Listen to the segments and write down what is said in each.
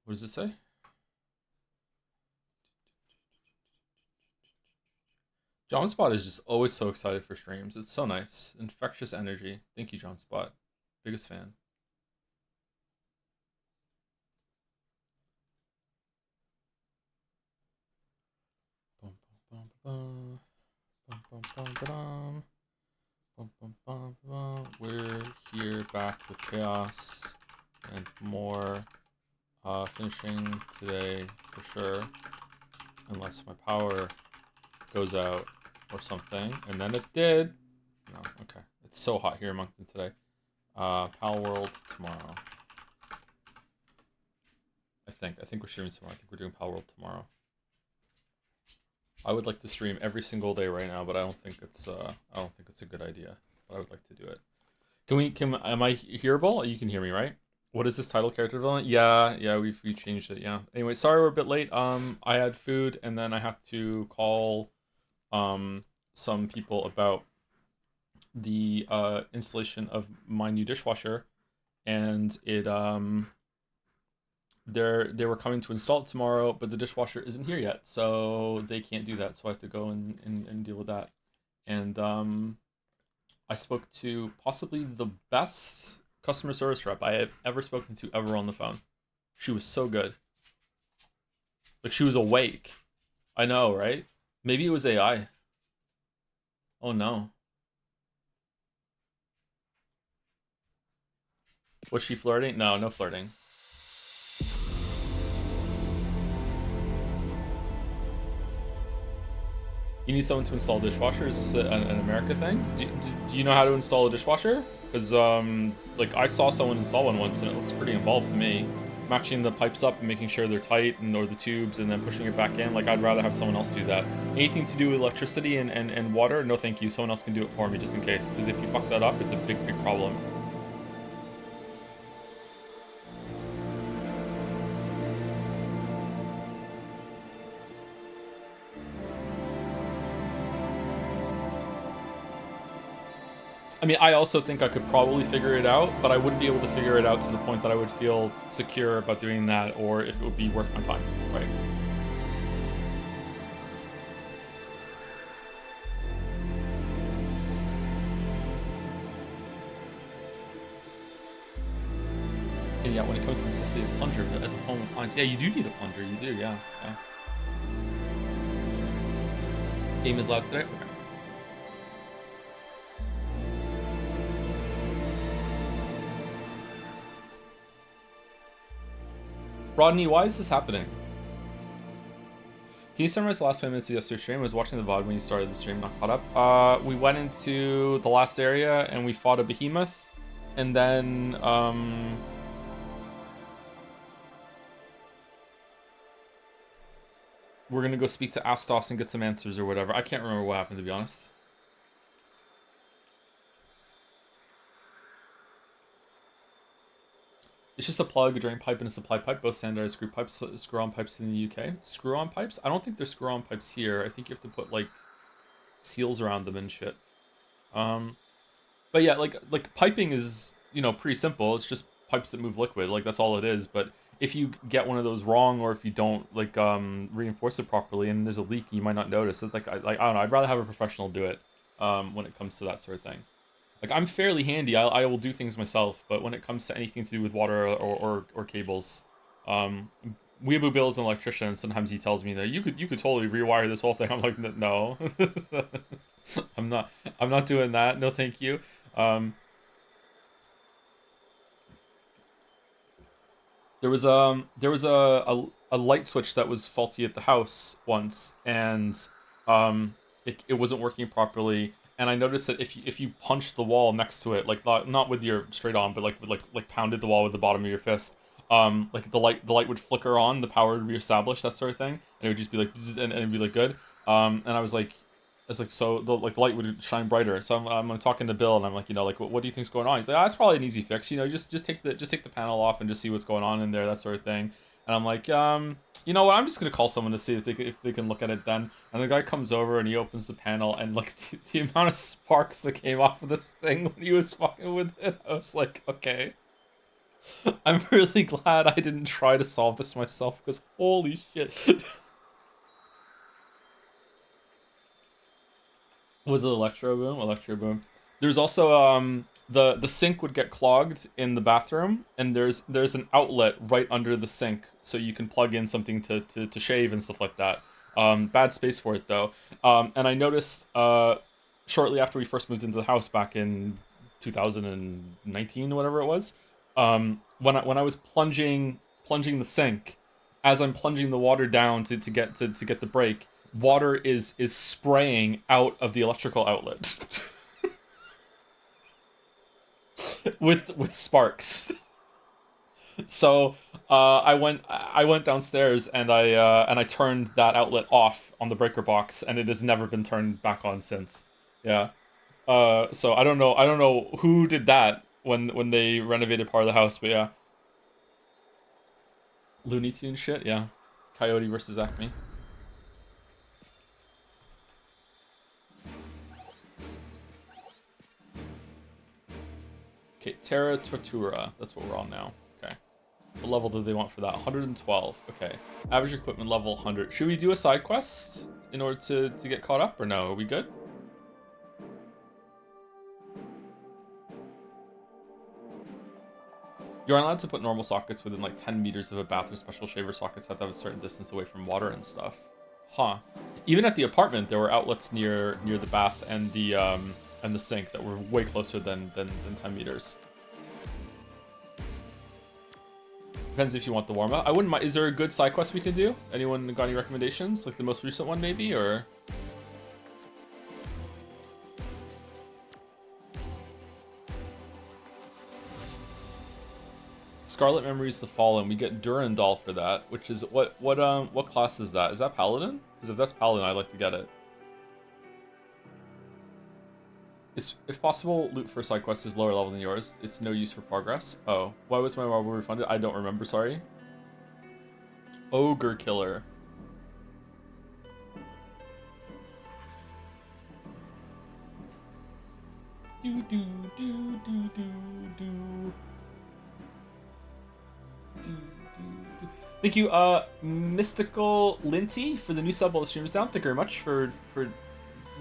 What does it say? JohnSpot is just always so excited for streams. It's so nice. Infectious energy. Thank you, JohnSpot. Biggest fan. We're here back with chaos and more. Finishing today for sure. Unless my power goes out or something. And then it did. No, okay. It's so hot here in Moncton today. Pal World tomorrow. I think we're streaming tomorrow. I think we're doing Pal World tomorrow. I would like to stream every single day right now, but I don't think it's a good idea. But I would like to do it. Am I hearable? You can hear me, right? What is this title, character development? Yeah, we changed it, yeah. Anyway, sorry we're a bit late. I had food and then I had to call some people about the installation of my new dishwasher, and it they were coming to install it tomorrow, but the dishwasher isn't here yet, so they can't do that. So I have to go and deal with that. And I spoke to possibly the best customer service rep I have ever spoken to ever on the phone. She was so good. Like, she was awake. I know, right? Maybe it was AI. Oh no. Was she flirting? No, no flirting. You need someone to install a dishwasher? Is this an America thing? Do you know how to install a dishwasher? Because, like, I saw someone install one once and it looks pretty involved to me. Matching the pipes up and making sure they're tight, or the tubes, and then pushing it back in. Like, I'd rather have someone else do that. Anything to do with electricity and water, no thank you. Someone else can do it for me just in case. Because if you fuck that up, it's a big problem. I mean, I also think I could probably figure it out, but I wouldn't be able to figure it out to the point that I would feel secure about doing that, or if it would be worth my time, right? And yeah, when it comes to the necessity of plunger as a home appliance, yeah, you do need a plunger, you do, yeah. Game is loud today? Okay. Rodney, why is this happening? Can you summarize the last 5 minutes of yesterday's stream? I was watching the VOD when you started the stream, not caught up. We went into the last area and we fought a behemoth. And then, we're gonna go speak to Astos and get some answers or whatever. I can't remember what happened, to be honest. It's just a plug, a drain pipe, and a supply pipe. Both standardized screw-on pipes in the UK. Screw-on pipes? I don't think there's screw-on pipes here. I think you have to put, like, seals around them and shit. But yeah, like piping is, you know, pretty simple. It's just pipes that move liquid. Like, that's all it is. But if you get one of those wrong, or if you don't, like, reinforce it properly and there's a leak, you might not notice it. Like, I don't know. I'd rather have a professional do it when it comes to that sort of thing. Like, I'm fairly handy. I will do things myself, but when it comes to anything to do with water or cables, Weeaboo Bill's an electrician, and sometimes he tells me that you could totally rewire this whole thing. I'm like, no. I'm not doing that. No, thank you. There was a light switch that was faulty at the house once, and it wasn't working properly. And I noticed that if you punched the wall next to it, like not with your straight on, but like pounded the wall with the bottom of your fist, like the light would flicker on, the power would reestablish, that sort of thing, and it would just be like, and it'd be like good. And I was like, so the light would shine brighter. So I'm talking to Bill, and I'm like, you know, like, what do you think's going on? He's like, that's probably an easy fix. You know, just take the panel off and just see what's going on in there, that sort of thing. And I'm like, you know what? I'm just gonna call someone to see if they can look at it then. And the guy comes over and he opens the panel, and like the amount of sparks that came off of this thing when he was fucking with it, I was like, okay. I'm really glad I didn't try to solve this myself, because holy shit. Was it Electro Boom? Electro Boom. There's also the sink would get clogged in the bathroom, and there's an outlet right under the sink, so you can plug in something to shave and stuff like that. Bad space for it though. And I noticed shortly after we first moved into the house back in 2019, whatever it was, when I was plunging the sink, as I'm plunging the water down to get the break, water is spraying out of the electrical outlet with sparks. So I went downstairs and I turned that outlet off on the breaker box, and it has never been turned back on since. Yeah. So I don't know who did that when they renovated part of the house, but yeah. Looney Tune shit, yeah. Coyote versus Acme. Okay, Terra Tortura. That's what we're on now. Okay. What level do they want for that? 112. Okay. Average equipment level 100. Should we do a side quest in order to get caught up, or no? Are we good? You aren't allowed to put normal sockets within like 10 meters of a bath, or special shaver sockets have to have a certain distance away from water and stuff. Huh. Even at the apartment, there were outlets near the bath and the sink that were way closer than 10 meters. Depends if you want the warm-up. I wouldn't mind. Is there a good side quest we can do? Anyone got any recommendations? Like the most recent one maybe, or... Scarlet Memories: The Fallen. We get Durandal for that, which is what class is that? Is that Paladin? Because if that's Paladin, I'd like to get it. If possible, loot for side quest is lower level than yours. It's no use for progress. Oh, why was my marble refunded? I don't remember. Sorry. Ogre Killer. Do do do do do do. Thank you, Mystical Linty, for the new sub while the stream is down. Thank you very much for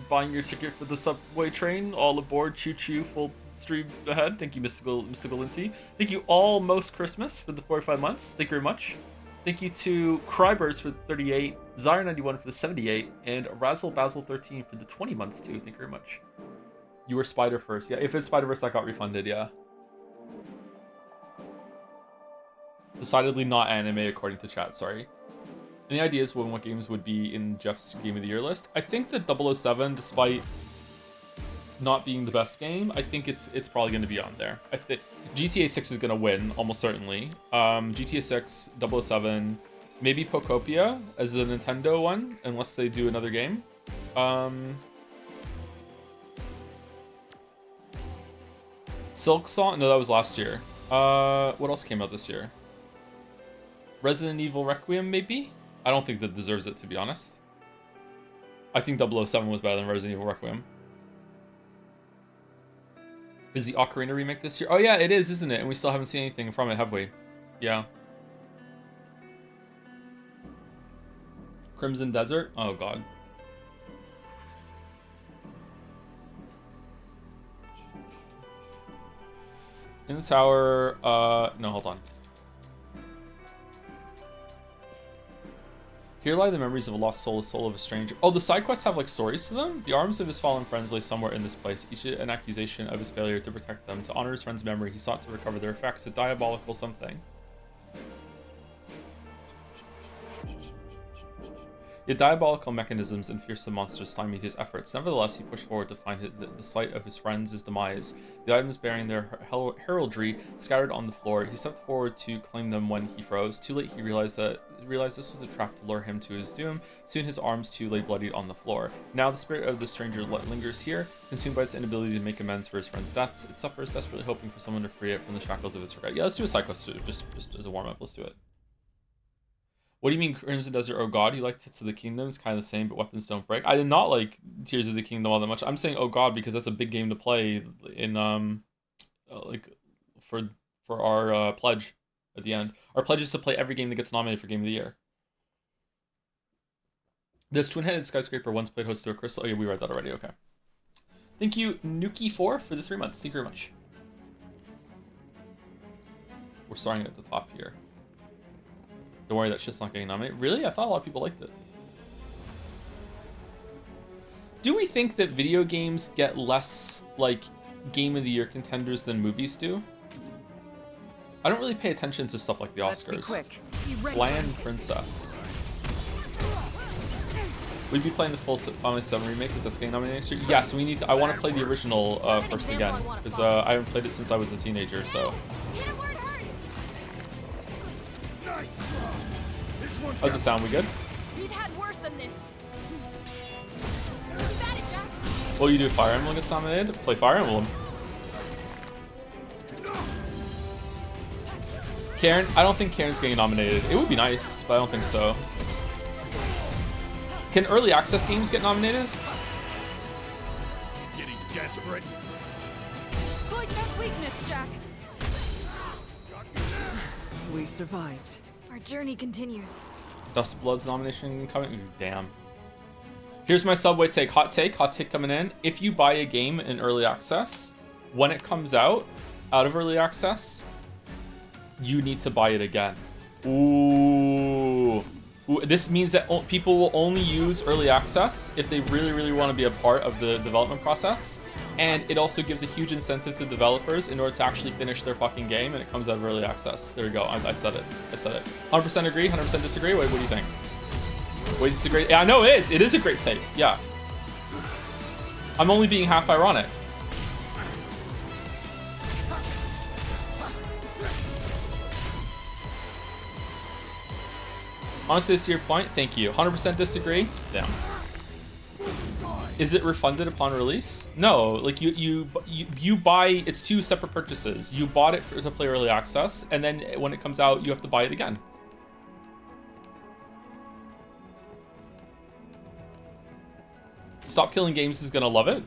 buying your ticket for the subway train. All aboard, choo choo, full stream ahead. Thank you, Mystical Linty. Thank you, Almost Christmas, for the 45 months. Thank you very much. Thank you to Crybers for the 38, Zyre91 for the 78, and Razzle Basil 13 for the 20 months too. Thank you very much. You were Spider-Verse. Yeah, if it's Spider-Verse, that got refunded, yeah. Decidedly not anime according to chat, sorry. Any ideas what games would be in Jeff's Game of the Year list? I think that 007, despite not being the best game, I think it's probably going to be on there. I think GTA 6 is going to win, almost certainly. GTA 6, 007, maybe Pocopia as a Nintendo one, unless they do another game. Silk Song? No, that was last year. What else came out this year? Resident Evil Requiem, maybe? I don't think that deserves it, to be honest. I think 007 was better than Resident Evil Requiem. Is the Ocarina remake this year? Oh yeah, it is, isn't it? And we still haven't seen anything from it, have we? Yeah. Crimson Desert? Oh god. In the tower, no, hold on. Here lie the memories of a lost soul, the soul of a stranger. Oh, the side quests have like stories to them? The arms of his fallen friends lay somewhere in this place, each an accusation of his failure to protect them. To honor his friend's memory, he sought to recover their effects, a diabolical something. Yet diabolical mechanisms and fearsome monsters stymied his efforts. Nevertheless, he pushed forward to find the site of his friends' demise. The items bearing their heraldry scattered on the floor. He stepped forward to claim them when he froze. Too late, he realized this was a trap to lure him to his doom. Soon his arms too lay bloodied on the floor. Now the spirit of the stranger lingers here, consumed by its inability to make amends for his friend's deaths. It suffers, desperately hoping for someone to free it from the shackles of its regret. Yeah, let's do a side quest too, just as a warm-up. Let's do it. What do you mean Crimson Desert? Oh God, you like Tits of the Kingdom? It's kind of the same, but weapons don't break. I did not like Tears of the Kingdom all that much. I'm saying Oh God because that's a big game to play in like for our pledge at the end. Our pledge is to play every game that gets nominated for Game of the Year. This twin-headed skyscraper once played host to a crystal. Oh yeah, we read that already. Okay. Thank you, Nuki4, for the 3 months. Thank you very much. We're starting at the top here. Don't worry, that shit's not getting nominated. Really? I thought a lot of people liked it. Do we think that video games get less, like, Game of the Year contenders than movies do? I don't really pay attention to stuff like the Oscars. Let's be quick. Bland Princess. We'd be playing the full Final 7 remake because that's getting nominated next year. Yes, we need to, I want to play the original first again because I haven't played it since I was a teenager. So. How's it sound? We good? We've had worse than this. Well, you do Fire Emblem gets nominated. Play Fire Emblem. Karen, I don't think Karen's getting nominated. It would be nice, but I don't think so. Can early access games get nominated? Getting desperate. Exploit that weakness, Jack. We survived. Our journey continues. Dustblood's nomination coming? Ooh, damn. Here's my Subway take. Hot take coming in. If you buy a game in early access, when it comes out of early access, you need to buy it again. Ooh. This means that people will only use early access if they really, really want to be a part of the development process. And it also gives a huge incentive to developers in order to actually finish their fucking game, and it comes out of early access. There we go. I said it. 100% agree, 100% disagree. Wait, what do you think? Wait, disagree? Yeah, no, it is. It is a great take. Yeah. I'm only being half ironic. Honestly, to your point, thank you. 100% disagree. Damn. Is it refunded upon release? No, like you buy. It's two separate purchases. You bought it to play early access, and then when it comes out, you have to buy it again. Stop Killing Games is gonna love it.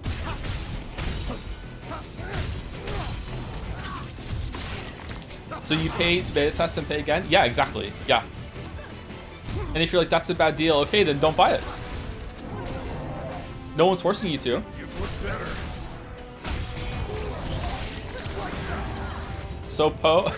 So you pay to beta test and pay again? Yeah, exactly. Yeah. And if you're like, that's a bad deal, okay, then don't buy it. No one's forcing you to. You've looked better. So Po.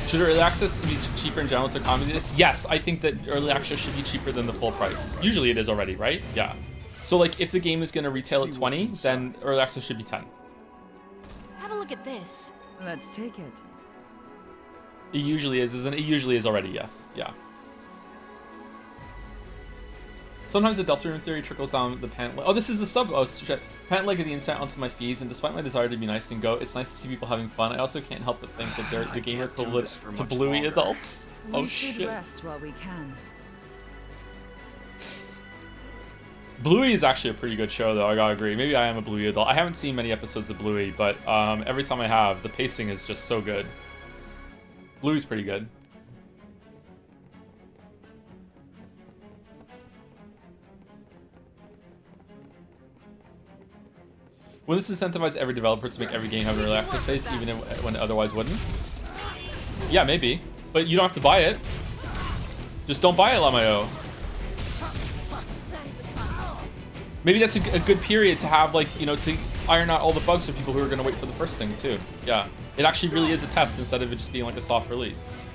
Should early access be cheaper in general to accommodate this? Yes, I think that early access should be cheaper than the full price. Usually it is already, right? Yeah. So like if the game is going to retail at 20, then early access should be 10. Have a look at this. Let's take it. It usually is, isn't it? It usually is already, yes. Yeah. Sometimes the Delta Room theory trickles down the pant leg. Oh, this is the sub. Oh, shit. Pant leg of the insight onto my feeds, and despite my desire to be nice and go, it's nice to see people having fun. I also can't help but think that they're the gamer equivalent to bluey adults. Oh, should shit. rest while we can. Bluey is actually a pretty good show, though. I gotta agree. Maybe I am a Bluey adult. I haven't seen many episodes of Bluey, but every time I have, the pacing is just so good. Bluey's pretty good. Will this incentivize every developer to make every game have an early access phase, even when it otherwise wouldn't? Yeah, maybe. But you don't have to buy it. Just don't buy it, Lamayo. Maybe that's a good period to have, like, you know, to iron out all the bugs for people who are going to wait for the first thing, too. Yeah. It actually really is a test instead of it just being like a soft release.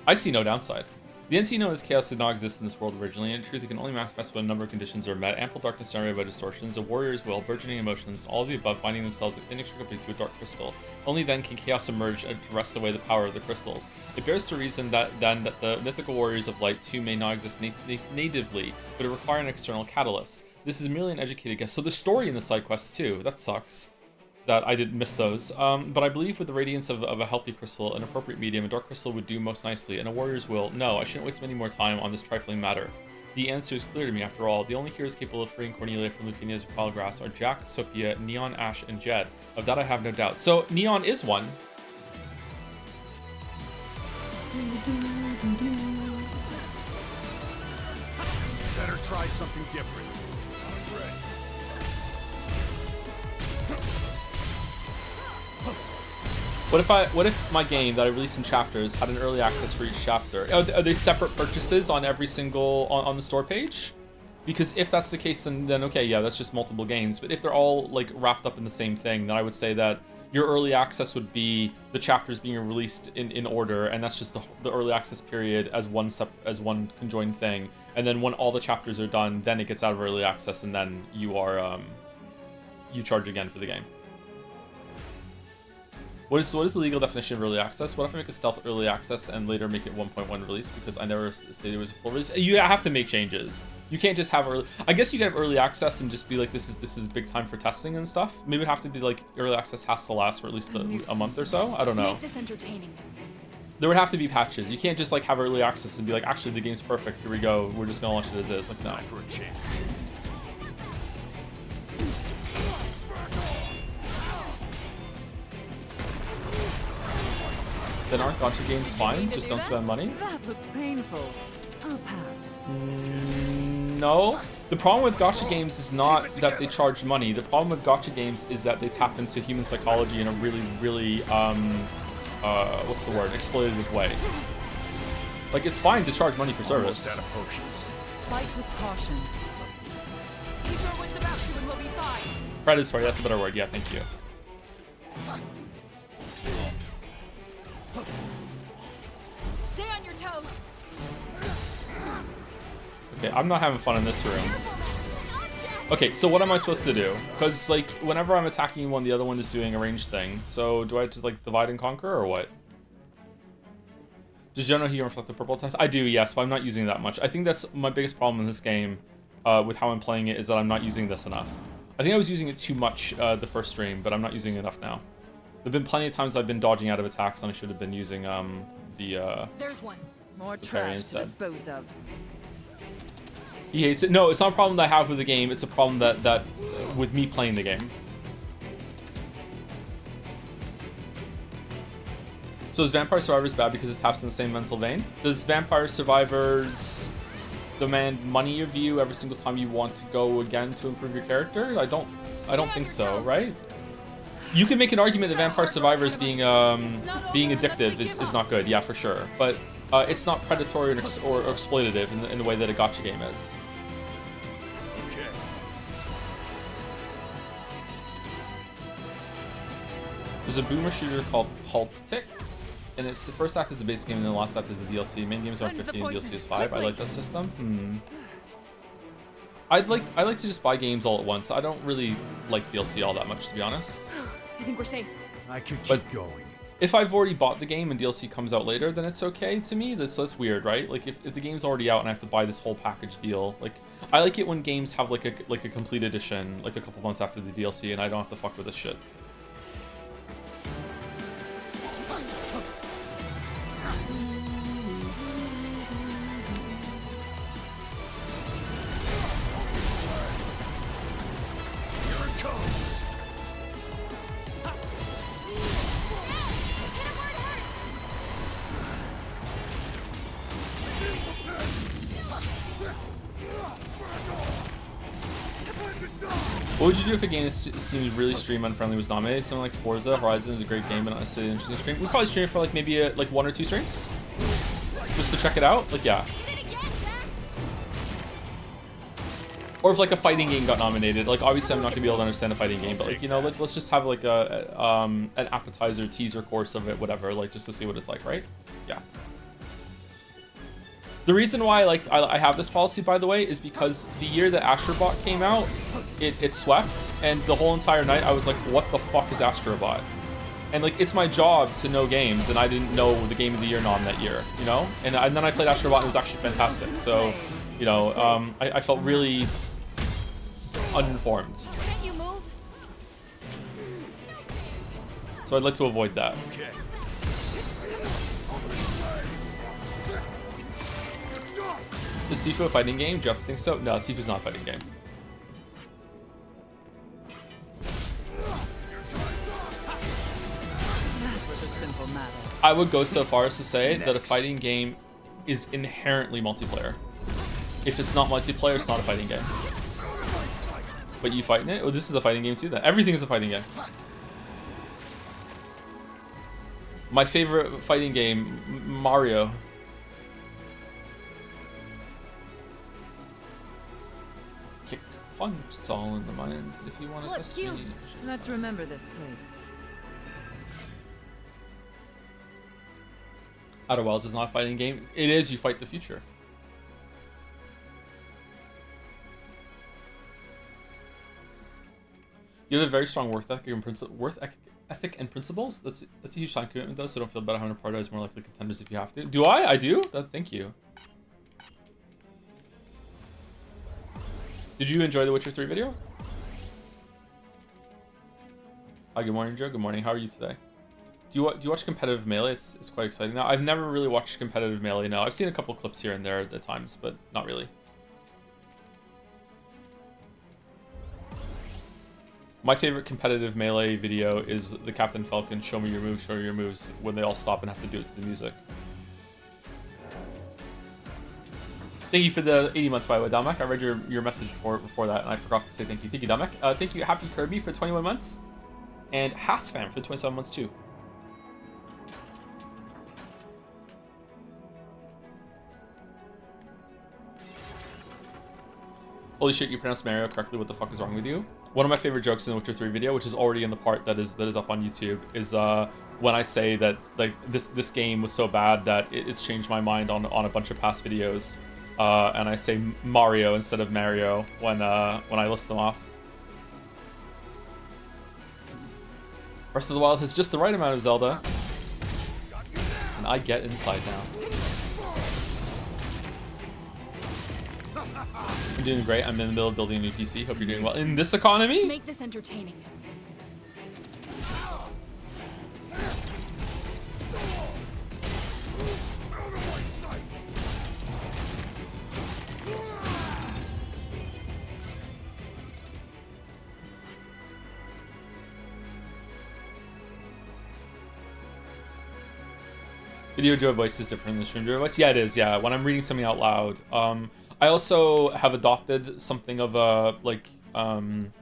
I see no downside. The NC known as chaos did not exist in this world originally. In truth, it can only manifest when a number of conditions are met. Ample darkness generated by distortions, a warrior's will, burgeoning emotions, and all of the above binding themselves inextricably to a dark crystal. Only then can chaos emerge to wrest away the power of the crystals. It bears to reason that the mythical warriors of light too may not exist natively, but it require an external catalyst. This is merely an educated guess. So the story in the side quests too. That sucks. That I did miss those. But I believe with the radiance of a healthy crystal, an appropriate medium, a dark crystal would do most nicely, and a warrior's will. No, I shouldn't waste any more time on this trifling matter. The answer is clear to me after all. The only heroes capable of freeing Cornelia from Lufinia's pile of grass are Jack, Sophia, Neon, Ash, and Jed. Of that I have no doubt. So Neon is one. Better try something different. I'm ready. What if my game that I released in chapters had an early access for each chapter? Are they separate purchases on every single on the store page? Because if that's the case, then okay, yeah, that's just multiple games. But if they're all like wrapped up in the same thing, then I would say that your early access would be the chapters being released in order, and that's just the early access period as one conjoined thing. And then when all the chapters are done, then it gets out of early access, and then you are you charge again for the game. What is the legal definition of early access? What if I make a stealth early access and later make it 1.1 release because I never stated it was a full release? You have to make changes. You can't just have early. I guess you can have early access and just be like, this is big time for testing and stuff. Maybe it'd have to be like early access has to last for at least a month or so. I don't know. Make this entertaining. There would have to be patches. You can't just like have early access and be like, actually the game's perfect. Here we go. We're just gonna launch it as is. Like, no. Time for a change. Then aren't gacha games fine? Just don't spend money? That looked painful. I'll pass. No. The problem with gacha games is not that they charge money. The problem with gacha games is that they tap into human psychology in a really, really, what's the word? Exploitative way. Like, it's fine to charge money for service. Almost out of potions. Fight with caution. Keep your wits about you and we'll be fine. Predatory, that's a better word. Yeah, thank you. Stay on your toes. Okay, I'm not having fun in this room. Okay, so what am I supposed to do? Because, like, whenever I'm attacking one, the other one is doing a ranged thing. So, do I have to, like, divide and conquer, or what? Does General Heal reflect the purple test? I do, yes, but I'm not using that much. I think that's my biggest problem in this game, with how I'm playing it, is that I'm not using this enough. I think I was using it too much the first stream, but I'm not using it enough now. There've been plenty of times I've been dodging out of attacks, and I should have been using, There's one. More parry trash to instead. dispose of. He hates it. No, it's not a problem that I have with the game. It's a problem that with me playing the game. So is Vampire Survivors bad because it taps in the same mental vein? Does Vampire Survivors demand money of you every single time you want to go again to improve your character? I don't think so, right? You can make an argument that Vampire Survivors being addictive is not good, yeah, for sure. But it's not predatory or exploitative in the way that a gacha game is. Okay. There's a boomer shooter called Haltic, and its the first act is the base game, and then the last act is the DLC. Main games are 15, DLC is 5. I like that system. I'd like to just buy games all at once. I don't really like DLC all that much, to be honest. I think we're safe. I could keep But- going. If I've already bought the game and DLC comes out later, then it's okay to me. That's weird, right? Like if the game's already out and I have to buy this whole package deal, like I like it when games have like a complete edition, like a couple months after the DLC, and I don't have to fuck with this shit. Here it comes. What would you do if a game that seems really stream unfriendly was nominated? Something like Forza Horizon is a great game, but not necessarily an interesting stream. We'd probably stream it for like maybe like 1 or 2 streams, just to check it out. Like yeah. Or if like a fighting game got nominated, like obviously I'm not gonna be able to understand a fighting game, but like you know, like let's just have like an appetizer teaser course of it, whatever, like just to see what it's like, right? Yeah. The reason why I have this policy, by the way, is because the year that Astrobot came out, it swept, and the whole entire night I was like, what the fuck is Astrobot? And like it's my job to know games, and I didn't know the Game of the Year nom that year, you know? And then I played Astrobot and it was actually fantastic. So, you know, I felt really uninformed. Can't you move? So I'd like to avoid that. Okay. Is Sifu a fighting game? Jeff thinks so. No, Sifu's not a fighting game. That was a simple matter. I would go so far as to say that a fighting game is inherently multiplayer. If it's not multiplayer, it's not a fighting game. But you fight in it? Oh, this is a fighting game too then. Everything is a fighting game. My favorite fighting game, Mario. Kick, punch, it's all in the mind. If you want to Look, test me. cubes. Let's remember this place. Outer Wilds is not a fighting game. It is, you fight the future. You have a very strong worth ethic and principles. That's a huge time commitment though, so don't feel bad having to prioritize more likely contenders if you have to. Do I? I do? Thank you. Did you enjoy the Witcher 3 video? Hi, good morning, Joe. Good morning. How are you today? Do you watch competitive Melee? It's quite exciting. Now, I've never really watched competitive Melee. No, I've seen a couple clips here and there at times, but not really. My favorite competitive Melee video is the Captain Falcon show me your moves when they all stop and have to do it to the music. Thank you for the 80 months, by the way, Damek. I read your message before that, and I forgot to say thank you. Thank you, Damek. Thank you, Happy Kirby, for 21 months. And Hasfam for 27 months, too. Holy shit, you pronounced Mario correctly. What the fuck is wrong with you? One of my favorite jokes in the Witcher 3 video, which is already in the part that is up on YouTube, is when I say that like this game was so bad that it's changed my mind on a bunch of past videos, and I say Mario instead of Mario when I list them off. Breath of the Wild has just the right amount of Zelda, and I get inside now. I'm doing great. I'm in the middle of building a new PC. Hope you're doing well in this economy. Let's make this entertaining. Video Joe voice is different than the stream Joe voice. Yeah, it is. Yeah, when I'm reading something out loud. I also have adopted something of a like an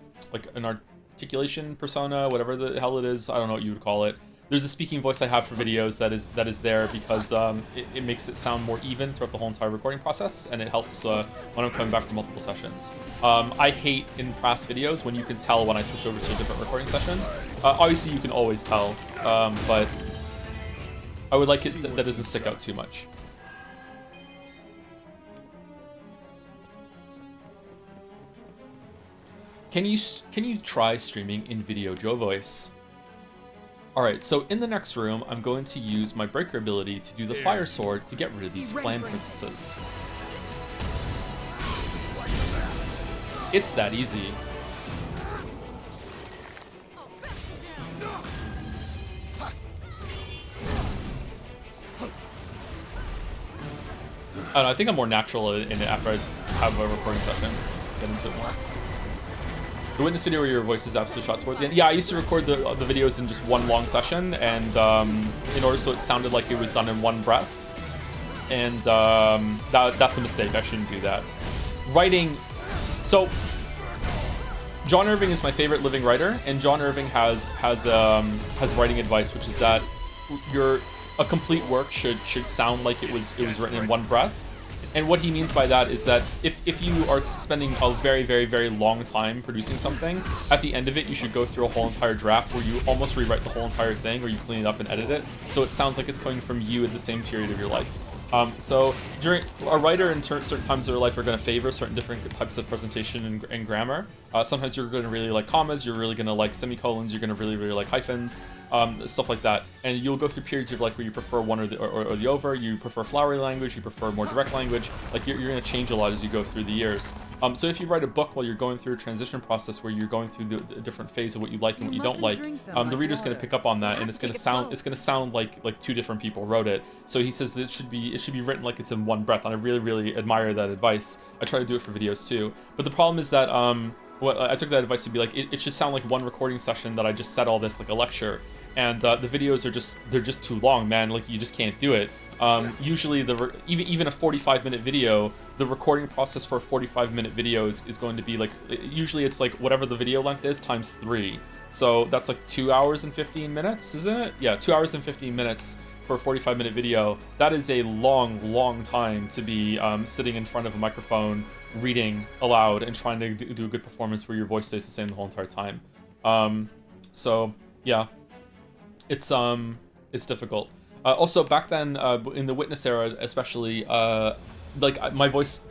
articulation persona, whatever the hell it is. I don't know what you would call it. There's a speaking voice I have for videos that is there because it makes it sound more even throughout the whole entire recording process, and it helps when I'm coming back from multiple sessions. I hate in past videos when you can tell when I switch over to a different recording session. Obviously, you can always tell, but I would like it that doesn't stick out too much. Can you try streaming in Video Joe voice? Alright, so in the next room, I'm going to use my breaker ability to do the fire sword to get rid of these clan princesses. It's that easy. I don't know, I think I'm more natural in it after I have a recording session. Get into it more. The witness video where your voice is absolutely shot toward the end. Yeah, I used to record the videos in just one long session, and in order so it sounded like it was done in one breath. And that's a mistake. I shouldn't do that. Writing. So John Irving is my favorite living writer, and John Irving has writing advice, which is that a complete work should sound like it was written in one breath. And what he means by that is that if you are spending a very, very, very long time producing something, at the end of it, you should go through a whole entire draft where you almost rewrite the whole entire thing, or you clean it up and edit it, so it sounds like it's coming from you at the same period of your life. So during a writer in certain times of their life are going to favor certain different types of presentation and grammar. Sometimes you're going to really like commas, you're really going to like semicolons, you're going to really, really like hyphens, stuff like that. And you'll go through periods of like where you prefer one or the over, you prefer flowery language, you prefer more direct language. Like you're going to change a lot as you go through the years. So if you write a book while you're going through a transition process where you're going through the different phase of what you like and what you don't like, the reader's going to pick up on that, and it's going to sound like two different people wrote it. So he says that it should be written like it's in one breath, and I really, really admire that advice. I try to do it for videos too. But the problem is that I took that advice to be like, it should sound like one recording session that I just said all this like a lecture, and the videos they're just too long, man. Like you just can't do it. Usually even a 45-minute video, the recording process for a 45-minute video is going to be like, usually it's like whatever the video length is times 3. So that's like 2 hours and 15 minutes, isn't it? Yeah, 2 hours and 15 minutes for a 45-minute video. That is a long time to be sitting in front of a microphone, reading aloud, and trying to do a good performance where your voice stays the same the whole entire time. So yeah, it's difficult. Also back then, in the Witness era especially, like my voice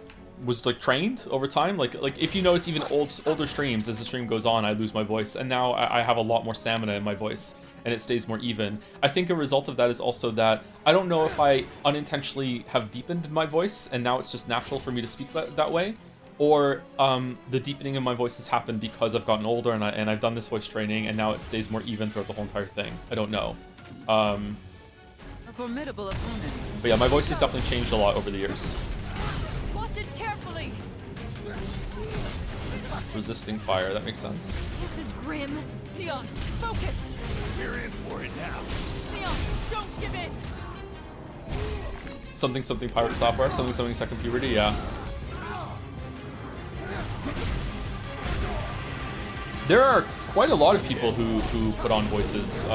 was like trained over time. Like if you notice, even older streams, as the stream goes on, I lose my voice, and now I have a lot more stamina in my voice, and it stays more even. I think a result of that is also that I don't know if I unintentionally have deepened my voice and now it's just natural for me to speak that way, or the deepening of my voice has happened because I've gotten older and I've done this voice training, and now it stays more even throughout the whole entire thing. I don't know. A formidable opponent. But yeah, my voice has definitely changed a lot over the years. Watch it carefully. Resisting fire, that makes sense. This is grim. Leon, focus. We're in for it now. Leon, don't give in. Something pirate software, something second puberty, yeah. There are quite a lot of people who put on voices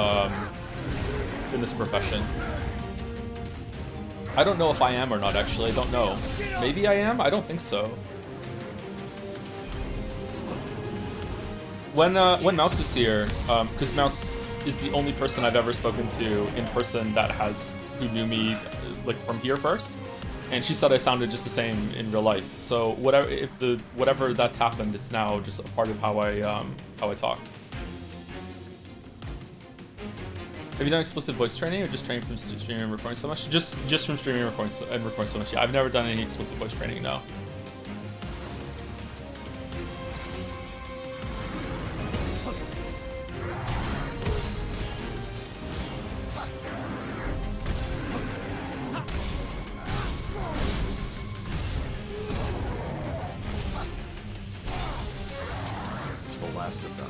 in this profession. I don't know if I am or not, actually. I don't know. Maybe I am? I don't think so. When Mouse was here, because Mouse is the only person I've ever spoken to in person who knew me like from here first, and she said I sounded just the same in real life. So whatever that's happened, it's now just a part of how I talk. Have you done explicit voice training, or just training from streaming and recording so much? Just from streaming and recording so much. Yeah, I've never done any explicit voice training, no. It's the last of them.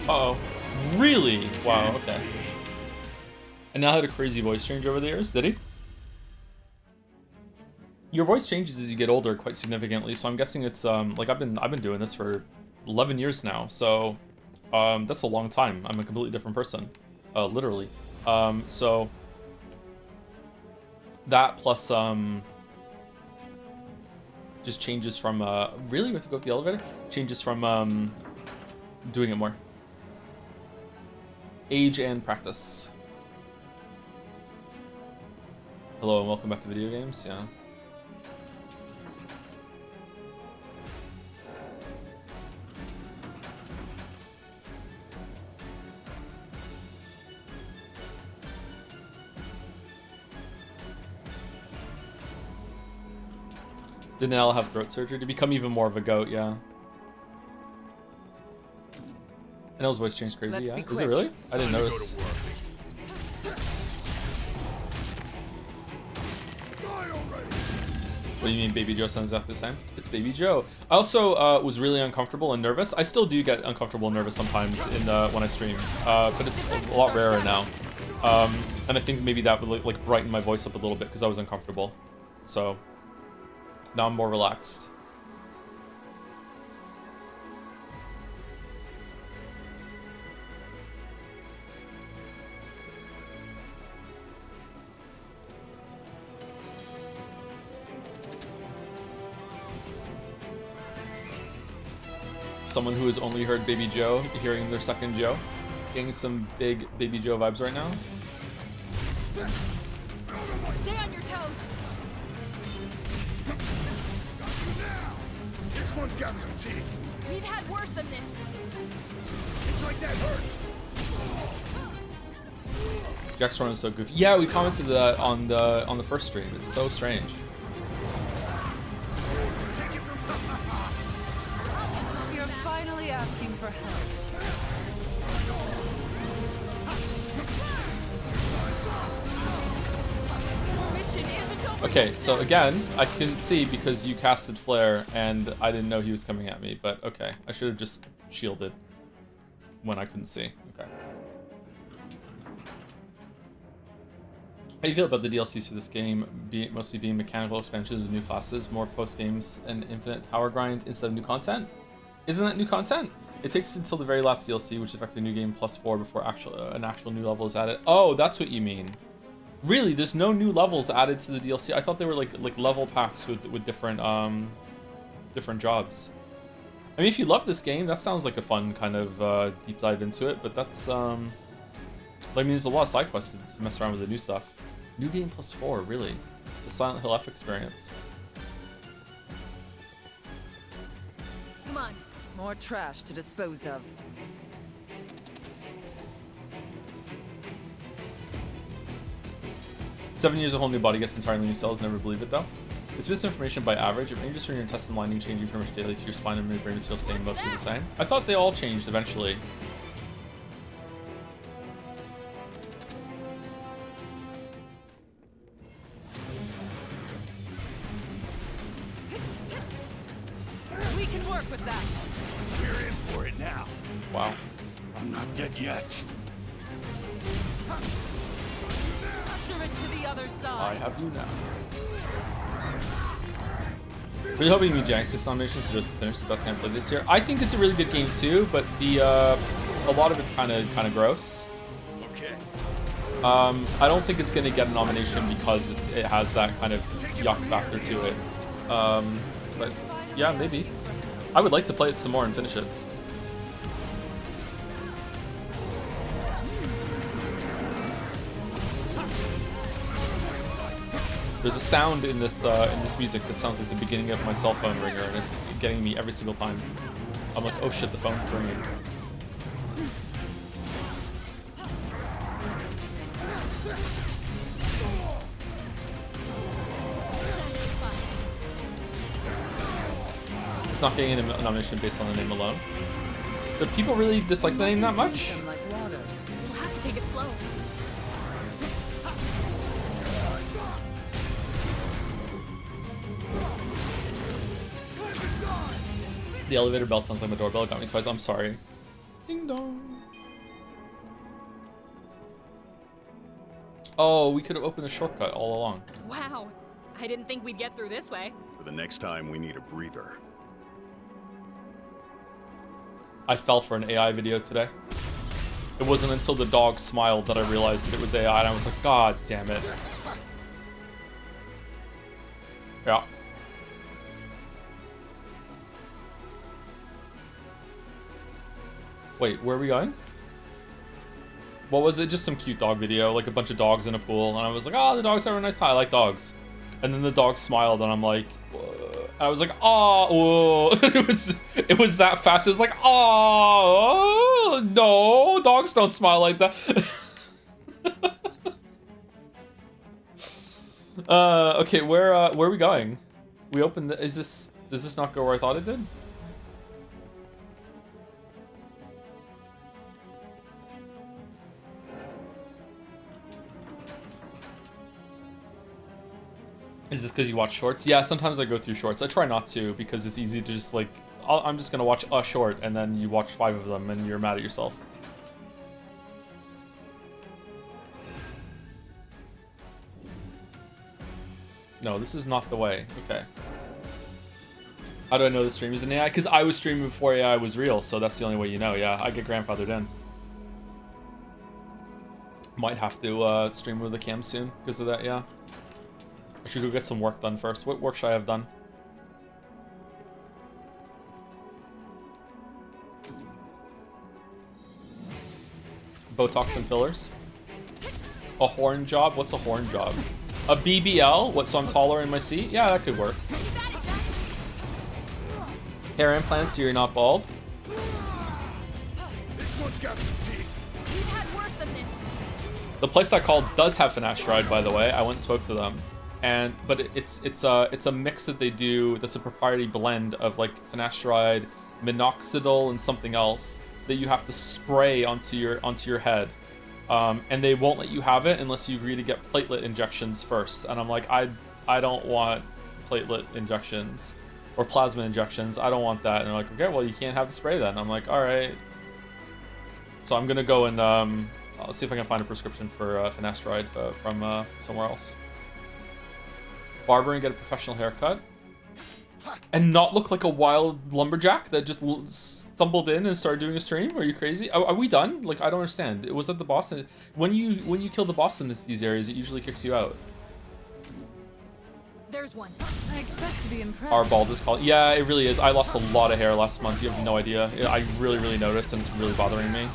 Uh-oh. Really? Wow, okay. And now had a crazy voice change over the years, did he? Your voice changes as you get older quite significantly, so I'm guessing it's like I've been doing this for 11 years now, so that's a long time. I'm a completely different person, literally. So that plus just changes from really we have to go up the elevator? Changes from doing it more. Age and practice. Hello and welcome back to video games. Yeah. Didn't Al have throat surgery to become even more of a goat? Yeah. And Elle's voice changed crazy. Yeah. Is it really? I didn't notice. What do you mean Baby Joe sounds exactly the same? It's Baby Joe. I also was really uncomfortable and nervous. I still do get uncomfortable and nervous sometimes when I stream, but it's a lot rarer now. And I think maybe that would like brighten my voice up a little bit because I was uncomfortable. So now I'm more relaxed. someone who has only heard Baby Joe hearing their second Joe. Getting some big Baby Joe vibes right now. Stay on your toes. This one's got some teeth. We've had worse than this. It's like that hurts. Jack's run is so goofy. Yeah, we commented that on the first stream. It's so strange. You're finally asking for help. Mission isn't over. Okay, so again, I couldn't see because you casted Flare and I didn't know he was coming at me, but okay. I should have just shielded when I couldn't see. Okay. How do you feel about the DLCs for this game mostly being mechanical expansions of new classes, more post-games, and infinite tower grind instead of new content? Isn't that new content? It takes until the very last DLC, which is effectively new game +4 before an actual new level is added. Oh, that's what you mean. Really, there's no new levels added to the DLC. I thought they were like level packs with different different jobs. I mean, if you love this game, that sounds like a fun kind of deep dive into it. But that's I mean, there's a lot of side quests to mess around with the new stuff. New game +4, really? The Silent Hill F experience. Come on. More trash to dispose of. "7 years, a whole new body gets entirely new cells. Never believe it though. It's misinformation by average. If ranges from your intestine lining changing pretty much daily to your spine and brain material staying mostly the same. I thought they all changed eventually. We can work with that. We're in for it now. Wow. I'm not dead yet. Usher it to the other I side. have you now. Really hoping me Janks this nomination to just finish the best game played this year. I think it's a really good game too, but the a lot of it's kind of gross. Okay. I don't think it's gonna get a nomination because it has that kind of yuck factor to it. But yeah, maybe. I would like to play it some more and finish it. There's a sound in this music that sounds like the beginning of my cell phone ringer, and it's getting me every single time. I'm like, oh shit, the phone's ringing. It's not getting a nomination based on the name alone. Do people really dislike the name that much? Them like water. We'll have to take it slow. The elevator bell sounds like my doorbell. It got me twice. I'm sorry. Ding dong. Oh, we could have opened a shortcut all along. Wow. I didn't think we'd get through this way. For the next time, we need a breather. I fell for an AI video today. It wasn't until the dog smiled that I realized that it was AI, and I was like, God damn it. Yeah. Wait, where are we going? What was it? Just some cute dog video, like a bunch of dogs in a pool, and I was like, oh, the dogs have a nice time. I like dogs. And then the dog smiled, and I'm like, I was like, oh, it was that fast. It was like, oh, no, dogs don't smile like that. Okay, where are we going? We opened. Does this not go where I thought it did? Is this because you watch shorts? Yeah, sometimes I go through shorts. I try not to because it's easy to just like, I'm just gonna watch a short and then you watch 5 of them and you're mad at yourself. No, this is not the way. Okay. How do I know the stream is an AI? Because I was streaming before AI was real, so that's the only way you know. Yeah, I get grandfathered in. Might have to stream with a cam soon because of that, yeah. I should go get some work done first. What work should I have done? Botox and fillers. A horn job? What's a horn job? A BBL? What, so I'm taller in my seat? Yeah, that could work. Hair implants so you're not bald. This one's got some teeth. We've had worse than this. The place I called does have finasteride, by the way. I went and spoke to them. But it's a mix that they do that's a proprietary blend of like finasteride, minoxidil, and something else that you have to spray onto your head. And they won't let you have it unless you agree to get platelet injections first. And I'm like, I don't want platelet injections or plasma injections. I don't want that. And they're like, okay, well, you can't have the spray then. I'm like, all right. So I'm gonna go and I'll see if I can find a prescription for finasteride from somewhere else. Barber and get a professional haircut. And not look like a wild lumberjack that just stumbled in and started doing a stream? Are you crazy? Are we done? Like, I don't understand. It was at the boss. And when you kill the boss in these areas, it usually kicks you out. There's one. I expect to be impressed. Our bald is called. Yeah, it really is. I lost a lot of hair last month. You have no idea. I really, really noticed, and it's really bothering me.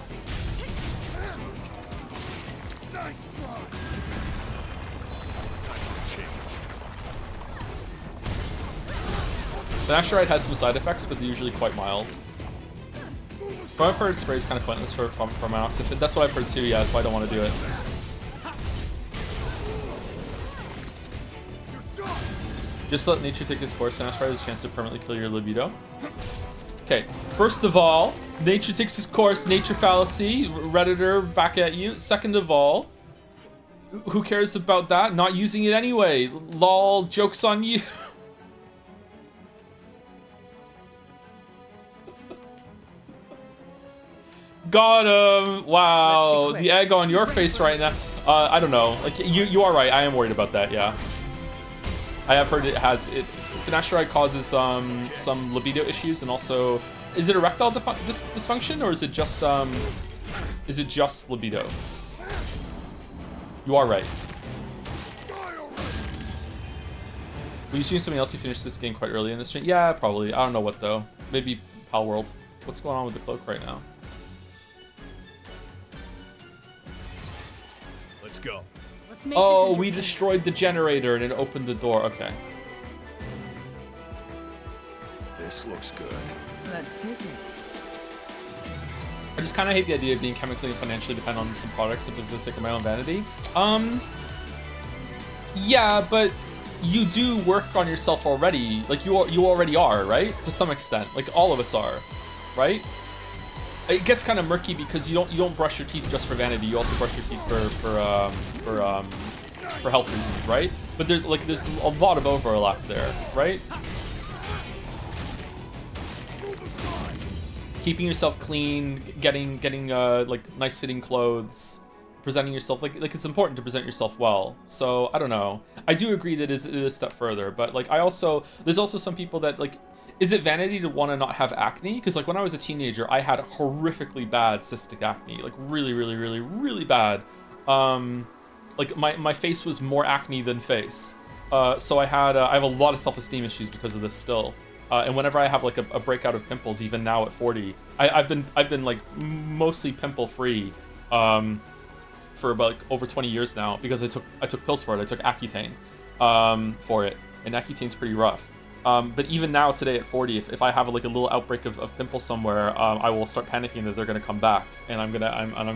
Nice try. Finasteride has some side effects, but they're usually quite mild. But I've heard spray is kind of pointless for minoxidil. That's what I've heard too. Yeah, that's why I don't want to do it. Just let nature take its course. Finasteride has a chance to permanently kill your libido. Okay, first of all, nature takes its course. Nature fallacy. Redditor back at you. Second of all, who cares about that? Not using it anyway. Lol, joke's on you. Got him. Wow, the egg on your face right now. I don't know. Like you are right. I am worried about that. Yeah, I have heard finasteride causes some libido issues, and also, is it erectile dysfunction, or is it just libido? You are right. Will you stream something else? You finished this game quite early in the stream. Yeah, probably. I don't know what though. Maybe Pal World. What's going on with the cloak right now? Let's go. Let's make Oh, this we entertaining. destroyed the generator and it opened the door. Okay. This looks good. Let's take it. I just kind of hate the idea of being chemically and financially dependent on some products simply for the sake of my own vanity. Yeah, but you do work on yourself already. Like you already are, right? To some extent, like all of us are, right? It gets kind of murky because you don't brush your teeth just for vanity. You also brush your teeth for health reasons, right? But there's a lot of overlap there, right? Keeping yourself clean, getting like nice fitting clothes, presenting yourself like it's important to present yourself well. So I don't know. I do agree that it is a step further, but like there's also some people that like. Is it vanity to want to not have acne? Because like when I was a teenager, I had horrifically bad cystic acne, like really, really, really, really bad. Like my face was more acne than face. So I have a lot of self-esteem issues because of this still. And whenever I have like a breakout of pimples, even now at 40, I've been like mostly pimple free for about like over 20 years now because I took pills for it. I took Accutane for it, and Accutane's pretty rough. But even now, today at 40, if I have like a little outbreak of pimples somewhere, I will start panicking that they're gonna come back, and I'm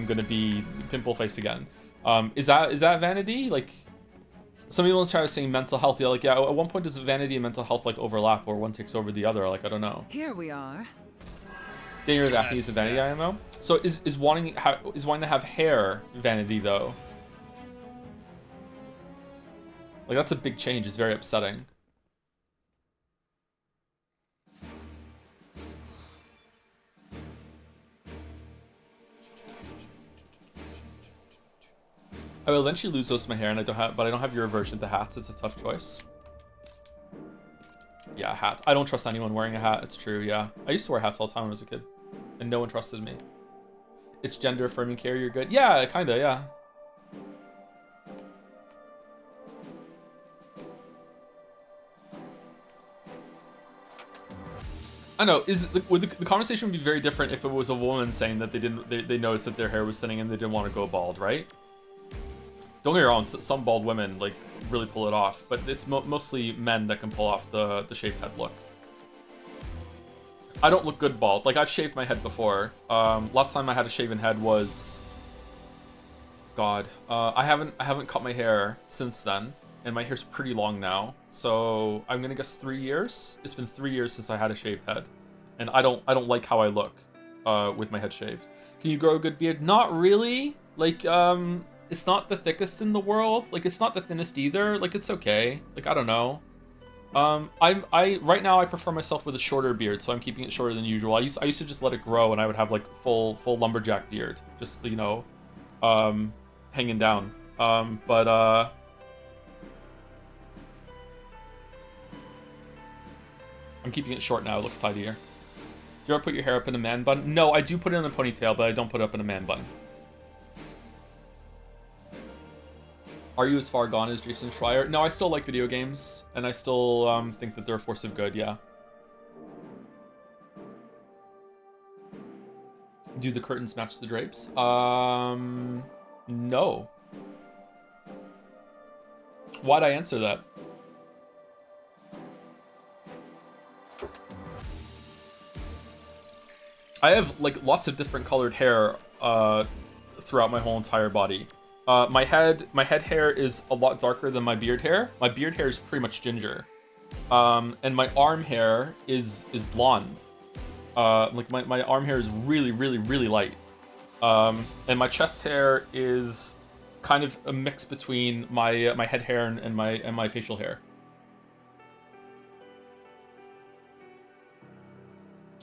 gonna be pimple face again. Is that vanity? Like, some people try to say mental health. Yeah, like yeah. At one point, does vanity and mental health like overlap, or one takes over the other? Like I don't know. Here we are. Getting rid of acne is a vanity IMO. So is wanting to have hair vanity though? Like that's a big change. It's very upsetting. I will eventually lose most of my hair, and but I don't have your aversion to hats. It's a tough choice. Yeah, hat. I don't trust anyone wearing a hat. It's true. Yeah, I used to wear hats all the time when I was a kid, and no one trusted me. It's gender affirming care. You're good. Yeah, kinda. Yeah. I know. The conversation would be very different if it was a woman saying that they noticed that their hair was thinning and they didn't want to go bald, right? Don't get me wrong, some bald women like really pull it off, but it's mostly men that can pull off the shaved head look. I don't look good bald. Like, I've shaved my head before. Last time I had a shaven head was, God, I haven't cut my hair since then, and my hair's pretty long now. So I'm gonna guess 3 years. It's been 3 years since I had a shaved head, and I don't like how I look with my head shaved. Can you grow a good beard? Not really. Like, it's not the thickest in the world. Like, it's not the thinnest either. Like, it's okay. Like, I don't know. Right now I prefer myself with a shorter beard, so I'm keeping it shorter than usual. I used to just let it grow, and I would have like full lumberjack beard, just, you know, hanging down. But I'm keeping it short now. It looks tidier. Do you ever put your hair up in a man bun? No, I do put it in a ponytail, but I don't put it up in a man bun. Are you as far gone as Jason Schreier? No, I still like video games, and I still think that they're a force of good, yeah. Do the curtains match the drapes? No. Why'd I answer that? I have like lots of different colored hair throughout my whole entire body. My head hair is a lot darker than my beard hair. My beard hair is pretty much ginger. And my arm hair is blonde. Like my arm hair is really, really, really light. And my chest hair is kind of a mix between my head hair and my facial hair.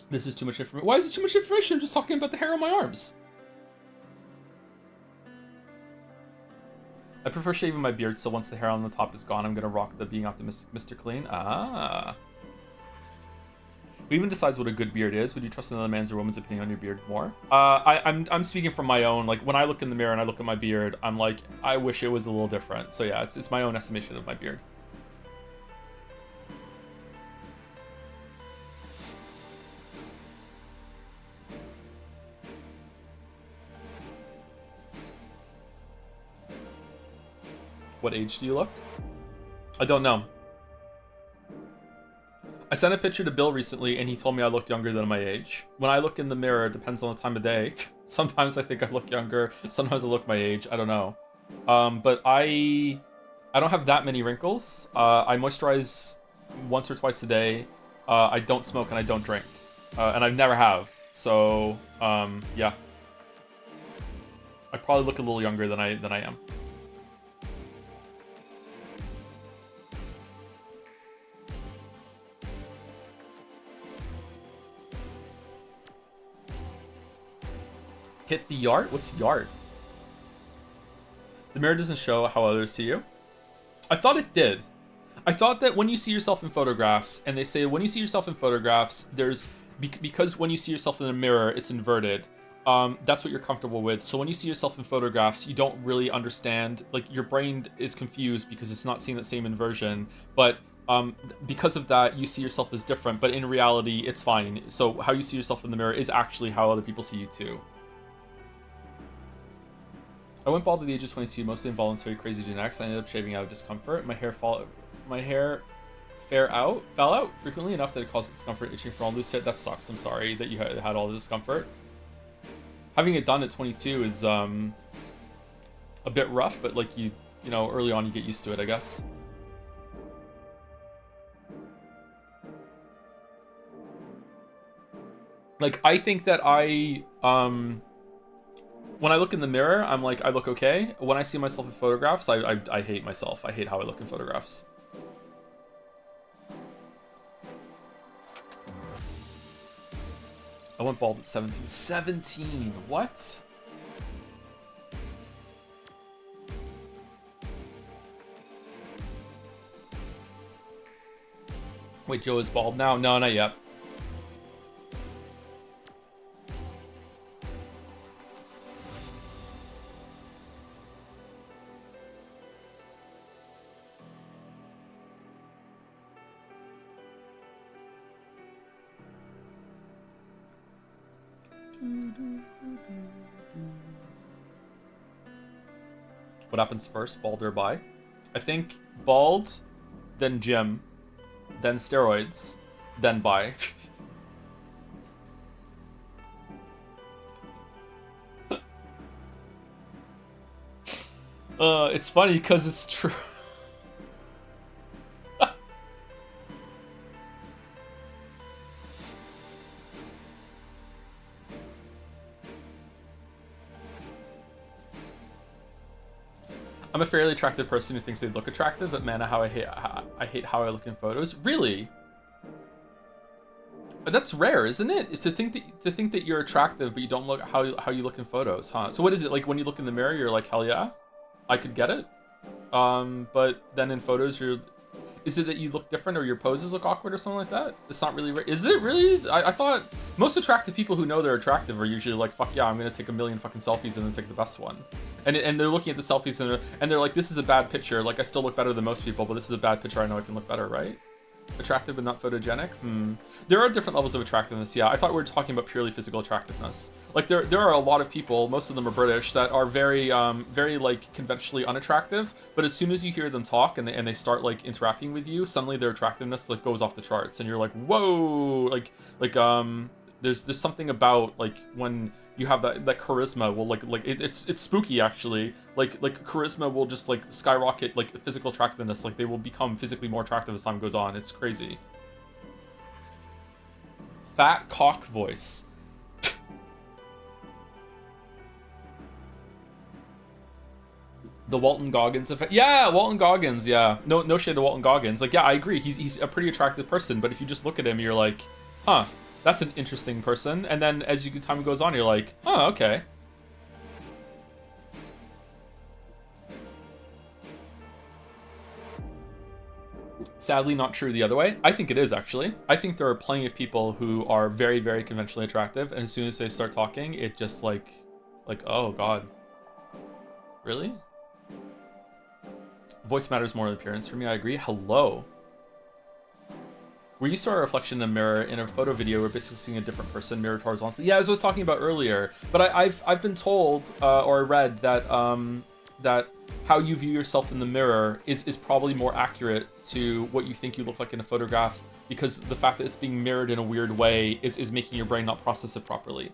This is too much information. Why is it too much information? I'm just talking about the hair on my arms. I prefer shaving my beard, so once the hair on the top is gone, I'm gonna rock the being optimistic Mr. Clean. Ah. Who even decides what a good beard is? Would you trust another man's or woman's opinion on your beard more? I'm speaking from my own. Like, when I look in the mirror and I look at my beard, I'm like, I wish it was a little different. So yeah, it's my own estimation of my beard. What age do you look? I don't know. I sent a picture to Bill recently, and he told me I looked younger than my age. When I look in the mirror, it depends on the time of day. Sometimes I think I look younger. Sometimes I look my age. I don't know. But I don't have that many wrinkles. I moisturize once or twice a day. I don't smoke and I don't drink, and I never have. So yeah, I probably look a little younger than I am. Hit the yard? What's yard? The mirror doesn't show how others see you. I thought it did. I thought that when you see yourself in photographs, and they say when you see yourself in photographs, there's because when you see yourself in a mirror, it's inverted. That's what you're comfortable with. So when you see yourself in photographs, you don't really understand. Like, your brain is confused because it's not seeing that same inversion. But because of that, you see yourself as different. But in reality, it's fine. So how you see yourself in the mirror is actually how other people see you too. I went bald at the age of 22, mostly involuntary crazy genetics. I ended up shaving out of discomfort. My hair fell out frequently enough that it caused discomfort, itching from all loose hair. That sucks. I'm sorry that you had all the discomfort. Having it done at 22 is a bit rough, but like you know, early on you get used to it, I guess. Like, I think that when I look in the mirror, I'm like, I look okay. When I see myself in photographs, I hate myself. I hate how I look in photographs. I went bald at 17. 17! What? Wait, Joe is bald now? No, not yet. What happens first, bald or bi? I think bald, then gym, then steroids, then bi. It's funny because it's true. I'm a fairly attractive person who thinks they look attractive, but man, I hate how I look in photos. Really? That's rare, isn't it? It's to think that you're attractive, but you don't look how you look in photos, huh? So what is it like when you look in the mirror? You're like, hell yeah, I could get it. But then in photos, is it that you look different or your poses look awkward or something like that? It's not really. Is it really? I thought most attractive people who know they're attractive are usually like, fuck yeah, I'm gonna take a million fucking selfies and then take the best one. And they're looking at the selfies and they're like, this is a bad picture. Like I still look better than most people, but this is a bad picture. I know I can look better, right? Attractive but not photogenic. There are different levels of attractiveness. Yeah, I thought we were talking about purely physical attractiveness. Like there are a lot of people, most of them are British, that are very like conventionally unattractive. But as soon as you hear them talk and they start like interacting with you, suddenly their attractiveness like goes off the charts, and you're like, whoa, there's something about like when you have that charisma will it's spooky actually. Like charisma will just like skyrocket like physical attractiveness. Like they will become physically more attractive as time goes on. It's crazy. Fat cock voice. The Walton Goggins effect. Yeah, Walton Goggins. Yeah, no shade to Walton Goggins. Like, yeah, I agree. He's a pretty attractive person, but if you just look at him, you're like, huh, that's an interesting person. And then as time goes on, you're like, oh, okay. Sadly, not true the other way. I think it is, actually. I think there are plenty of people who are very, very conventionally attractive, and as soon as they start talking, it just like, oh god, really? Voice matters more than appearance for me. I agree. Hello. Where you saw a reflection in a mirror in a photo video, we're basically seeing a different person mirrored horizontally. Yeah, as I was talking about earlier. But I've been told or read that that how you view yourself in the mirror is probably more accurate to what you think you look like in a photograph, because the fact that it's being mirrored in a weird way is making your brain not process it properly.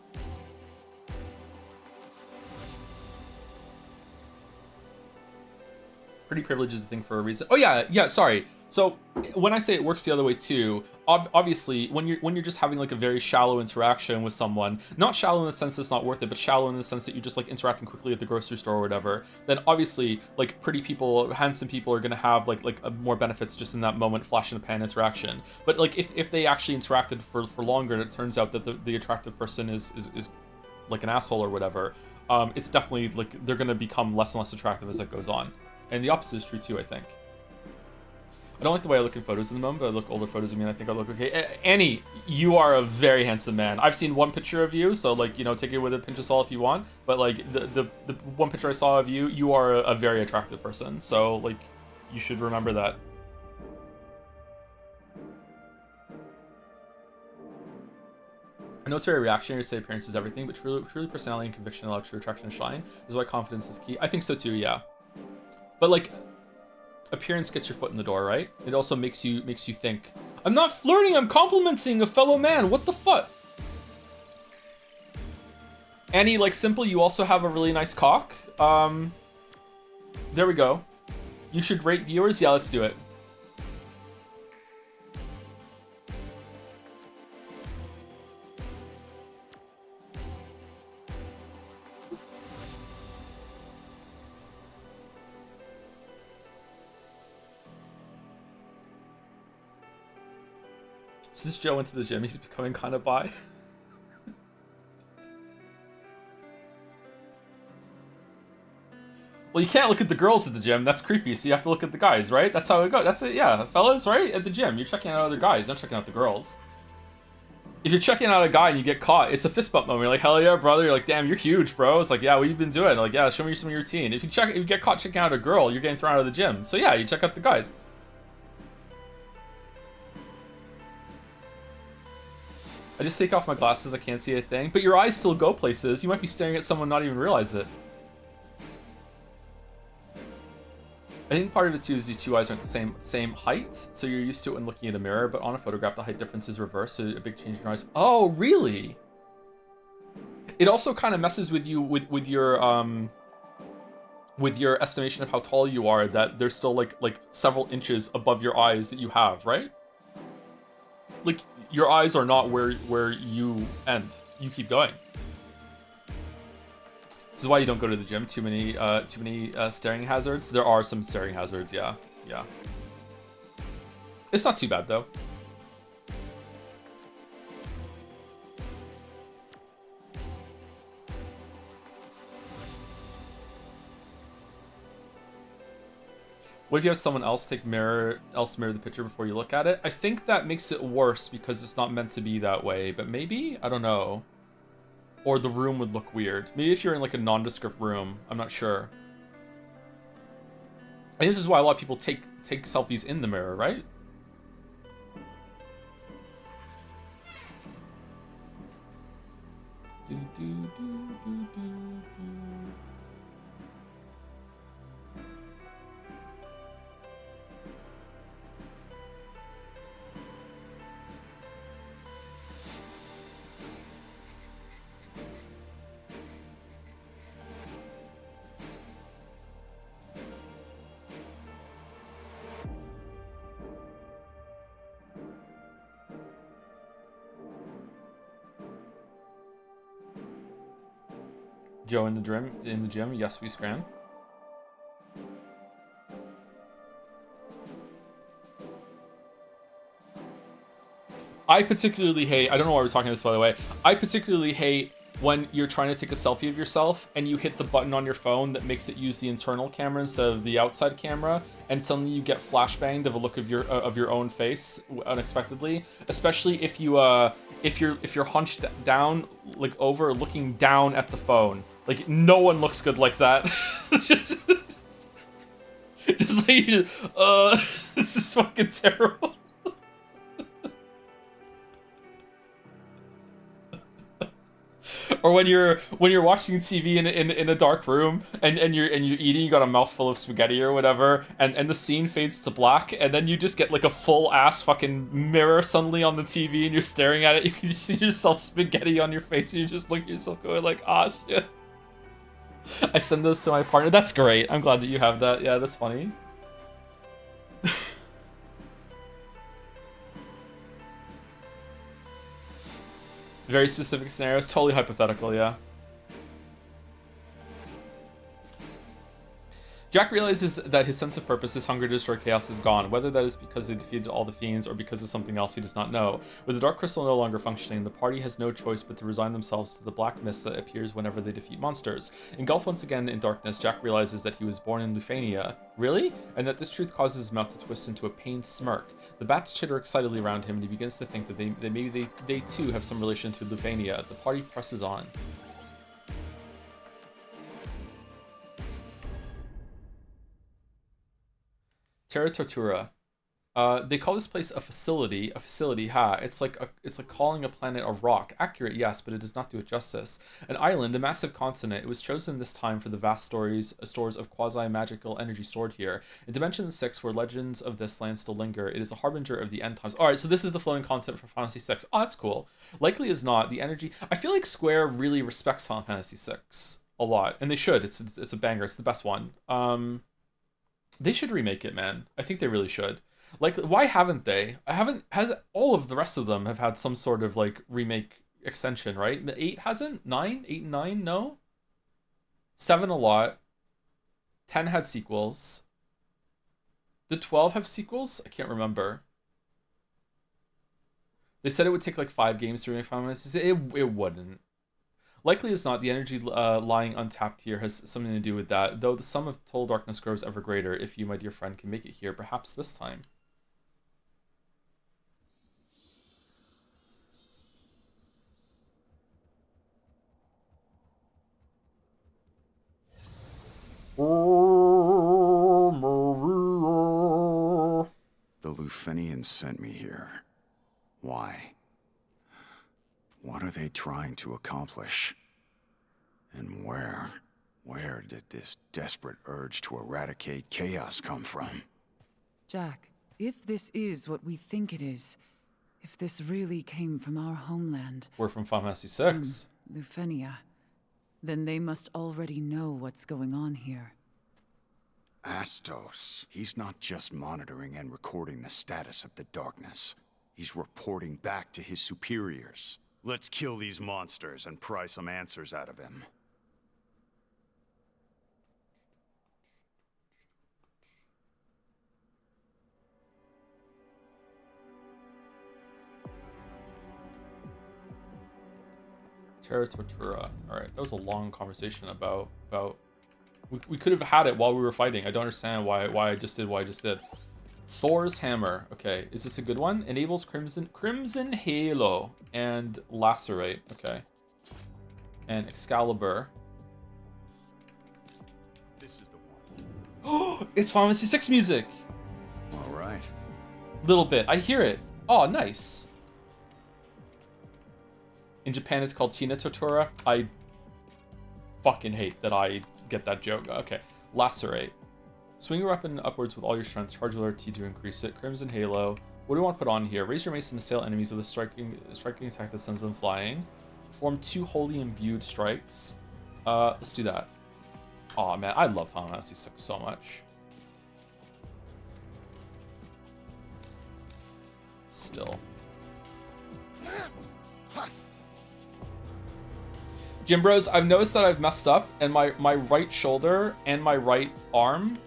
Pretty privilege is a thing for a reason. Oh yeah, sorry. So when I say it works the other way too, obviously when you're just having like a very shallow interaction with someone, not shallow in the sense that it's not worth it, but shallow in the sense that you're just like interacting quickly at the grocery store or whatever, then obviously like pretty people, handsome people are gonna have like more benefits just in that moment, flash in the pan interaction. But like if they actually interacted for longer and it turns out that the attractive person is like an asshole or whatever, it's definitely like they're gonna become less and less attractive as it goes on. And the opposite is true too, I think. I don't like the way I look in photos in the moment, but I look older photos of me and I think I look okay. Annie, you are a very handsome man. I've seen one picture of you, so like, you know, take it with a pinch of salt if you want. But like the one picture I saw of you, you are a very attractive person. So like, you should remember that. I know it's very reactionary to say appearance is everything, but truly personality and conviction allow true attraction to shine. Is why confidence is key. I think so too, yeah. But like, appearance gets your foot in the door, right? It also makes you think, I'm not flirting, I'm complimenting a fellow man. What the fuck? Annie, like, simple, you also have a really nice cock. There we go. You should rate viewers. Yeah, let's do it. Since Joe went to the gym, he's becoming kind of bi. Well, you can't look at the girls at the gym. That's creepy, so you have to look at the guys, right? That's how it goes. That's it, yeah. Fellas, right? At the gym, you're checking out other guys, not checking out the girls. If you're checking out a guy and you get caught, it's a fist bump moment. You're like, hell yeah, brother. You're like, damn, you're huge, bro. It's like, yeah, what you been doing? Like, yeah, show me some of your routine. If you get caught checking out a girl, you're getting thrown out of the gym. So yeah, you check out the guys. I just take off my glasses, I can't see a thing. But your eyes still go places. You might be staring at someone, not even realize it. I think part of it too is your two eyes aren't the same height, so you're used to it when looking at a mirror, but on a photograph the height difference is reversed, so a big change in your eyes. Oh, really? It also kind of messes with you with your estimation of how tall you are, that there's still like several inches above your eyes that you have, right? Like your eyes are not where you end. You keep going. This is why you don't go to the gym. Too many staring hazards. There are some staring hazards, yeah. Yeah. It's not too bad though. What if you have someone else mirror the picture before you look at it? I think that makes it worse because it's not meant to be that way, but maybe? I don't know. Or the room would look weird. Maybe if you're in like a nondescript room, I'm not sure. And this is why a lot of people take selfies in the mirror, right? Do, do, do, do, do, do. Joe in the gym. Yes, we scram. I particularly hate, I don't know why we're talking this, by the way. I particularly hate when you're trying to take a selfie of yourself and you hit the button on your phone that makes it use the internal camera instead of the outside camera, and suddenly you get flashbanged of a look of your own face unexpectedly. Especially if you're hunched down, like over, looking down at the phone. Like no one looks good like that. just like you this is fucking terrible. Or when you're watching TV in a dark room and you're eating, you got a mouthful of spaghetti or whatever, and the scene fades to black, and then you just get like a full ass fucking mirror suddenly on the TV, and you're staring at it. You can just see yourself spaghetti on your face, and you just look at yourself going like, ah, shit. I send those to my partner. That's great. I'm glad that you have that. Yeah, that's funny. Very specific scenarios, totally hypothetical, yeah. Jack realizes that his sense of purpose, his hunger to destroy chaos, is gone, whether that is because he defeated all the fiends or because of something else he does not know. With the Dark Crystal no longer functioning, the party has no choice but to resign themselves to the black mist that appears whenever they defeat monsters. Engulfed once again in darkness, Jack realizes that he was born in Lufania. Really? And that this truth causes his mouth to twist into a pained smirk. The bats chitter excitedly around him, and he begins to think that maybe they too have some relation to Lufania. The party presses on. Terra Tortura. They call this place a facility. Ha! It's like calling a planet a rock. Accurate, yes, but it does not do it justice. An island, a massive continent. It was chosen this time for the vast stores of quasi-magical energy stored here. In Dimension 6, where legends of this land still linger, it is a harbinger of the end times. All right, so this is the floating continent for Final Fantasy 6. Oh, that's cool. Likely as not, the energy. I feel like Square really respects Final Fantasy 6 a lot, and they should. It's a banger. It's the best one. They should remake it, man. I think they really should. Like, why haven't they? Has all of the rest of them have had some sort of like remake extension, right? 8 hasn't? 9? 8 and 9? No? 7 a lot. 10 had sequels. Did 12 have sequels? I can't remember. They said it would take like 5 games to remake Final Fantasy. It wouldn't. Likely as not, the energy lying untapped here has something to do with that, though the sum of total darkness grows ever greater. If you, my dear friend, can make it here, perhaps this time. The Lufenians sent me here. Why? What are they trying to accomplish? And where Where did this desperate urge to eradicate chaos come from? Jack, if this is what we think it is, if this really came from our homeland, We're from Final Fantasy 6. Lufenia, then they must already know what's going on here. Astos. He's not just monitoring and recording the status of the darkness. He's reporting back to his superiors. Let's kill these monsters and pry some answers out of him. Terra Tortura. Alright, that was a long conversation about we could have had it while we were fighting. I don't understand why I just did what I just did. Thor's Hammer. Okay, is this a good one? Enables Crimson Halo and Lacerate. Okay. And Excalibur. This is the one. Oh, it's Final Fantasy 6 music. All right. Little bit. I hear it. Oh, nice. In Japan, it's called Tina Tortura. I fucking hate that I get that joke. Okay. Lacerate. Swing your weapon upwards with all your strength. Charge with RT to increase it. Crimson Halo. What do we want to put on here? Raise your mace and assail enemies with a striking attack that sends them flying. Form 2 holy imbued strikes. Let's do that. Aw, man. I love Final Fantasy 6 so much. Still. Gym Bros, I've noticed that I've messed up, and my right shoulder and my right arm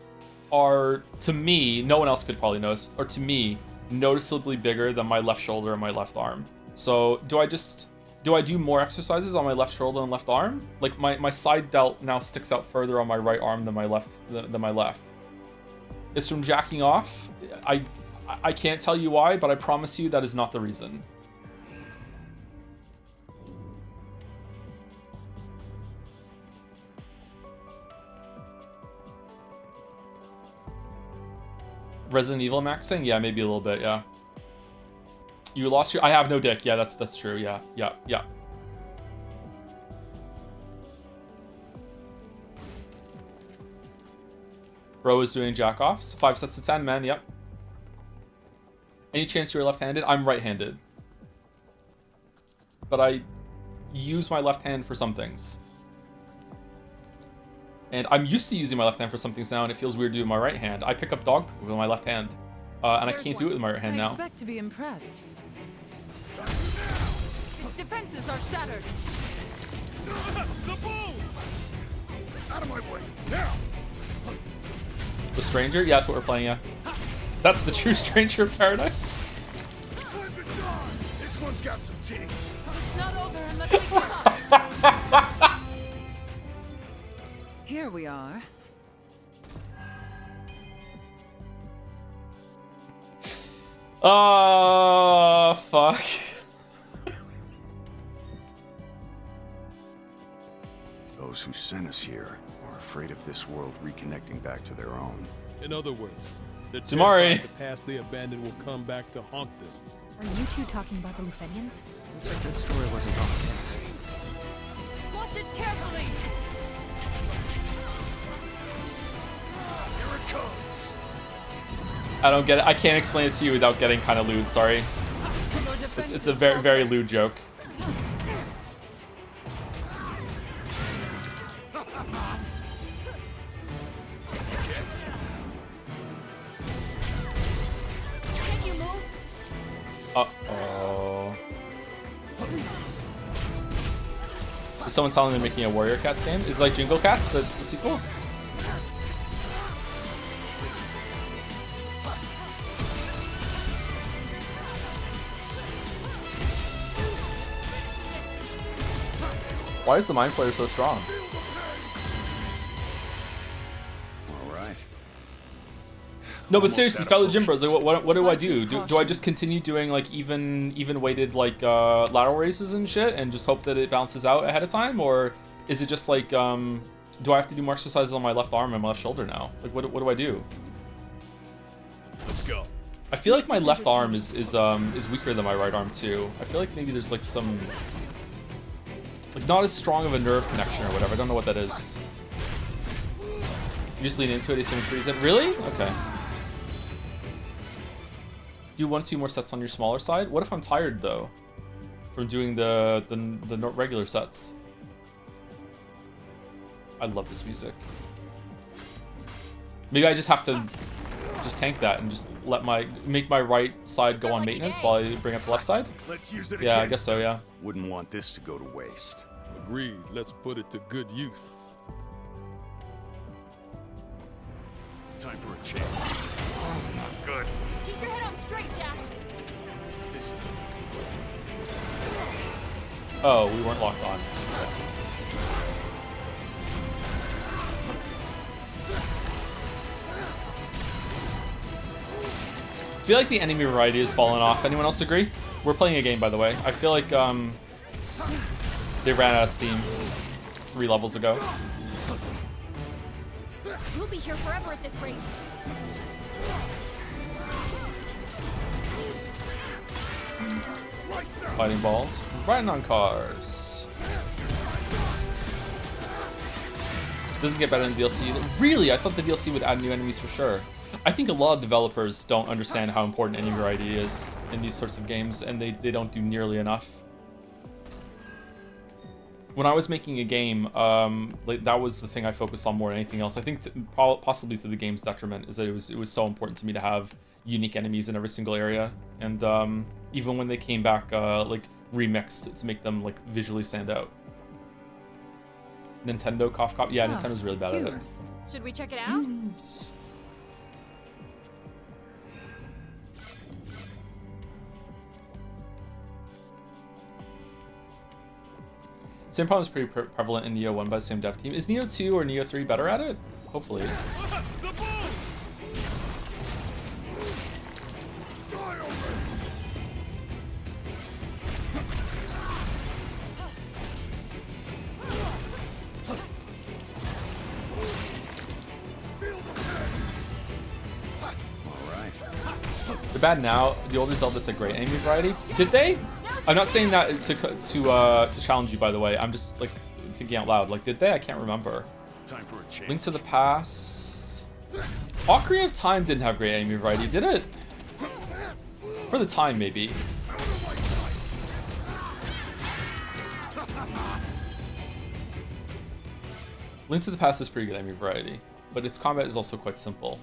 are, to me, no one else could probably notice, or to me, noticeably bigger than my left shoulder and my left arm. So do I do more exercises on my left shoulder and left arm? Like my side delt now sticks out further on my right arm than my left. It's from jacking off. I can't tell you why, but I promise you that is not the reason. Resident Evil maxing? Yeah, maybe a little bit, yeah. You lost your... I have no dick. Yeah, that's true. Yeah. Bro is doing jack-offs. 5 sets of 10, man. Yep. Any chance you're left-handed? I'm right-handed. But I use my left hand for some things. And I'm used to using my left hand for some things now, and it feels weird to do my right hand. I pick up dog poop with my left hand, and I can't do it with my right hand now. I expect to be impressed. Its defenses are shattered. The bulls! Out of my way, now! The Stranger? Yeah, that's what we're playing, yeah. That's the true Stranger Paradise. Slip it on! This one's got some teeth. It's not over unless we come. Here we are. Oh, fuck. Those who sent us here are afraid of this world reconnecting back to their own. In other words, the Tamari. the past they abandoned will come back to haunt them. Are you two talking about the Lufenians? Looks like that story wasn't all fantasy. Watch it carefully. Here it comes! I don't get it. I can't explain it to you without getting kind of lewd, sorry. It's a very, very lewd joke. Can you move? Uh-oh. Is someone telling me they're making a Warrior Cats game? Is it like Jingle Cats, but the sequel? Why is the Mind Flayer so strong? All right. No, but Almost seriously, out of fellow gym bros, like, what do I Watch do? with Do I caution. just continue doing like even weighted like lateral races and shit, and just hope that it bounces out ahead of time, or is it just like do I have to do more exercises on my left arm and my left shoulder now? Like, what do I do? Let's go. I feel like my left arm is weaker than my right arm too. I feel like maybe there's like some like not as strong of a nerve connection or whatever. I don't know what that is. You just lean into it, asymmetries it. Really? Okay. Do 1 or 2 more sets on your smaller side. What if I'm tired though, from doing the regular sets? I love this music. Maybe I just have to just tank that and just let make my right side go on maintenance while I bring up the left side. Let's use it Yeah, I against guess so. Yeah. Wouldn't want this to go to waste. Agreed. Let's put it to good use. Time for a change. Not good. Keep your head on straight, Jack. This is Oh, we weren't locked on. I feel like the enemy variety has fallen off. Anyone else agree? We're playing a game, by the way. I feel like they ran out of steam 3 levels ago. We'll be here forever at this rate. Fighting balls. Riding on cars. Doesn't get better in the DLC. Really? I thought the DLC would add new enemies for sure. I think a lot of developers don't understand how important enemy variety is in these sorts of games, and they don't do nearly enough. When I was making a game, like that was the thing I focused on more than anything else. I think possibly to the game's detriment is that it was so important to me to have unique enemies in every single area, and even when they came back like remixed to make them like visually stand out. Nintendo cough. Yeah, Nintendo's really bad at it. Should we check it out? Same problem is pretty prevalent in Neo 1 by the same dev team. Is Neo 2 or Neo 3 better at it? Hopefully. They're bad now. The older Zeldas had great enemy variety. Did they? I'm not saying that to challenge you, by the way. I'm just like thinking out loud. Like, did they? I can't remember. time for a change. Link to the Past. Ocarina of Time didn't have great enemy variety, did it? For the time, maybe. Link to the Past is pretty good enemy variety, but its combat is also quite simple.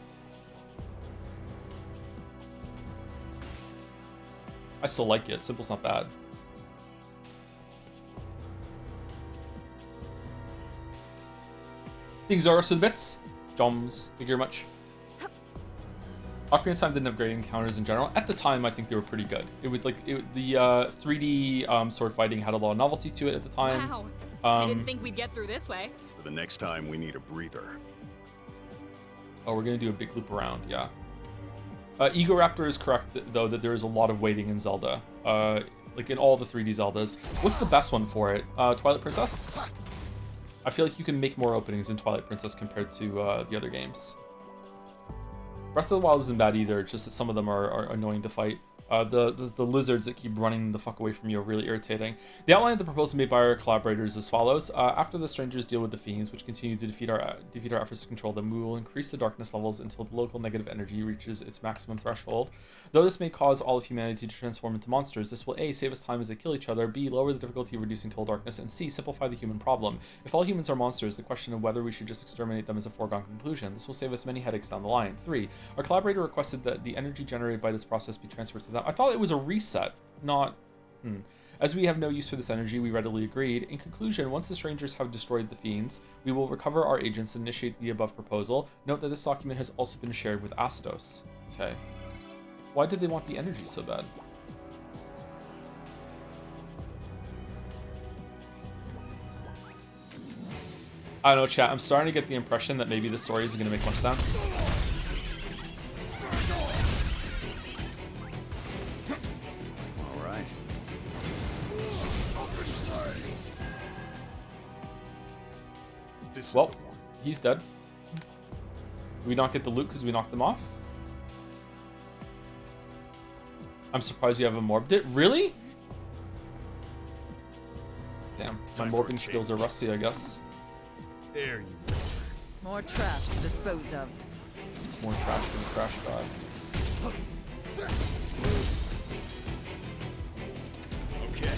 I still like it. Simple's not bad. Thanks, Zoro, to the bits. Joms, thank you very much. Ocarina of Time didn't have great encounters in general. At the time, I think they were pretty good. It was like the 3D sword fighting had a lot of novelty to it at the time. Wow. I didn't think we'd get through this way. For the next time, we need a breather. Oh, we're gonna do a big loop around, yeah. Ego Raptor is correct, though, that there is a lot of waiting in Zelda. Like in all the 3D Zeldas. What's the best one for it? Twilight Princess? I feel like you can make more openings in Twilight Princess compared to the other games. Breath of the Wild isn't bad either, it's just that some of them are annoying to fight. The lizards that keep running the fuck away from you are really irritating. The outline of the proposal made by our collaborators is as follows. After the strangers deal with the fiends, which continue to defeat our efforts to control them, we will increase the darkness levels until the local negative energy reaches its maximum threshold. Though this may cause all of humanity to transform into monsters, this will A, save us time as they kill each other, B, lower the difficulty of reducing total darkness, and C, simplify the human problem. If all humans are monsters, the question of whether we should just exterminate them is a foregone conclusion. This will save us many headaches down the line. 3, our collaborator requested that the energy generated by this process be transferred to them. I thought it was a reset, not... As we have no use for this energy, we readily agreed. In conclusion, once the strangers have destroyed the fiends, we will recover our agents and initiate the above proposal. Note that this document has also been shared with Astos. Okay. Why did they want the energy so bad? I don't know, chat. I'm starting to get the impression that maybe the story isn't going to make much sense. Well, he's dead. Did we not get the loot because we knocked them off? I'm surprised you haven't morbed it. Really? Damn, my morbing skills are rusty, I guess. There you go. More trash to dispose of. More trash than trash god. Okay.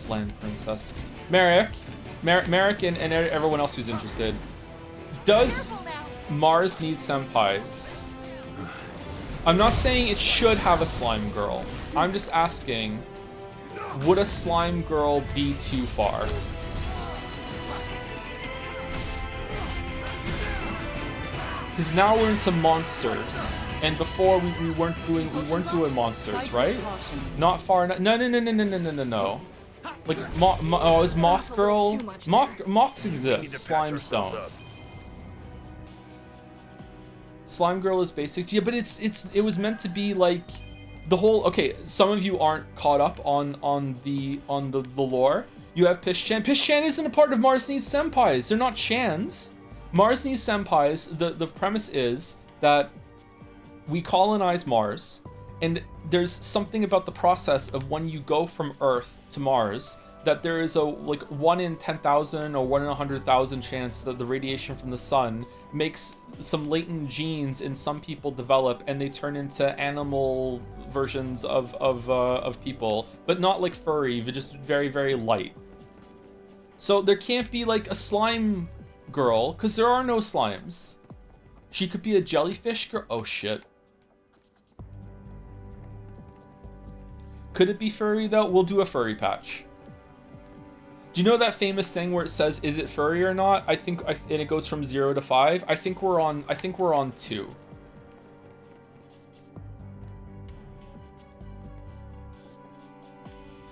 Land princess. Merrick and everyone else who's interested. Does Mars need senpais? I'm not saying it should have a slime girl. I'm just asking, would a slime girl be too far? Because now we're into monsters, and before we weren't doing monsters, right? Not far enough. No. Like is Moth Girl? Moths exist. Slimes don't. Slime Girl is basic. Yeah, but it was meant to be like the whole. Okay, some of you aren't caught up on the lore. You have Pish-chan. Pish-chan isn't a part of Mars Needs Senpais. They're not Chans. Mars Needs Senpais. The premise is that we colonize Mars, and there's something about the process of when you go from Earth to Mars that there is a like 1 in 10,000 or 1 in 100,000 chance that the radiation from the sun makes some latent genes in some people develop, and they turn into animal versions of people, but not like furry, but just very, very light. So there can't be like a slime girl because there are no slimes. She could be a jellyfish girl. Oh shit. Could it be furry though? We'll do a furry patch. Do you know that famous thing where it says, "Is it furry or not?" And it goes from 0 to 5. I think we're on 2.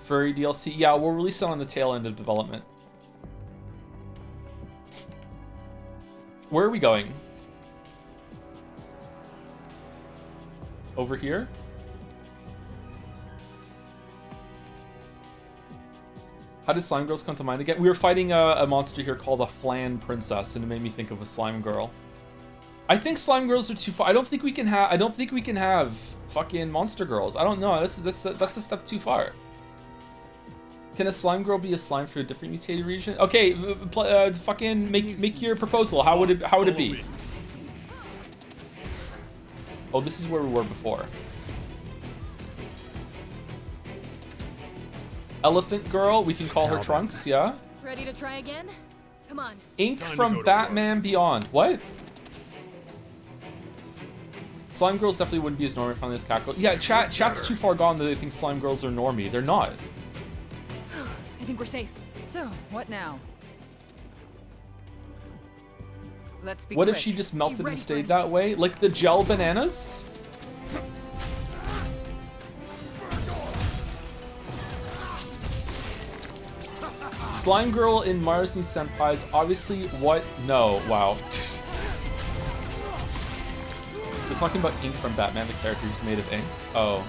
Furry DLC. Yeah, we'll release it on the tail end of development. Where are we going? Over here? How did slime girls come to mind again? We were fighting a monster here called a flan princess, and it made me think of a slime girl. I think slime girls are too far. I don't think we can have fucking monster girls. I don't know. That's a step too far. Can a slime girl be a slime for a different mutated region? Okay, fucking make your proposal. How would it be? Oh, this is where we were before. Elephant girl, we can call her Trunks, yeah? Ready to try again? Come on. Ink from Batman Beyond. What? Slime girls definitely wouldn't be as normie friendly as Cackle. Yeah, chat's too far gone that they think slime girls are normie. They're not. I think we're safe. So, what now? Let's be What quick. if she just melted and stayed that way? Like the gel bananas? Slime girl in Mars Needs Senpais. Obviously, what? No. Wow. We're talking about ink from Batman, the character who's made of ink. Oh.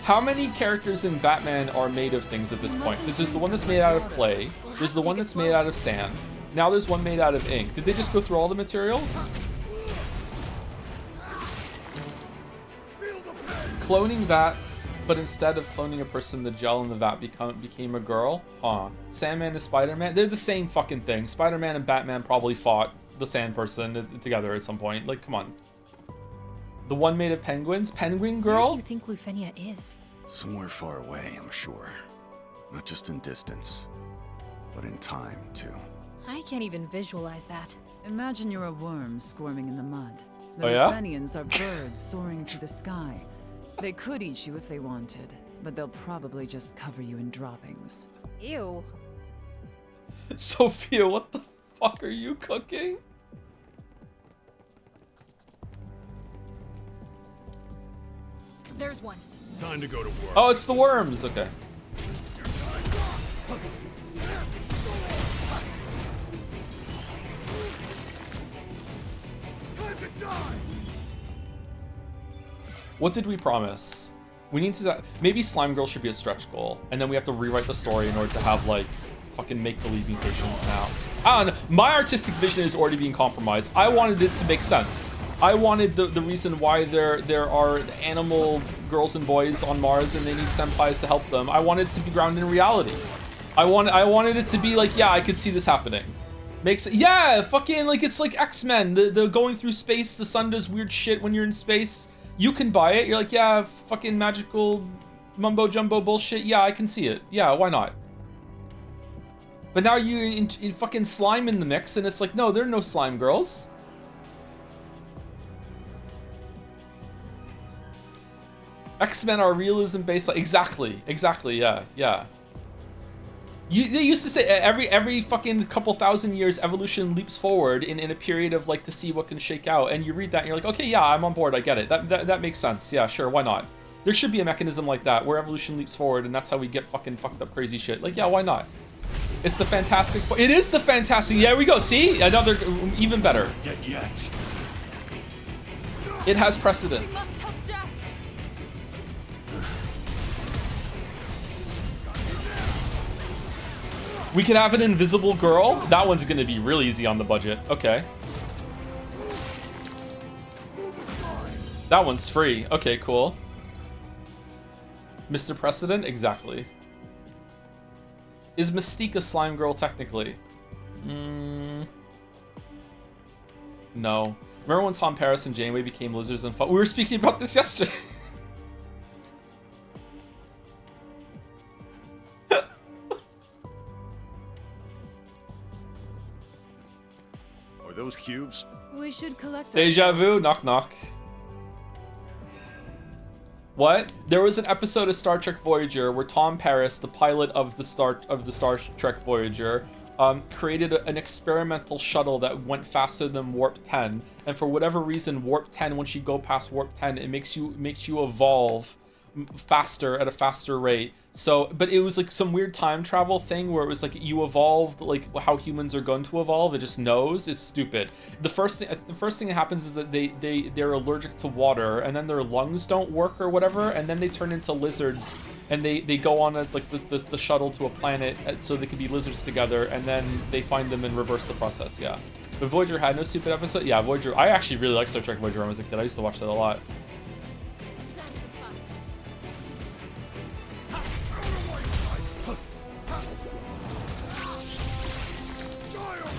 How many characters in Batman are made of things at this point? This is the one that's made out of clay. There's the one that's made out of sand. Now there's one made out of ink. Did they just go through all the materials? Cloning vats, but instead of cloning a person, the gel in the vat became a girl? Huh. Sandman to Spider-Man? They're the same fucking thing. Spider-Man and Batman probably fought the sand person together at some point. Like, come on. The one made of penguins? Penguin girl? Where do you think Lufenia is? Somewhere far away, I'm sure. Not just in distance, but in time, too. I can't even visualize that. Imagine you're a worm squirming in the mud. The Oh, yeah? Lufenians are birds soaring through the sky. They could eat you if they wanted, but they'll probably just cover you in droppings. Ew. Sophia, what the fuck are you cooking? There's one. Time to go to work. Oh, it's the worms. Okay. What did we promise? We need to... Maybe Slime Girl should be a stretch goal, and then we have to rewrite the story in order to have, like, fucking make-believe mutations now. I don't know. My artistic vision is already being compromised. I wanted it to make sense. I wanted the reason why there are animal girls and boys on Mars and they need senpais to help them. I wanted it to be grounded in reality. I wanted it to be like, yeah, I could see this happening. Makes it, yeah, fucking like it's like X-Men, the going through space, the sun does weird shit when you're in space. You can buy it. You're like, yeah, fucking magical mumbo jumbo bullshit. Yeah, I can see it. Yeah, why not? But now you in fucking slime in the mix, and it's like, no, there are no slime girls. X-Men are realism based. Like, exactly, yeah, yeah. They used to say every fucking couple thousand years, evolution leaps forward in a period of like to see what can shake out. And you read that and you're like, okay, yeah, I'm on board. I get it. That makes sense. Yeah, sure, why not? There should be a mechanism like that where evolution leaps forward, and that's how we get fucking fucked up crazy shit. Like, yeah, why not? It's the Fantastic Four. It is the Fantastic. Yeah, we go. See, another even better. Dead yet. It has We precedence. must help Jack. We could have an invisible girl. That one's gonna be real easy on the budget. Okay. That one's free. Okay, cool. Mr. Precedent? Exactly. Is Mystique a slime girl technically? No. Remember when Tom Paris and Janeway became lizards and fought? We were speaking about this yesterday. Are those cubes? We should collect Deja vu? ourselves. Knock knock. What? There was an episode of Star Trek Voyager where Tom Paris, the pilot of the Star Trek Voyager, created an experimental shuttle that went faster than warp 10, and for whatever reason, warp 10, once you go past warp 10, it makes you evolve faster at a faster rate. So, but it was like some weird time travel thing where it was like you evolved like how humans are going to evolve. It just knows. It's stupid. The first thing that happens is that they're allergic to water, and then their lungs don't work or whatever, and then they turn into lizards, and they go on the shuttle to a planet so they can be lizards together, and then they find them and reverse the process. Yeah, but Voyager had no stupid episode. Yeah, Voyager. I actually really liked Star Trek Voyager when I was a kid. I used to watch that a lot.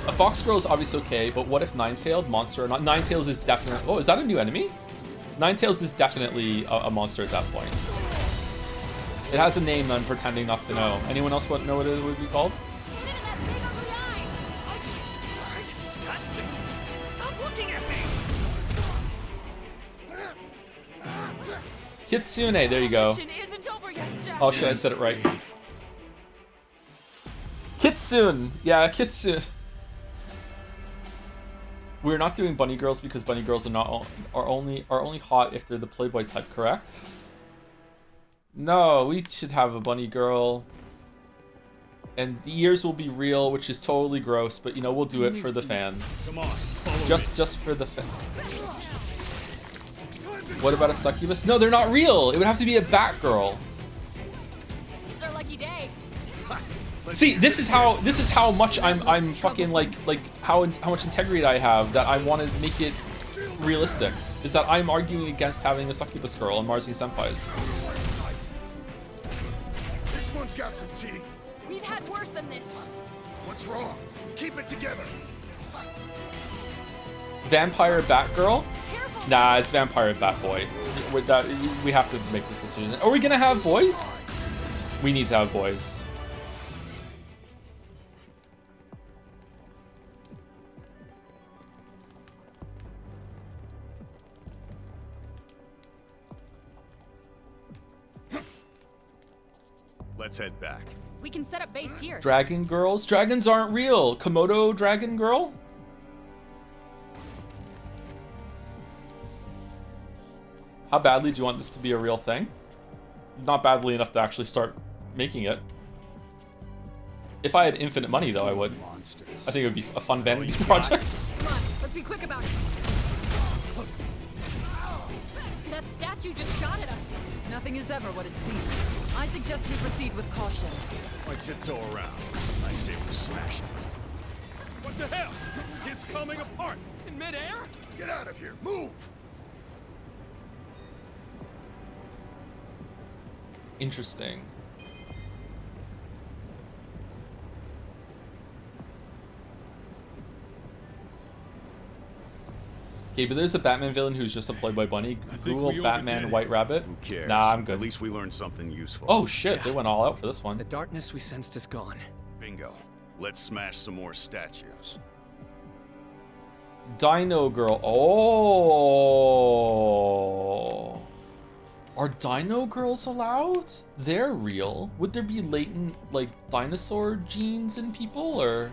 A fox girl is obviously okay, but what if nine-tailed monster or not? Nine-tails is definitely... Oh, is that a new enemy? Nine-tails is definitely a monster at that point. It has a name I'm pretending not to know. Anyone else know what it would be called? Disgusting. Stop looking at me. Kitsune, there you go. Mission isn't over yet, Jack. Oh shit, I said it right. Kitsune! Yeah, Kitsune. We're not doing bunny girls because bunny girls are only hot if they're the Playboy type, correct? No, we should have a bunny girl. And the ears will be real, which is totally gross, but you know, we'll do it for the fans. Come on, follow me. Just for the fans. What about a succubus? No, they're not real. It would have to be a Batgirl. It's our lucky day. See, this is how much I'm fucking like how much integrity I have that I want to make it realistic. Is that I'm arguing against having a succubus girl on Marzi Senpai's. This one's got some teeth. We've had worse than this. What's wrong? Keep it together. Vampire Batgirl? Nah, it's Vampire Batboy. With that, we have to make this decision. Are we gonna have boys? We need to have boys. Let's head back. We can set up base here. Dragon girls? Dragons aren't real. Komodo dragon girl? How badly do you want this to be a real thing? Not badly enough to actually start making it. If I had infinite money, though, I would. Monsters. I think it would be a fun vanity project. Come on, let's be quick about it. That statue just shot at us. Nothing is ever what it seems. I suggest we proceed with caution. I tiptoe around. I say we smash it. What the hell? It's coming apart. In midair? Get out of here. Move. Interesting. Okay, but there's a Batman villain who's just a Playboy bunny. think Google we Batman overdid it. White Rabbit. Who cares? Nah, I'm good. At least we learned something useful. Oh shit, they went all out for this one. The darkness we sensed is gone. Bingo. Let's smash some more statues. Dino Girl. Oh. Are Dino Girls allowed? They're real. Would there be latent, like, dinosaur genes in people, or?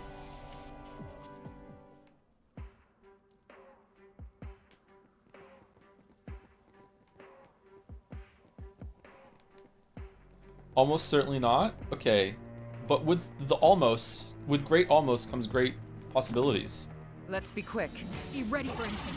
Almost certainly not. Okay. But with the almost, with great almost comes great possibilities. Let's be quick. Be ready for anything.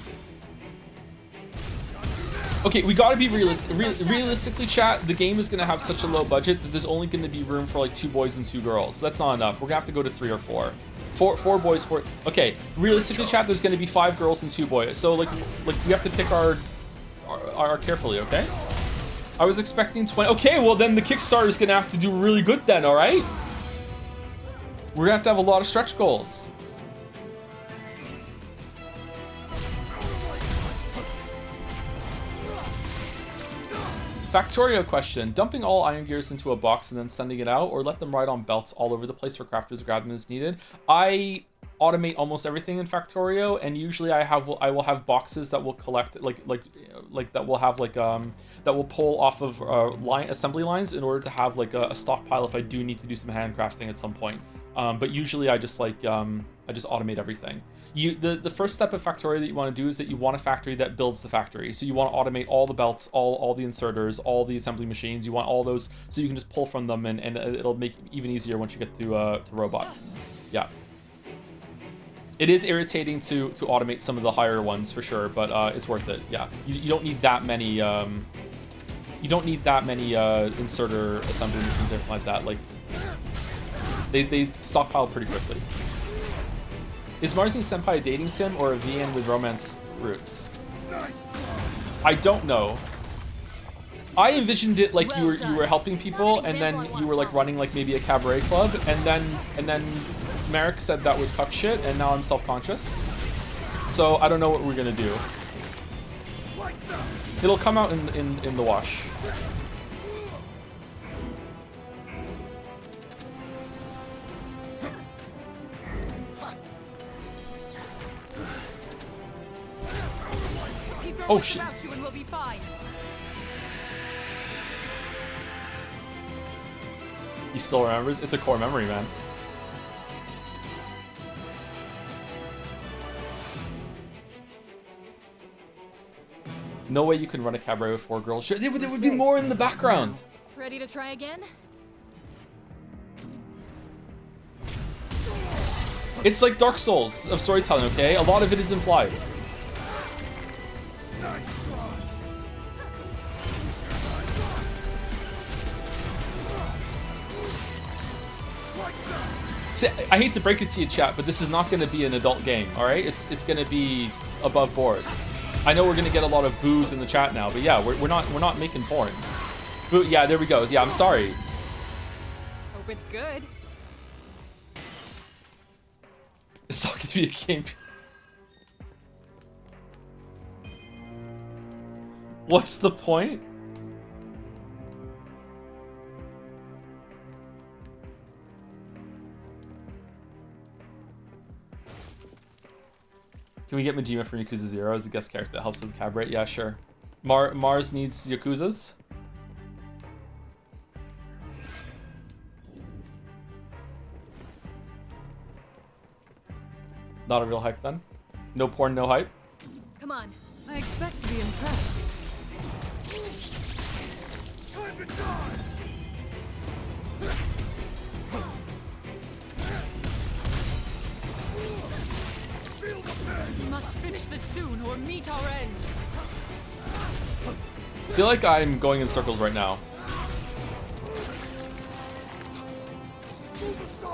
Okay, we gotta be realistic. Realistically, chat, the game is gonna have such a low budget that there's only gonna be room for like 2 boys and 2 girls. That's not enough. We're gonna have to go to 3 or 4. Four boys, 4. Okay, realistically, chat, there's gonna be 5 girls and 2 boys. So like we have to pick our carefully, okay? I was expecting 20. Okay, well then the Kickstarter is gonna have to do really good then, all right? We're gonna have a lot of stretch goals. Factorio question. Dumping all iron gears into a box and then sending it out, or let them ride on belts all over the place for crafters to grab them as needed? I automate almost everything in Factorio, and usually I will have boxes that will collect like that will have like that will pull off of assembly lines in order to have like a stockpile if I do need to do some handcrafting at some point. But usually I just automate everything. The first step of Factorio that you want to do is that you want a factory that builds the factory. So you want to automate all the belts, all the inserters, all the assembly machines. You want all those so you can just pull from them, and it'll make it even easier once you get to robots. Yeah. It is irritating to automate some of the higher ones for sure, but it's worth it. Yeah. You don't need that many. You don't need that many inserter assembly machines or anything like that. Like they stockpile pretty quickly. Is Marzi Senpai a dating sim or a VN with romance roots? I don't know. I envisioned it like you were helping people, and then you were like running like maybe a cabaret club, and then Merrick said that was cuck shit, and now I'm self-conscious. So I don't know what we're gonna do. It'll come out in the wash. Oh shit. About you and we'll be fine. He still remembers? It's a core memory, man. No way you can run a cabaret with 4 girls. Sure, there would be more in the background. Ready to try again? It's like Dark Souls of storytelling, okay? A lot of it is implied. See, I hate to break it to you, chat, but this is not going to be an adult game, all right? It's going to be above board. I know we're going to get a lot of boos in the chat now, but yeah, we're not making porn. Boo, yeah, there we go. Yeah, I'm sorry. Hope it's good. It's not going to be a game. What's the point? Can we get Majima from Yakuza 0 as a guest character that helps with the cabaret? Yeah, sure. Mars needs Yakuzas. Not a real hype then? No porn, no hype? Come on. I expect to be impressed. Time to die! Feel the pain! We must finish this soon or meet our ends. I feel like I'm going in circles right now.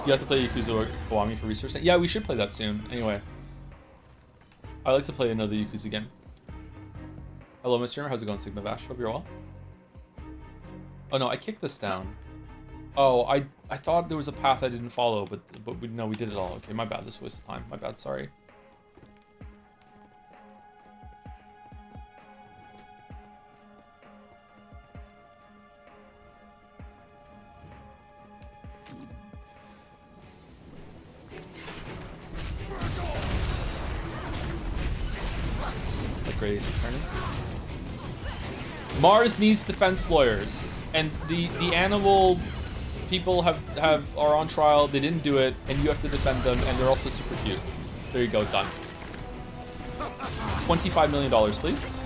You have to play Yakuza or Kiwami for research. Yeah, we should play that soon. Anyway. I like to play another Yakuza game. Hello, Mr. How's it going, Sigma Vash? Hope you're well. Oh no, I kicked this down. Oh, I thought there was a path I didn't follow, but no, we did it all. Okay, my bad. This was time. My bad. Sorry. crazy turning. Mars needs defense lawyers, and the animal people are on trial. They didn't do it, and you have to defend them, and they're also super cute. There you go, done. $25 million, please.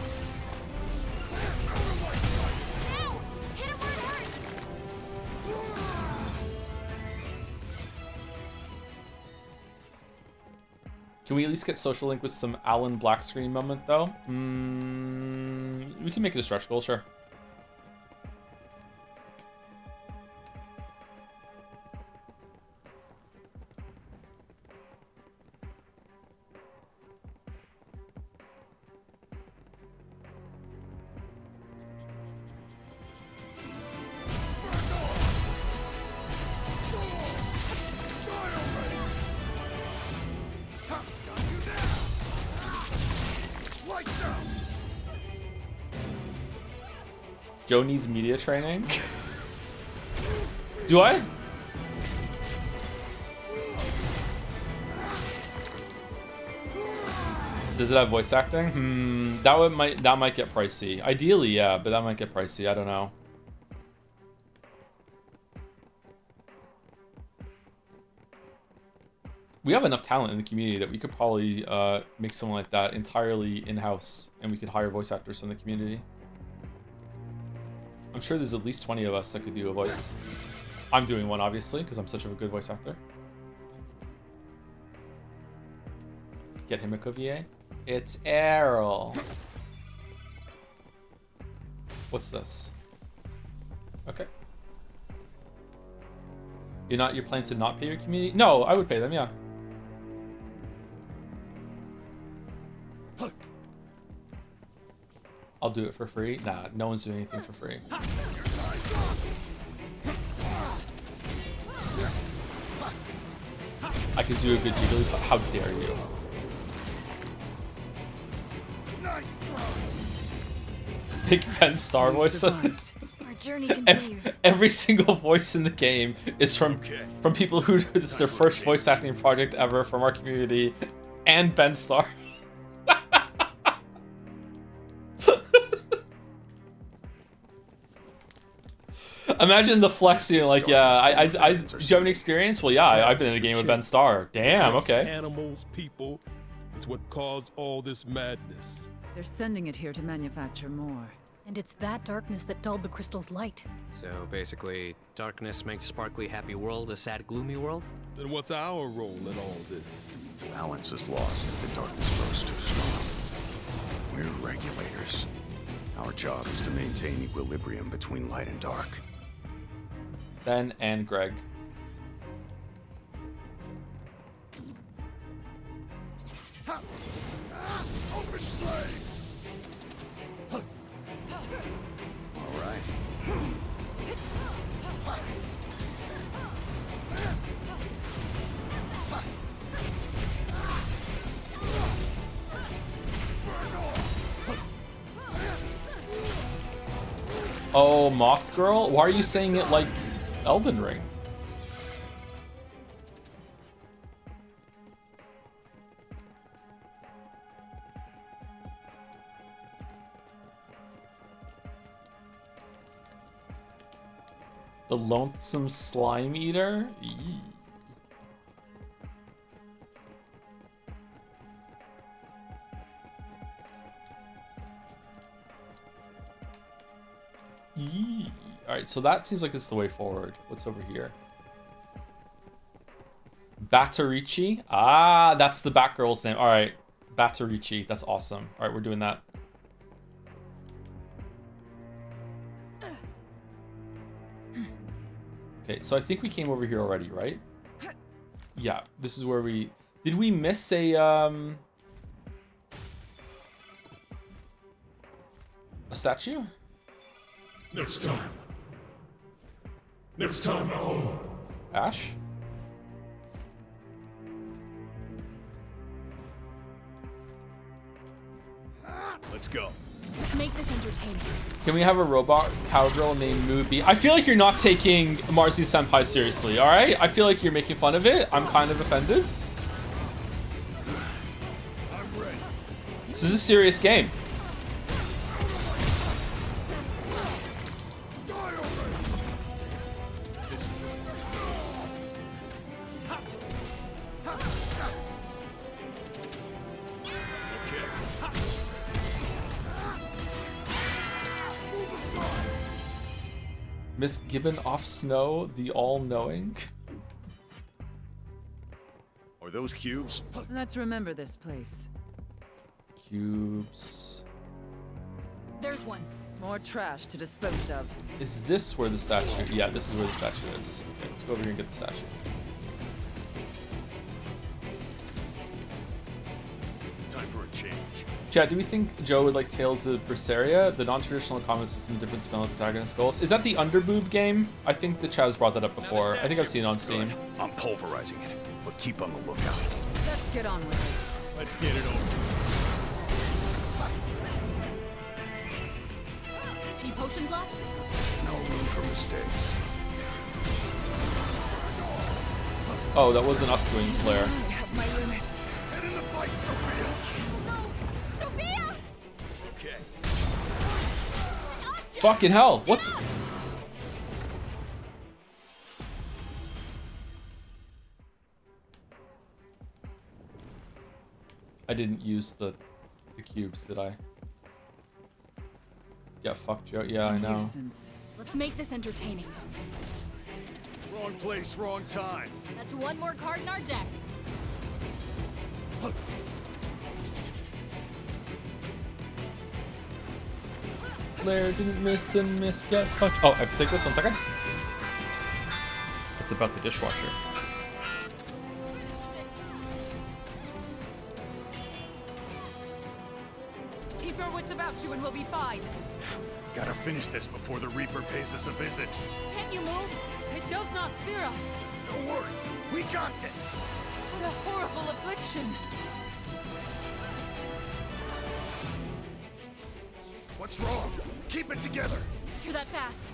Ow! Hit him where it hurts! Can we at least get social link with some Alan black screen moment though? We can make it a stretch goal, sure. Joe needs media training. Do I? Does it have voice acting? That might get pricey. Ideally, yeah, but that might get pricey. I don't know. We have enough talent in the community that we could probably make something like that entirely in-house, and we could hire voice actors from the community. I'm sure there's at least 20 of us that could do a voice. I'm doing one, obviously, because I'm such a good voice actor. Get him a Cuvier. It's Errol. What's this? Okay. You're planning to not pay your community? No, I would pay them, yeah. I'll do it for free. Nah, no one's doing anything for free. I could do a good jiggly, but how dare you? Nice try. Big Ben Star voice. Our journey continues. Every single voice in the game is from people who this is their first voice acting project ever from our community, and Ben Star. Imagine the flexing, like, yeah, do you have any experience? Well, yeah, I've been in a game with Ben Starr. Damn, okay. Animals, people, it's what caused all this madness. They're sending it here to manufacture more. And it's that darkness that dulled the crystal's light. So basically, darkness makes sparkly happy world a sad gloomy world? Then what's our role in all this? Balance is lost if the darkness grows too strong. We're regulators. Our job is to maintain equilibrium between light and dark. Ben and Greg. Open flames! All right. Oh, Moth Girl? Why are you saying it like Elden Ring? The lonesome slime eater? Eee. Yee. All right, so that seems like it's the way forward. What's over here? Batterici. Ah, that's the Batgirl's name. All right, Batterici. That's awesome. All right, we're doing that. Okay, so I think we came over here already, right? Yeah, this is where we... Did we miss a statue? Next time. Next time, no. Ash? Let's go. Let's make this entertaining. Can we have a robot cowgirl named Mubi? I feel like you're not taking Marcy Senpai seriously, alright? I feel like you're making fun of it. I'm kind of offended. I'm ready. This is a serious game. Miss Gibbon off Snow, the all-knowing. Are those cubes? Let's remember this place. Cubes. There's one. More trash to dispose of. Is this where the statue? Yeah, this is where the statue is. Okay, let's go over here and get the statue. Time for a change. Chat, do we think Joe would like Tales of Berseria, the non-traditional combat system, different spell of protagonist goals? Is that the Underboob game? I think the Chaz brought that up before. I think I've seen it on Steam. Good. I'm pulverizing it, but keep on the lookout. Let's get on with it. Let's get it over. Any potions left? No room for mistakes. Oh, that wasn't us doing Flare. I have my limits. Head in the fight, Sophia. Sophia! Okay. Fucking hell! What? I didn't use the cubes, did I? Yeah, fuck Joe. Yeah, I know. Nuisance. Let's make this entertaining. Wrong place, wrong time. That's one more card in our deck. Flare didn't miss and miss get fucked. Oh, I have to take this 1 second. It's about the dishwasher. Keep your wits about you and we'll be fine. Gotta finish this before the Reaper pays us a visit. Can't you move? It does not fear us. Don't worry, we got this. What a horrible affliction. What's wrong? Keep it together. You're that fast.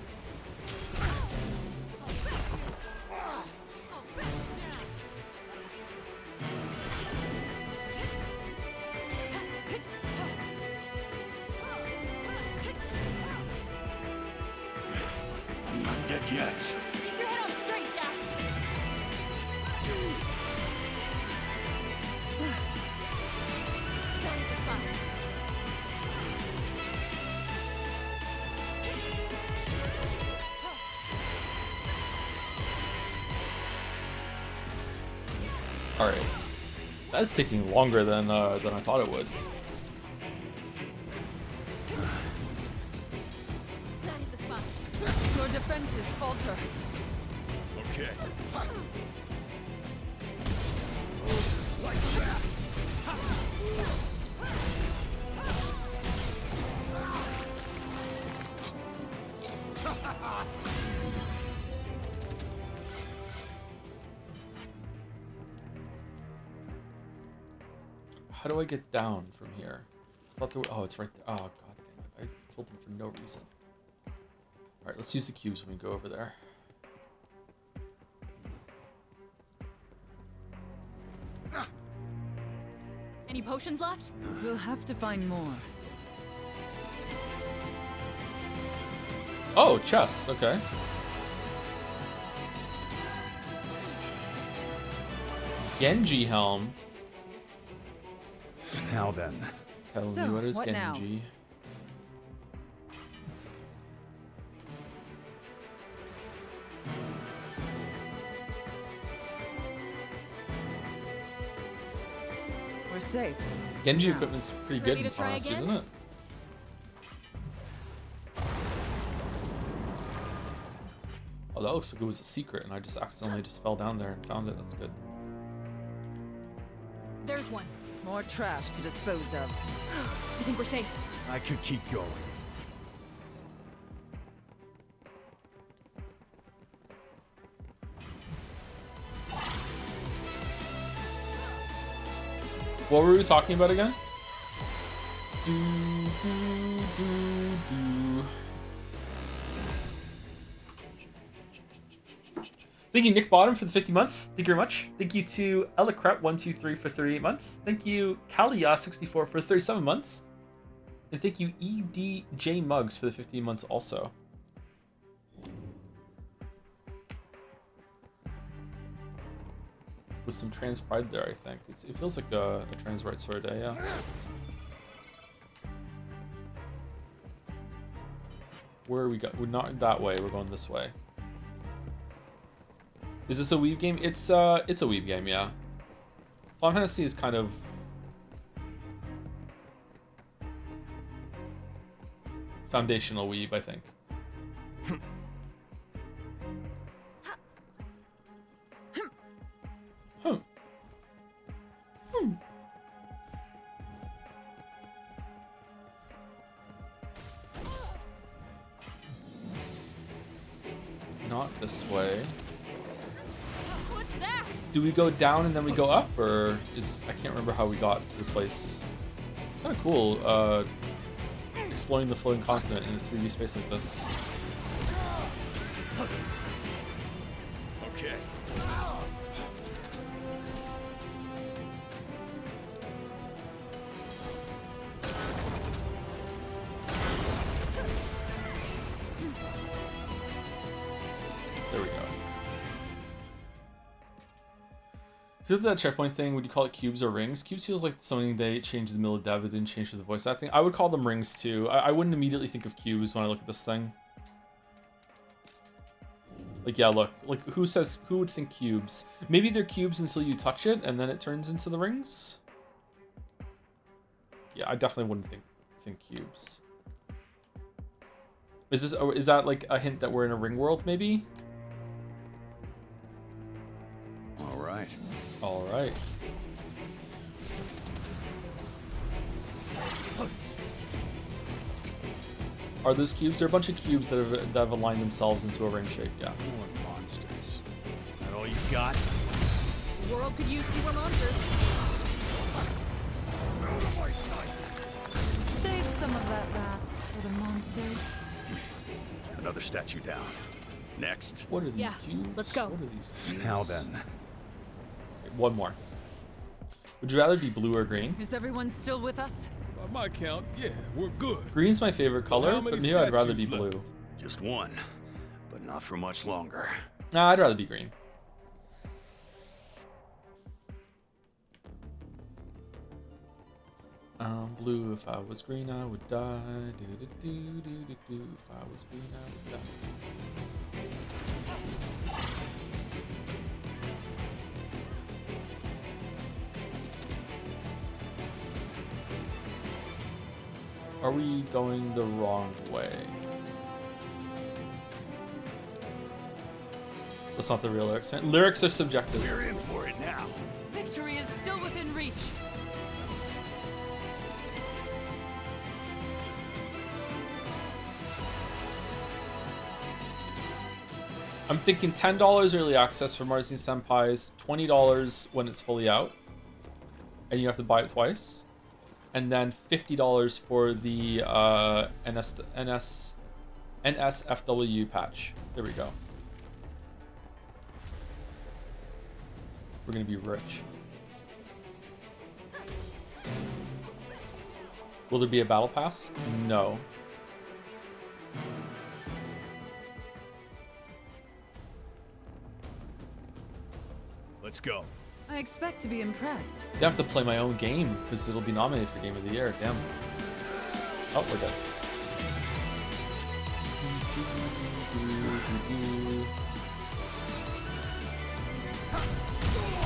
I'm not dead yet. Keep your head on straight, Jack. Don't hit the spot. All right, that's taking longer than I thought it would. Don't hit the spot. Your defenses falter. Okay. How do I get down from here? I thought there were, oh, it's right there. Oh, god damn it. I killed them for no reason. Alright, let's use the cubes when we go over there. Any potions left? We'll have to find more. Oh, chest. Okay. Genji helm. Now then. Tell So, me what is what now? Genji? We're safe. Genji Now. equipment's pretty good Ready in to try Faust, again? isn't it? Oh, that looks like it was a secret, and I just accidentally just fell down there and found it. That's good. There's one. More trash to dispose of. I think we're safe. I could keep going. What were we talking about again? Do, do, do, do. Thank you, Nick Bottom, for the 50 months. Thank you very much. Thank you to Elicrep123 for 38 months. Thank you, Kalia64 for 37 months. And thank you, EDJ Mugs for the 15 months also. With some trans pride there, I think. It feels like a trans rights sort of day, yeah. Where are we go? We're not that way. We're going this way. Is this a weeb game? It's a weeb game, yeah. Final Fantasy is kind of foundational weeb, I think. Not this way. What's that? Do we go down and then we go up, or is I can't remember how we got to the place. Kind of cool. Exploring the floating continent in a 3D space like this. Okay. There we go. If you look at that checkpoint thing, would you call it cubes or rings? Cubes feels like something they changed in the middle of dev. It didn't change for the voice acting. I would call them rings too. I wouldn't immediately think of cubes when I look at this thing. Like, yeah, look. Like, who would think cubes? Maybe they're cubes until you touch it, and then it turns into the rings? Yeah, I definitely wouldn't think cubes. Is that like a hint that we're in a ring world, maybe? All right. All right. Are those cubes? They're a bunch of cubes that have aligned themselves into a ring shape. Yeah. More monsters. That all you got? The world could use fewer monsters. Out of my sight. Save some of that wrath for the monsters. Another statue down. Next. What are these Yeah, cubes? let's go. What are these cubes? Now then. One more. Would you rather be blue or green? Is everyone still with us? By my count, yeah, we're good. Green's my favorite color, how many but maybe I'd rather be statues blue. left? Just one. But not for much longer. Nah, I'd rather be green. Blue. If I was green, I would die. Do do do do do do. If I was green, I would die. Are we going the wrong way? That's not the real lyrics. Lyrics are subjective. We're in for it now. Victory is still within reach. I'm thinking $10 early access for Marzi Senpai's, $20 when it's fully out, and you have to buy it twice, and then $50 for the NSFW patch. There we go. We're gonna be rich. Will there be a battle pass? No. Let's go. I expect to be impressed. I have to play my own game because it'll be nominated for Game of the Year. Damn. Oh, we're dead.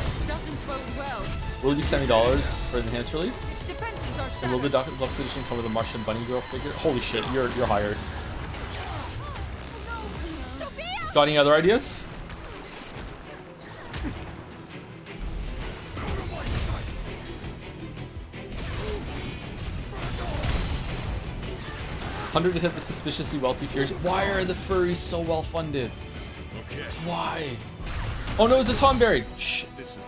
This doesn't bode well. Will it be $70 for the enhanced release? Defenses are And will the shattered. deluxe edition come with a Martian Bunny Girl figure? Holy shit, you're hired. Got any other ideas? $100 to hit the suspiciously wealthy fears. Why are the furries so well funded? Okay. Why? Oh no, it's a Tomberry. Shh. This is the one.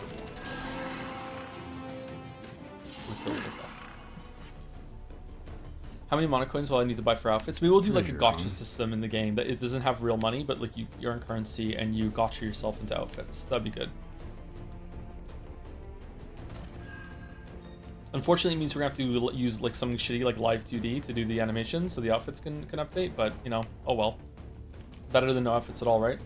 How many mana coins will I need to buy for outfits? Maybe we'll do like a Treasure gotcha hunt. system in the game that it doesn't have real money, but like you earn currency and you gotcha yourself into outfits. That'd be good. Unfortunately, it means we're gonna have to use like something shitty like Live 2D to do the animation so the outfits can update. But you know, oh well. Better than no outfits at all, right?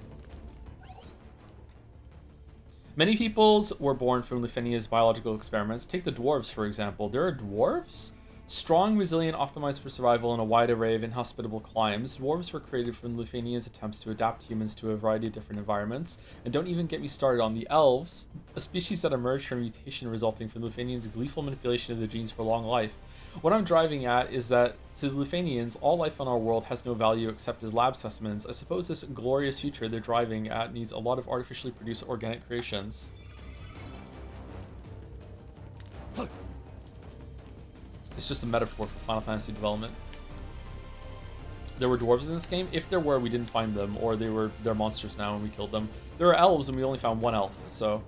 Many peoples were born from Lufenia's biological experiments. Take the dwarves, for example. There are dwarves? Strong, resilient, optimized for survival in a wide array of inhospitable climes, dwarves were created from Lufanians' attempts to adapt humans to a variety of different environments. And don't even get me started on the elves, a species that emerged from mutation resulting from Lufanians' gleeful manipulation of their genes for long life. What I'm driving at is that to the Lufanians, all life on our world has no value except as lab specimens. I suppose this glorious future they're driving at needs a lot of artificially produced organic creations. It's just a metaphor for Final Fantasy development. There were dwarves in this game. If there were, we didn't find them, or they're monsters now and we killed them. There are elves and we only found one elf, so.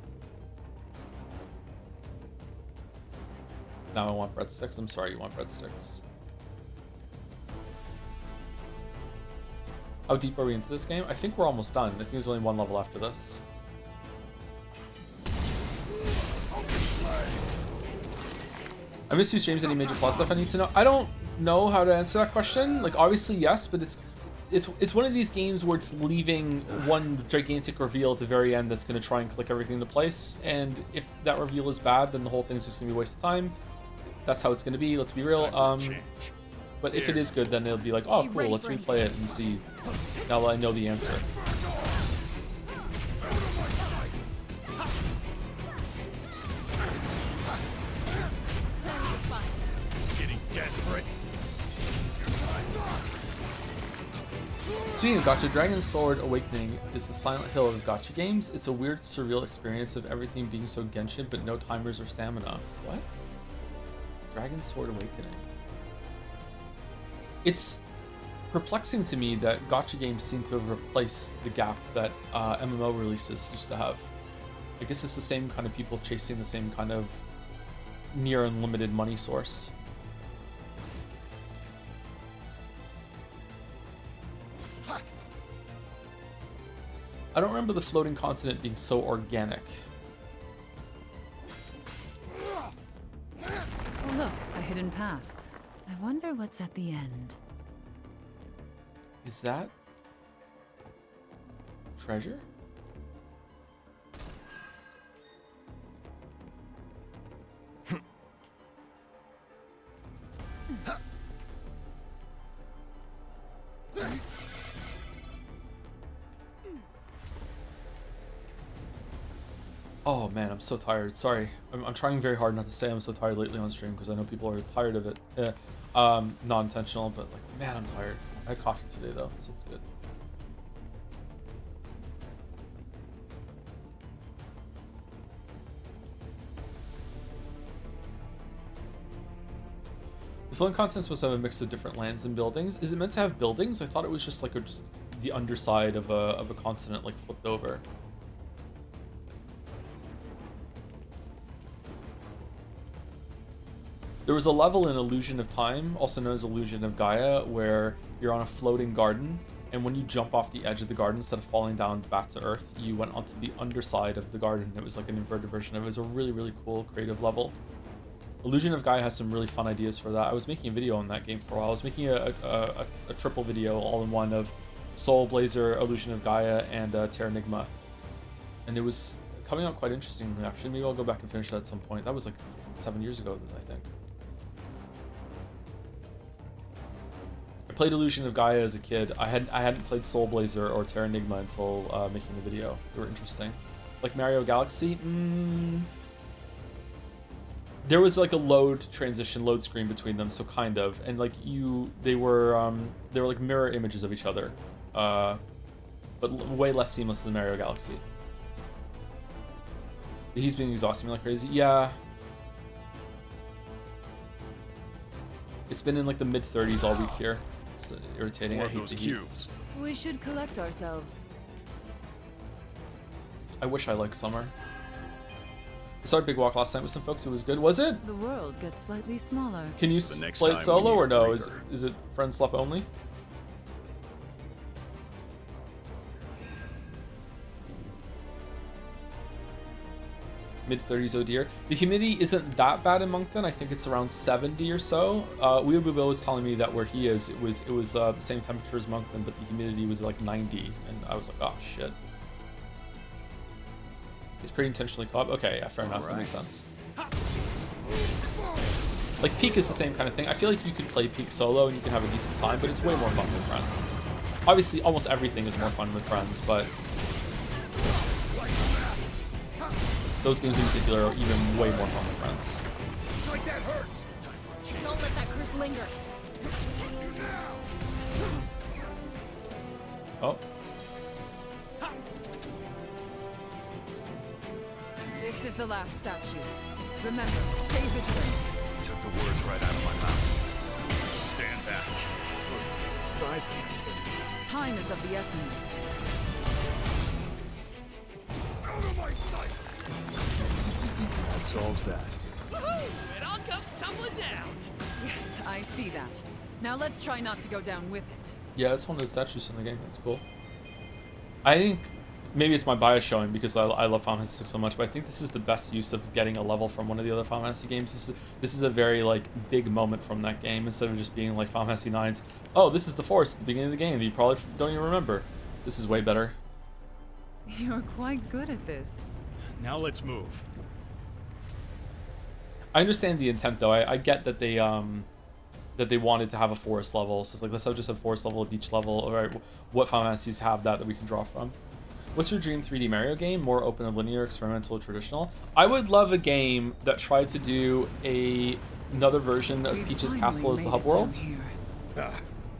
Now I want breadsticks. I'm sorry, you want breadsticks. How deep are we into this game? I think we're almost done. I think there's only one level after this. I missed 2 streams. Any major plot stuff I need to know? I don't know how to answer that question. Like, obviously yes, but it's one of these games where it's leaving one gigantic reveal at the very end that's going to try and click everything into place. And if that reveal is bad, then the whole thing's just going to be a waste of time. That's how it's going to be. Let's be real. But if it is good, then it'll be like, oh, cool. Let's replay it and see. Now that I know the answer. Desperate. Speaking of gacha, Dragon Sword Awakening is the Silent Hill of gacha games. It's a weird, surreal experience of everything being so Genshin, but no timers or stamina. What? Dragon Sword Awakening. It's perplexing to me that gacha games seem to have replaced the gap that MMO releases used to have. I guess it's the same kind of people chasing the same kind of near unlimited money source. I don't remember the floating continent being so organic. Oh, look, a hidden path. I wonder what's at the end. Is that treasure? Oh man, I'm so tired. Sorry. I'm trying very hard not to say I'm so tired lately on stream because I know people are tired of it. Not intentional, but like, man, I'm tired. I had coffee today though, so it's good. The floating continent supposed to have a mix of different lands and buildings. Is it meant to have buildings? I thought it was just like just the underside of a continent like flipped over. There was a level in Illusion of Time, also known as Illusion of Gaia, where you're on a floating garden, and when you jump off the edge of the garden, instead of falling down back to Earth, you went onto the underside of the garden. It was like an inverted version of it. It was a really, really cool creative level. Illusion of Gaia has some really fun ideas for that. I was making a video on that game for a while. I was making a triple video all in one of Soul Blazer, Illusion of Gaia, and Terranigma. And it was coming out quite interestingly, actually. Maybe I'll go back and finish that at some point. That was like 7 years ago, I think. I played Illusion of Gaia as a kid. I hadn't played Soul Blazer or Terranigma until making the video. They were interesting. Like Mario Galaxy, there was like a load screen between them, so kind of, and like they were like mirror images of each other, but way less seamless than Mario Galaxy. He's being exhausting me like crazy. Yeah. It's been in like the mid-30s all week here. It's irritating. I hate the heat. We should collect ourselves. I wish I liked summer. I started Big Walk last night with some folks. It was good. Was it? The world gets slightly smaller. Can you play it solo or no? Is it friend swap only? Mid-30s, oh dear. The humidity isn't that bad in Moncton. I think it's around 70 or so. Weeaboo was telling me that where he is, it was the same temperature as Moncton, but the humidity was like 90, and I was like, oh shit. He's pretty intentionally caught. Okay, yeah, fair enough. That makes sense. Like, Peak is the same kind of thing. I feel like you could play Peak solo and you can have a decent time, but it's way more fun with friends. Obviously, almost everything is more fun with friends, but those games in particular are even way more fun with friends. It's like that hurts. Don't let that curse linger. Oh. This is the last statue. Remember, stay vigilant. Took the words right out of my mouth. Stand back. Look at the size of that thing. Time is of the essence. Out of my sight. That solves that. It all comes tumbling down. Yes, I see that. Now let's try not to go down with it. Yeah, that's one of the statues in the game. That's cool. I think maybe it's my bias showing because I love Final Fantasy 6 so much, but I think this is the best use of getting a level from one of the other Final Fantasy games. This is a very like big moment from that game instead of just being like Final Fantasy 9's. Oh, this is the forest at the beginning of the game that you probably don't even remember. This is way better. You're quite good at this. Now let's move. I understand the intent though. I get that they wanted to have a forest level, so it's like let's just have forest level, a beach level. All right, what Final Fantasies have that we can draw from? What's your dream 3D Mario game? More open and linear, experimental, or traditional? I would love a game that tried to do another version of Peach's Castle as the hub world, Ah,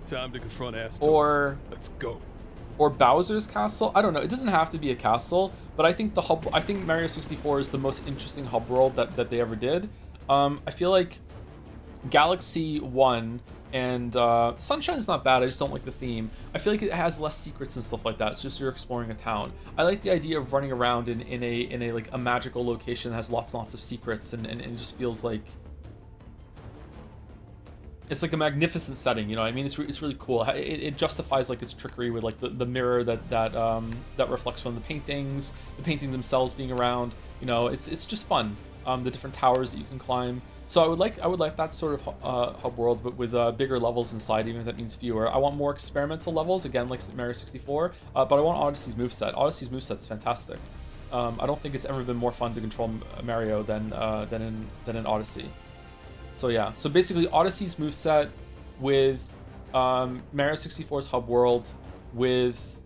time to confront Astos. or Let's go. Bowser's Castle. I don't know. It doesn't have to be a castle, but I think I think Mario 64 is the most interesting hub world that they ever did. I feel like Galaxy 1 and Sunshine's not bad. I just don't like the theme. I feel like it has less secrets and stuff like that. It's just you're exploring a town. I like the idea of running around in a like a magical location that has lots and lots of secrets, and it just feels like it's like a magnificent setting. You know what I mean? It's really cool. It justifies like its trickery with like the mirror that reflects from the painting themselves being around. You know, it's just fun. The different towers that you can climb. So I would like that sort of hub world, but with bigger levels inside, even if that means fewer. I want more experimental levels, again, like Mario 64, but I want Odyssey's moveset. Odyssey's moveset's fantastic. I don't think it's ever been more fun to control Mario than in Odyssey. So yeah, so basically Odyssey's moveset with Mario 64's hub world with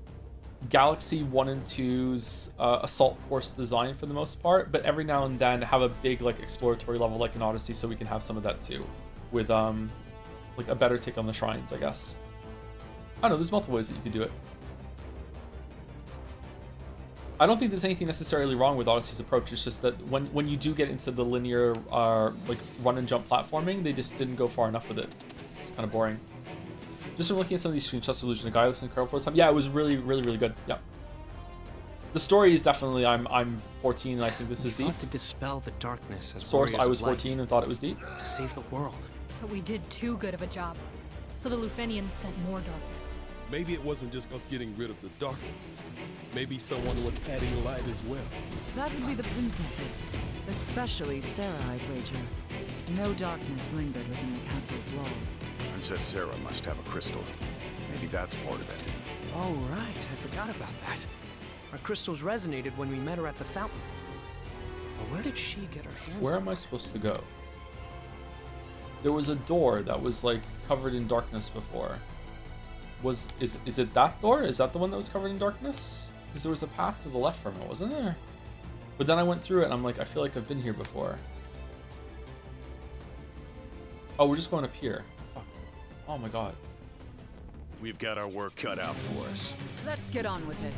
Galaxy 1 and 2's assault course design for the most part, but every now and then have a big like exploratory level like in Odyssey, so we can have some of that too, with like a better take on the shrines, I guess. I don't know, there's multiple ways that you could do it. I don't think there's anything necessarily wrong with Odyssey's approach. It's just that when you do get into the linear like run and jump platforming, they just didn't go far enough with it. It's kind of boring. Just from looking at some of these screenshots of Illusion, the guy looks incredible for his time. Yeah, it was really good. Yeah. The story is definitely I'm 14 and I think this is deep. To dispel the darkness as Source, warriors I was of light, 14 and thought it was deep. to save the world. But we did too good of a job. So the Lufenians sent more darkness. Maybe it wasn't just us getting rid of the darkness. Maybe someone was adding light as well. That would be the princesses, especially Sarah, I'd wager. No darkness lingered within the castle's walls. Princess Sarah must have a crystal. Maybe that's part of it. Oh, right. I forgot about that. Our crystals resonated when we met her at the fountain. Well, where did she get her hands Where on am I supposed to go? There was a door that was like covered in darkness before. Is it that door? Is that the one that was covered in darkness? Because there was a path to the left from it, wasn't there? But then I went through it and I'm like, I feel like I've been here before. Oh, we're just going up here. Fuck. Oh my god. We've got our work cut out for us. Let's get on with it.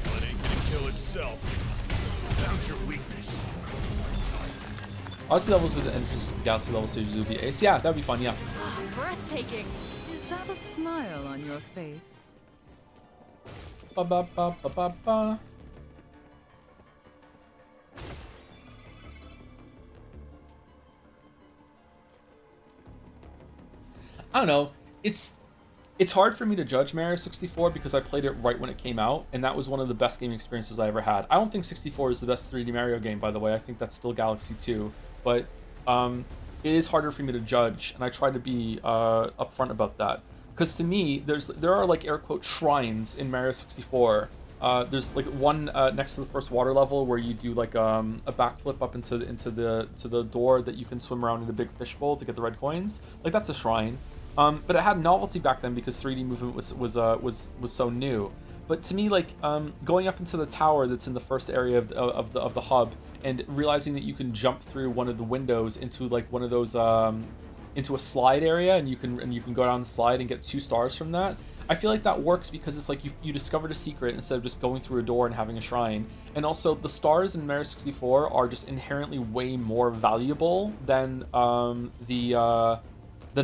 Well, it ain't gonna kill itself. Found your weakness. Odyssey levels with the entrances to Galaxy level stages would be ace. Yeah, that'd be fun, yeah. Breathtaking. Is that a smile on your face? Ba ba ba ba ba ba. I don't know. It's hard for me to judge Mario 64 because I played it right when it came out, and that was one of the best gaming experiences I ever had. I don't think 64 is the best 3D Mario game, by the way. I think that's still Galaxy 2, but it is harder for me to judge, and I try to be upfront about that. Because to me, there are like air quote shrines in Mario 64 There's like one next to the first water level where you do like a backflip up into the door that you can swim around in a big fishbowl to get the red coins. Like that's a shrine. But it had novelty back then because 3D movement was so new. But to me, like going up into the tower that's in the first area of the hub and realizing that you can jump through one of the windows into like one of those into a slide area, and you can go down the slide and get 2 stars from that. I feel like that works because it's like you discovered a secret instead of just going through a door and having a shrine. And also the stars in Mario 64 are just inherently way more valuable than the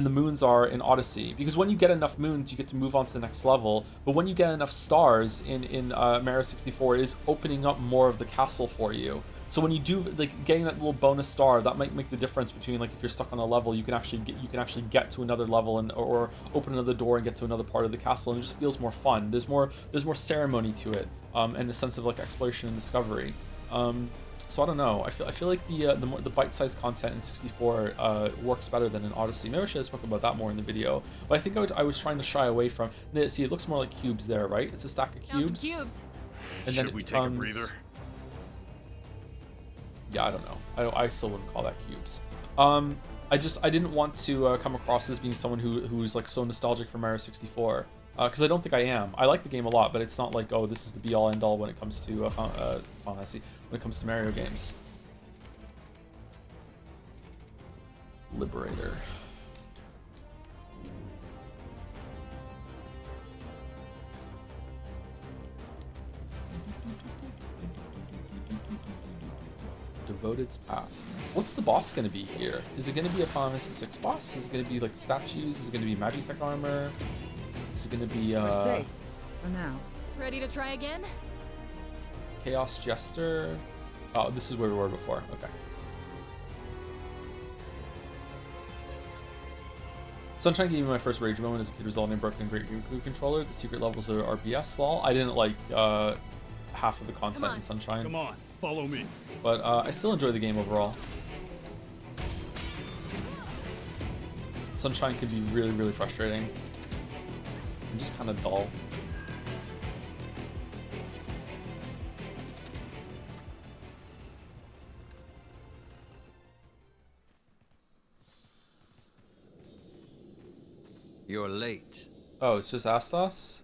moons are in Odyssey, because when you get enough moons you get to move on to the next level, but when you get enough stars in Mario 64, it is opening up more of the castle for you. So when you do like getting that little bonus star, that might make the difference between like if you're stuck on a level, you can actually get to another level and or open another door and get to another part of the castle, and it just feels more fun. There's more ceremony to it, and a sense of like exploration and discovery. So I don't know. I feel like the bite-sized content in 64 works better than in Odyssey. Maybe I should have spoken about that more in the video. But I think I was trying to shy away from. See, it looks more like cubes there, right? It's a stack of Down cubes. some cubes. And then Should we take a breather? Yeah, I don't know. I still wouldn't call that cubes. I didn't want to come across as being someone who's like so nostalgic for Mario 64. Because I don't think I am. I like the game a lot, but it's not like, oh, this is the be-all end-all when it comes to Final Fantasy, when it comes to Mario games. Liberator. Devoted's Path. What's the boss going to be here? Is it going to be a Final Fantasy VI boss? Is it going to be like statues? Is it going to be Magitech armor? Is it going to be We're safe for now. Ready to try again? Chaos Jester? Oh, this is where we were before. Okay. Sunshine gave me my first rage moment as a kid resulting in broken Great Glue controller. The secret levels are RBS lol. I didn't like half of the content in Sunshine. Come on, follow me. But I still enjoy the game overall. Sunshine can be really, really frustrating. And just kind of dull. You're late. Oh, it's just Astos?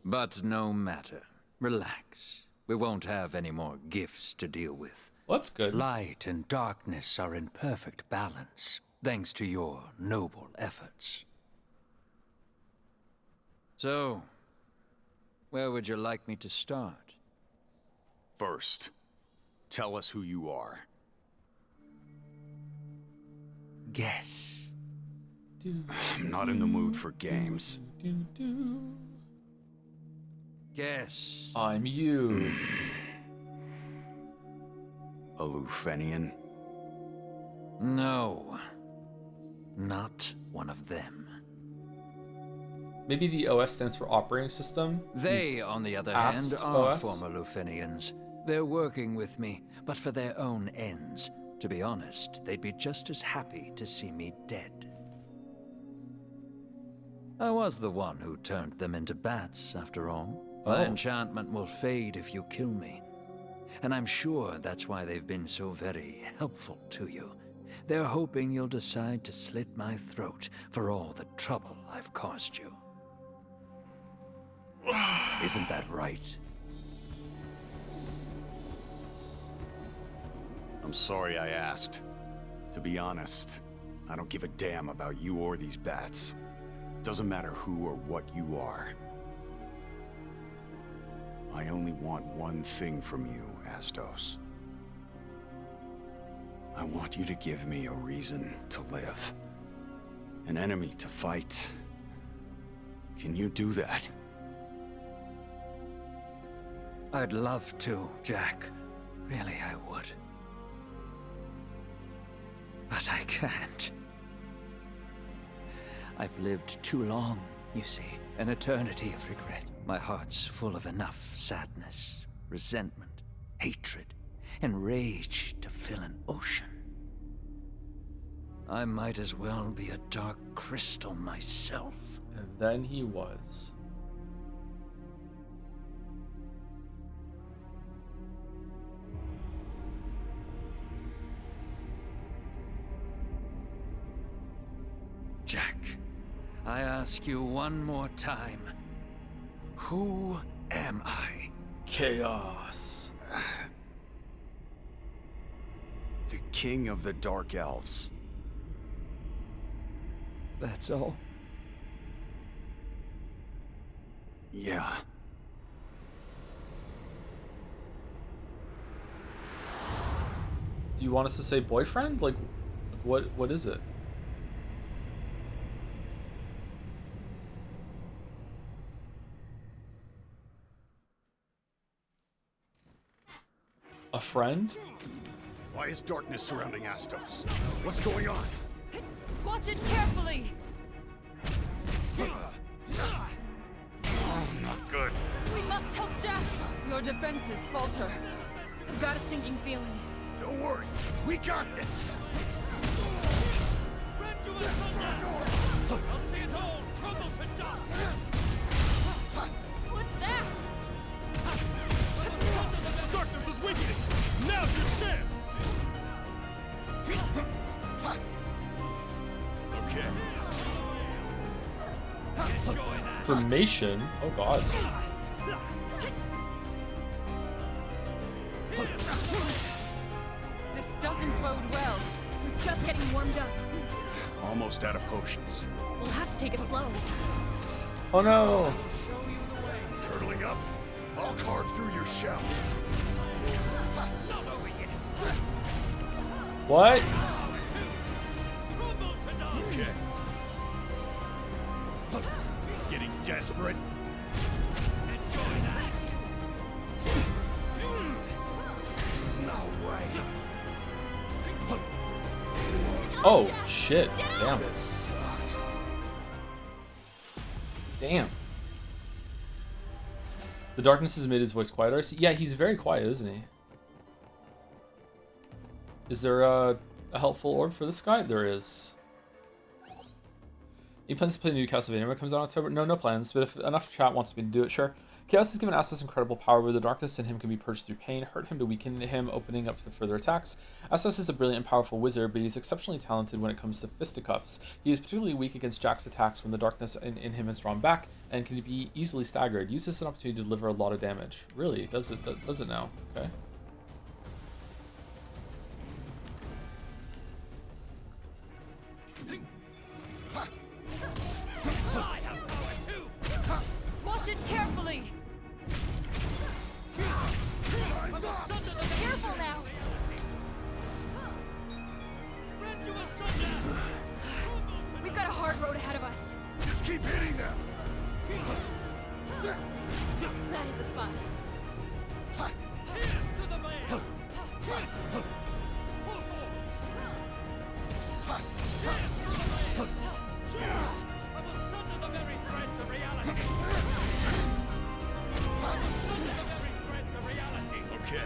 But no matter. Relax. We won't have any more gifts to deal with. Well, that's good. Light and darkness are in perfect balance, thanks to your noble efforts. So, where would you like me to start? First, tell us who you are. Guess. I'm not in the mood for games. Guess. I'm you. A Lufenian? No. Not one of them. Maybe the OS stands for operating system. They, on the other hand, are former Lufenians. They're working with me, but for their own ends. To be honest, they'd be just as happy to see me dead. I was the one who turned them into bats, after all. My enchantment will fade if you kill me. And I'm sure that's why they've been so very helpful to you. They're hoping you'll decide to slit my throat for all the trouble I've caused you. Isn't that right? I'm sorry I asked. To be honest, I don't give a damn about you or these bats. Doesn't matter who or what you are. I only want one thing from you, Astos. I want you to give me a reason to live. An enemy to fight. Can you do that? I'd love to, Jack. Really, I would. But I can't. I've lived too long, you see. An eternity of regret. My heart's full of enough sadness, resentment, hatred, and rage to fill an ocean. I might as well be a dark crystal myself. And then he was. Jack, I ask you one more time. Who am I? Chaos. The king of the Dark Elves. That's all? Yeah. Do you want us to say boyfriend? Like what is it? A friend? Why is darkness surrounding Astos? What's going on? Watch it carefully! Oh, not good. We must help Jack! Your defenses falter. I've got a sinking feeling. Don't worry, we got this. I'll see it all crumble to dust! What's that? Darkness is weakening! Now's your chance! Okay. Formation? Oh god. This doesn't bode well. We're just getting warmed up. Almost out of potions. We'll have to take it slow. Oh no. Turtling up? I'll carve through your shell. What? Okay. Getting desperate? No way. Oh shit. Damn. This sucks. Damn. The darkness has made his voice quieter. Yeah, he's very quiet, isn't he? Is there a helpful orb for this guy? There is. Any plans to play the new Castlevania when it comes out in October? No, no plans, but if enough chat wants me to do it, sure. Chaos has given Astos incredible power where the darkness in him can be purged through pain, hurt him to weaken him, opening up for further attacks. Astos is a brilliant and powerful wizard, but he's exceptionally talented when it comes to fisticuffs. He is particularly weak against Jack's attacks when the darkness in him is drawn back, and can be easily staggered. Use this as an opportunity to deliver a lot of damage. Really? Does it now? Okay. Watch it carefully! Careful now! We've got a hard road ahead of us. Just keep hitting them. That hit the spot. Okay.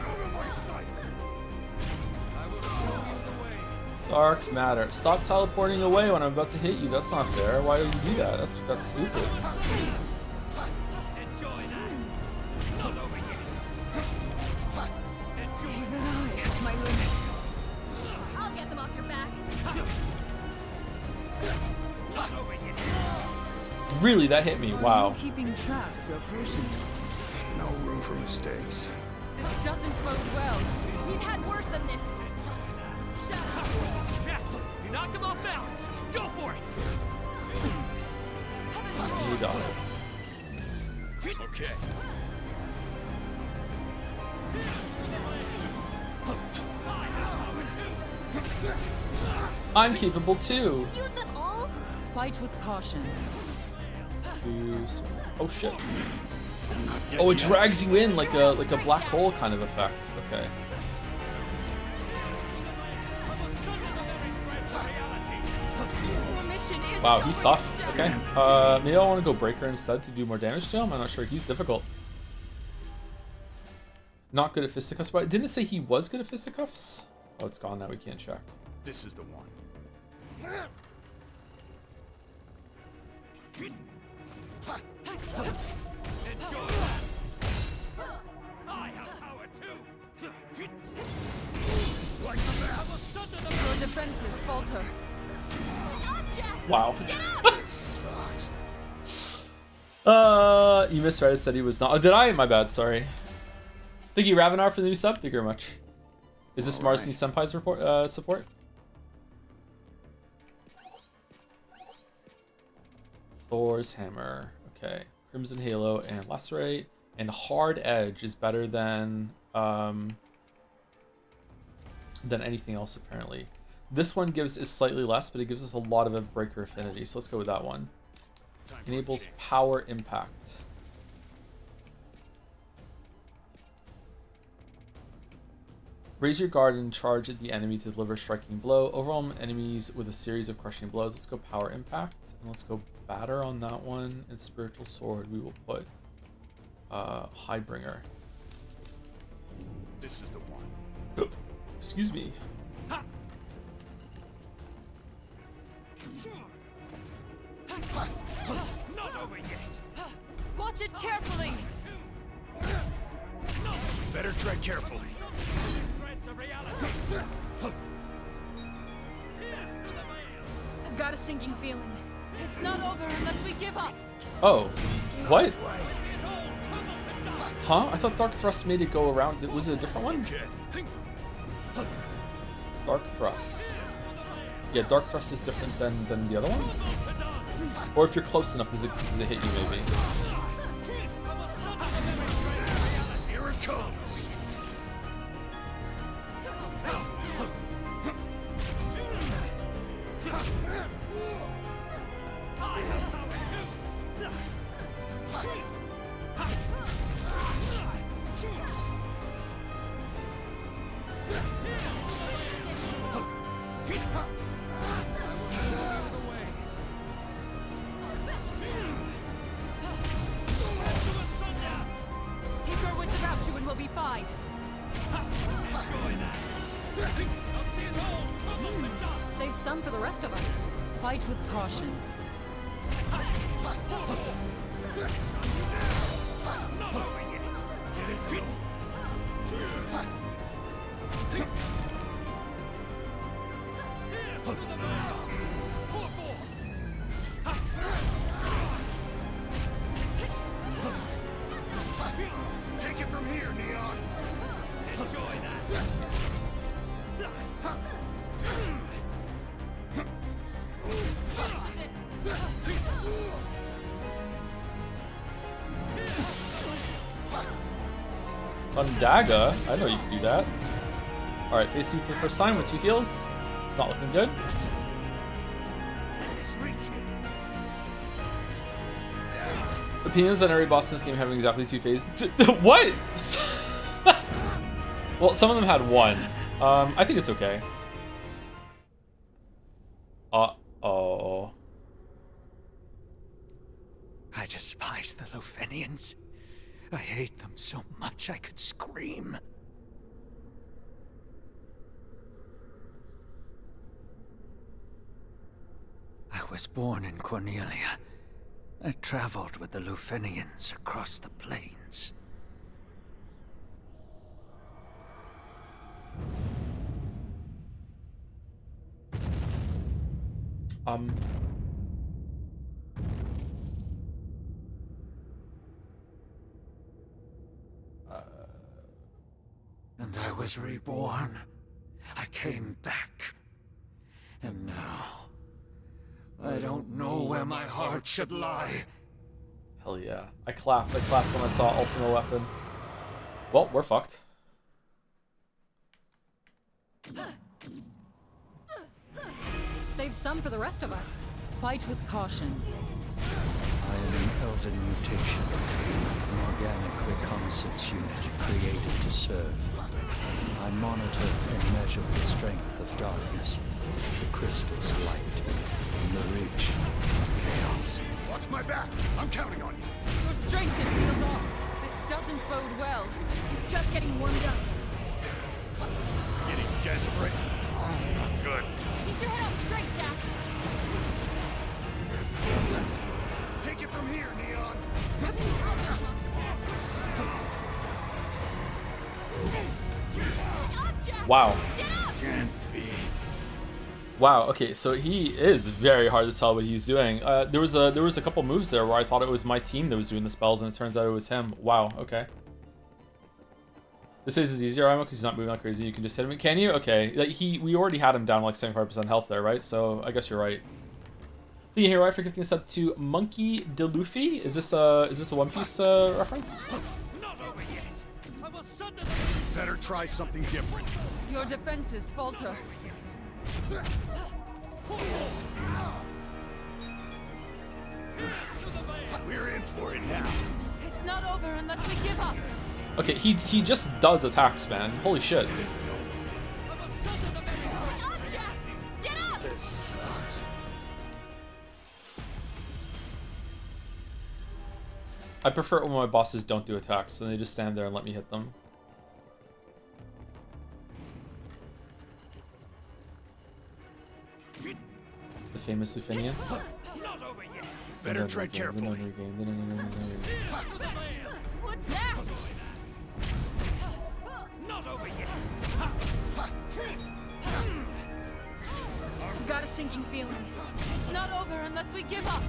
Out of my sight. Dark matter. Stop teleporting away when I'm about to hit you. That's not fair. Why do you do that? That's stupid. Even I have my limits. I'll get them off your back. Really, that hit me. Wow. Keeping track of your potions. No room for mistakes. This doesn't bode well. We've had worse than this. Shut up! Jack, you knocked him off balance. Go for it. We died. Okay. I'm capable too. Use them all? Fight with caution. Oh shit. Not dead Oh, it yet. drags you in like a black hole kind of effect. Okay. Your mission isn't Wow, he's over tough. yet, Okay. Jack. Maybe I want to go Breaker instead to do more damage to him. I'm not sure. He's difficult. Not good at fisticuffs, but didn't it say he was good at fisticuffs? Oh, it's gone now. We can't check. This is the one. defenses falter. Wow. You misread it, said he was not. Oh, did I? My bad, sorry. Thank you, Ravenar, for the new sub. Thank you very much. Is this Marston Senpai's report, support? Thor's Hammer. Okay. Crimson Halo and Lacerate. And Hard Edge is better than anything else, apparently. This one is slightly less, but it gives us a lot of a breaker affinity, so let's go with that one. Enables Power Impact. Raise your guard and charge at the enemy to deliver a striking blow. Overwhelm enemies with a series of crushing blows. Let's go Power Impact. And let's go Batter on that one. And Spiritual Sword, we will put Highbringer. This is the one. Oh, excuse me. Not over yet. Watch it carefully. Better tread carefully. I've got a sinking feeling. It's not over unless we give up. Oh, what? Huh? I thought Dark Thrust made it go around. Was it a different one? Dark Thrust. Yeah, Dark Thrust is different than the other one? Or if you're close enough, does it hit you maybe? Here it comes. Keep your wits about you and we'll be fine. Save some for the rest of us. Fight with caution. Take it from here, Neon. Enjoy that. Undaga? I know you can do that. Alright, face you for the first time with 2 heals. It's not looking good. Opinions on every boss in this game having exactly 2 phases. What? Well, some of them had 1. I think it's okay. Uh-oh. I despise the Lufenians. I hate them so much I could scream. I was born in Cornelia. I traveled with the Lufenians across the plains. And I was reborn. I came back. And now, I don't know where my heart should lie. Hell yeah. I clapped when I saw Ultima Weapon. Well, we're fucked. Save some for the rest of us. Fight with caution. I am an elven mutation, an organic reconnaissance unit created to serve. I monitor and measure the strength of darkness, the crystal's light, and the reach of chaos. Watch my back. I'm counting on you. Your strength is sealed off. This doesn't bode well. Just getting warmed up. Getting desperate? Not good. Keep your head up straight, Jack. Take it from here, Neon. Up, Jack! Wow. Get up! Can't be. Wow. Okay, so he is very hard to tell what he's doing. There was a couple moves there where I thought it was my team that was doing the spells, and it turns out it was him. Wow. Okay. This is easier ammo because he's not moving like crazy. You can just hit him. Can you? Okay. Like we already had him down like 75% health there, right? So I guess you're right. The hero right for gifting us up to Monkey De Luffy. Is this a One Piece reference? Better try something different. Your defenses falter. We're in for it now. It's not over unless we give up. Okay, he just does attacks, man. Holy shit. Get up, Jack! Get up! This sucks. I prefer it when my bosses don't do attacks and they just stand there and let me hit them. The famous Lufinian. Better tread carefully. What's that? Not over yet. I've got a sinking feeling. It's not over unless we give up.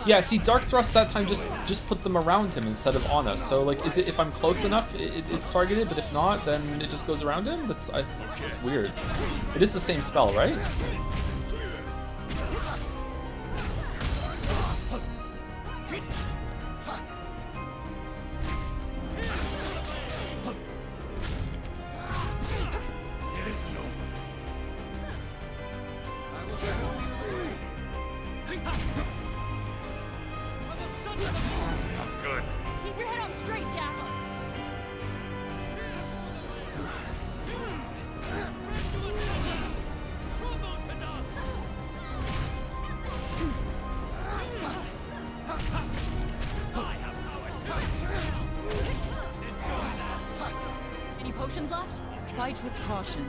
Yeah, see, Dark Thrust that time just put them around him instead of on us. So, like, is it if I'm close enough, it's targeted, but if not, then it just goes around him? That's weird. It is the same spell, right? Keep your head on straight, Jack. Any potions left? Fight with caution.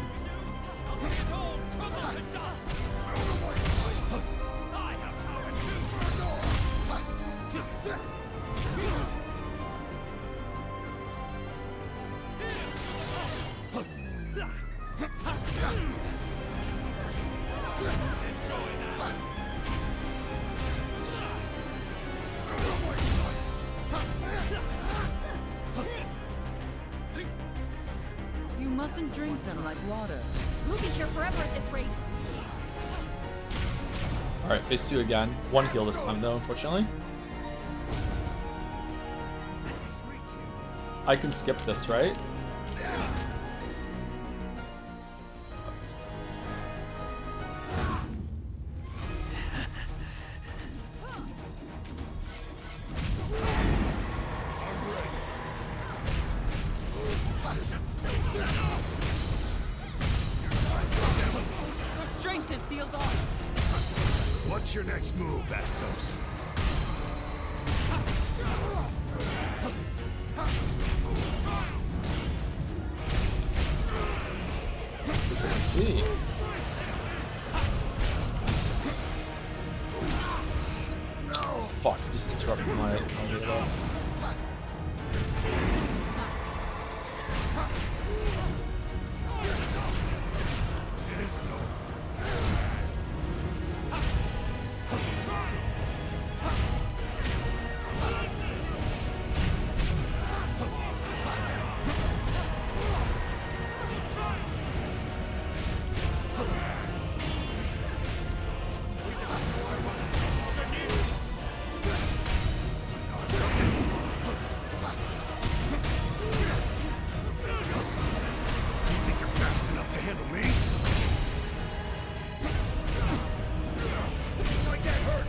You mustn't drink them like water. We'll be here forever at this rate. Alright, phase 2 again. One heal this time, though, unfortunately. I can skip this, right? Your strength is sealed off. What's your next move, Astos? Let's see. Fuck, you just interrupted my reload. Think you're fast enough to handle me? Looks like that hurt.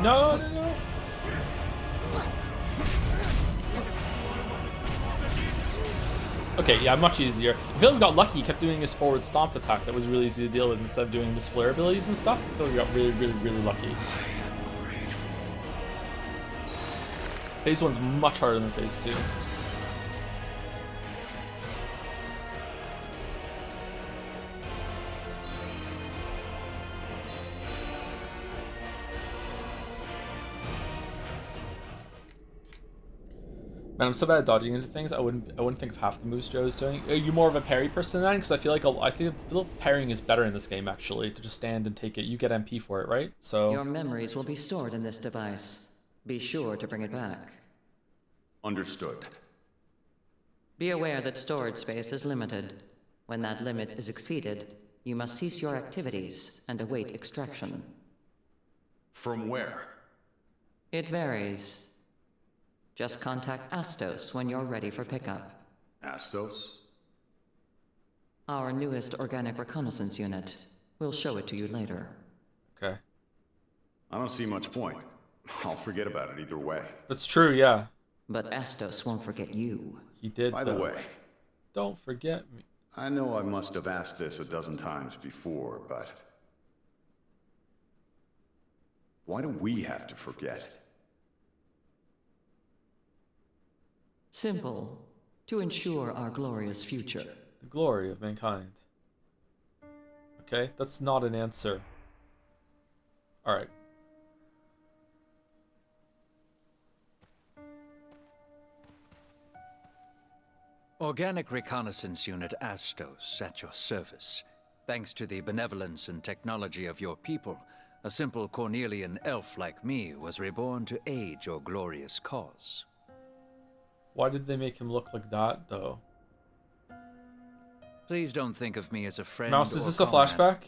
No, no, no. Okay, yeah, much easier. I feel like we got lucky. He kept doing his forward stomp attack that was really easy to deal with instead of doing his flare abilities and stuff. I feel like we got really, really, really lucky. Phase 1's much harder than phase 2. Man, I'm so bad at dodging into things. I wouldn't think of half the moves Joe's doing. Are you more of a parry person then? Because I feel like parrying is better in this game actually. To just stand and take it. You get MP for it, right? So Your memories will be stored in this device. Be sure to bring it back. Understood. Be aware that storage space is limited. When that limit is exceeded, you must cease your activities and await extraction. From where? It varies. Just contact Astos when you're ready for pickup. Astos? Our newest organic reconnaissance unit. We'll show it to you later. okay, I don't see much point. I'll forget about it either way. that's true. Yeah, But Astos won't forget you. he did. By the though. way, Don't forget me. I know I must have asked this a dozen times before, but why do we have to forget? Simple. To ensure our glorious future. The glory of mankind. Okay, that's not an answer. All right. Organic Reconnaissance Unit Astos at your service. Thanks to the benevolence and technology of your people, a simple Cornelian elf like me was reborn to aid your glorious cause. Why did they make him look like that though? Please don't think of me as a friend. Mouse, is or this a comrade. flashback?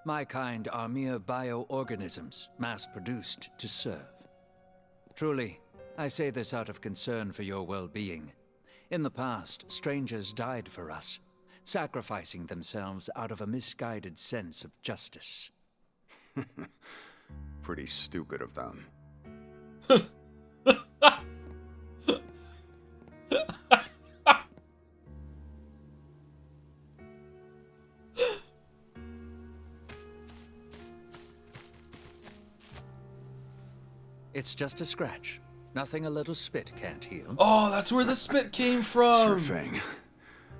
My kind are mere bioorganisms, mass-produced to serve. Truly, I say this out of concern for your well-being. In the past, strangers died for us, sacrificing themselves out of a misguided sense of justice. Pretty stupid of them. It's just a scratch. Nothing a little spit can't heal. Oh, that's where the spit came from. Sure thing.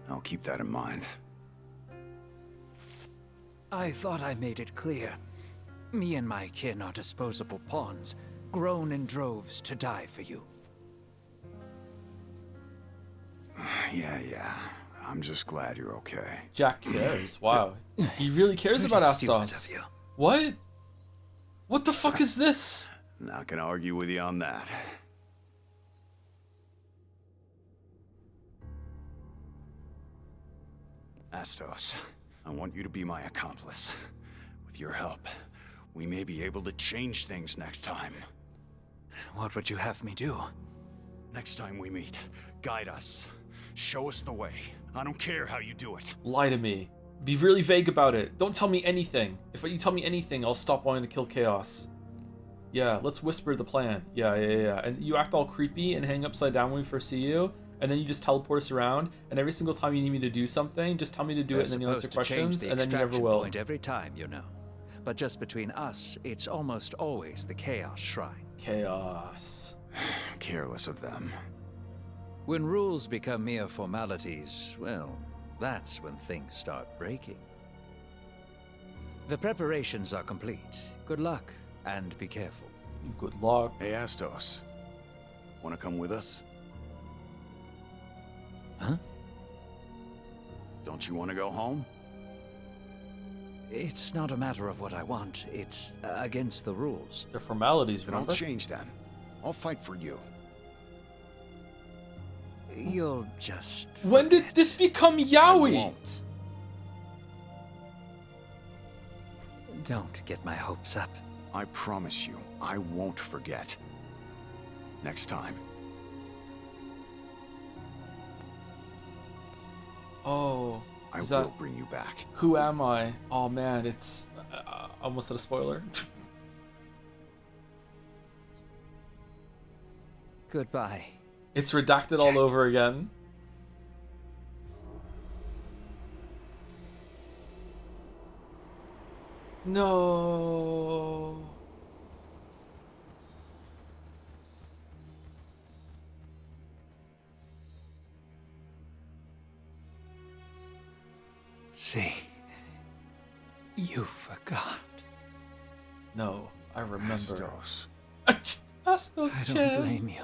I'll keep that in mind. I thought I made it clear. Me and my kin are disposable pawns, grown in droves to die for you. Yeah. I'm just glad you're okay. Jack cares. Wow, he really cares about Pretty stupid Astos. of you. What? What the fuck is this? Not gonna argue with you on that. Astos, I want you to be my accomplice. With your help, we may be able to change things next time. What would you have me do? Next time we meet, guide us. Show us the way. I don't care how you do it. Lie to me. Be really vague about it. Don't tell me anything. If you tell me anything, I'll stop wanting to kill Chaos. Yeah, let's whisper the plan. Yeah. And you act all creepy and hang upside down when we first see you, and then you just teleport us around, and every single time you need me to do something, just tell me to do it, and then you answer questions, and then you never will. Point every time, you know. But just between us, it's almost always the Chaos Shrine. Chaos. Careless of them. When rules become mere formalities, well, that's when things start breaking. The preparations are complete. Good luck, and be careful. Good luck. Hey, Astos. Wanna come with us? Huh? Don't you want to go home? It's not a matter of what I want. It's against the rules. They're formalities, Then I'll remember? change them. I'll fight for you. You'll just... When did this become I yaoi? won't. Don't get my hopes up. I promise you, I won't forget. Next time. Oh. I Is will that... bring you back. Who am I? Oh man, it's... almost at a spoiler. Goodbye. It's redacted all over again. No. See, you forgot. No, I remember. Astos. Astos I don't Chan. blame you.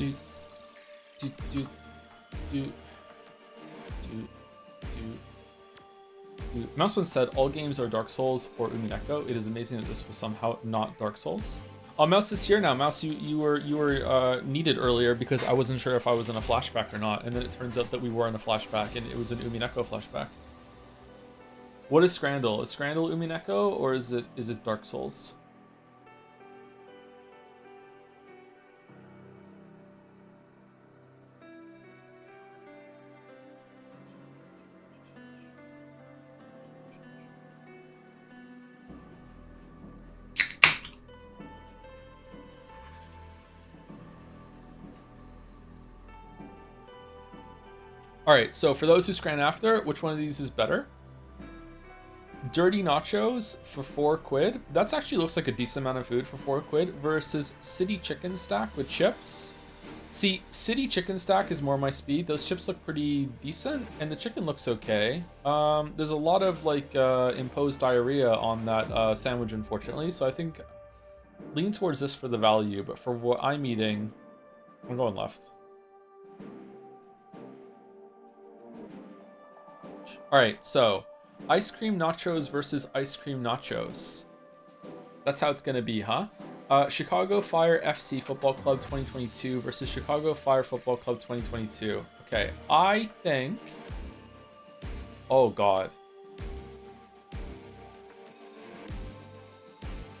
do, do, do, do, do, do. Mouse once said, all games are Dark Souls or Umineko. It is amazing that this was somehow not Dark Souls. Oh, Mouse is here now. Mouse, you were needed earlier because I wasn't sure if I was in a flashback or not, and then it turns out that we were in a flashback, and it was an Umineko flashback. What is Scrandle? Is Scrandle Umineko, or is it Dark Souls? Alright, so for those who scran after, which one of these is better? Dirty nachos for 4 quid. That's actually looks like a decent amount of food for 4 quid versus city chicken stack with chips. See, city chicken stack is more my speed. Those chips look pretty decent and the chicken looks okay. There's a lot of like imposed diarrhea on that sandwich, unfortunately. So I think lean towards this for the value, but for what I'm eating, I'm going left. Alright, so ice cream nachos versus ice cream nachos. That's how it's gonna be, huh? Chicago Fire FC Football Club 2022 versus Chicago Fire Football Club 2022. Okay, I think... Oh, God.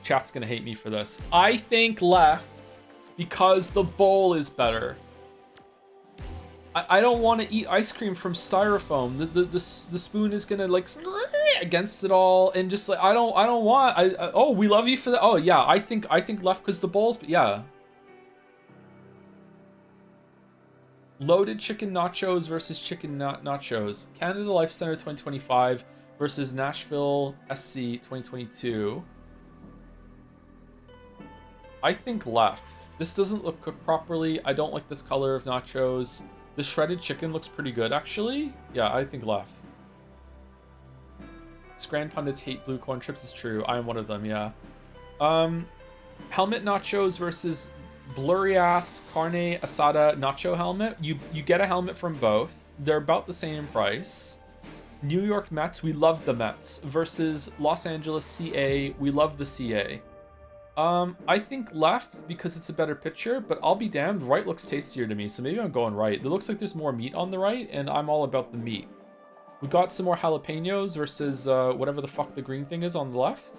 Chat's gonna hate me for this. I think left because the bowl is better. I don't want to eat ice cream from styrofoam. The spoon is gonna like against it all, and just like I don't want. Oh, we love you for that. Oh yeah, I think left because the bowls. But yeah, loaded chicken nachos versus chicken nachos. Canada Life Center 2025 versus Nashville SC 2022. I think left. This doesn't look cooked properly. I don't like this color of nachos. The shredded chicken looks pretty good, actually. Yeah, I think left. Scran pundits hate blue corn chips. It's true. I am one of them, yeah. Helmet nachos versus blurry ass carne asada nacho helmet. You get a helmet from both. They're about the same price. New York Mets, we love the Mets. Versus Los Angeles CA, we love the CA. I think left because it's a better picture, but I'll be damned, right looks tastier to me, so maybe I'm going right. It looks like there's more meat on the right, and I'm all about the meat. We got some more jalapenos versus whatever the fuck the green thing is on the left.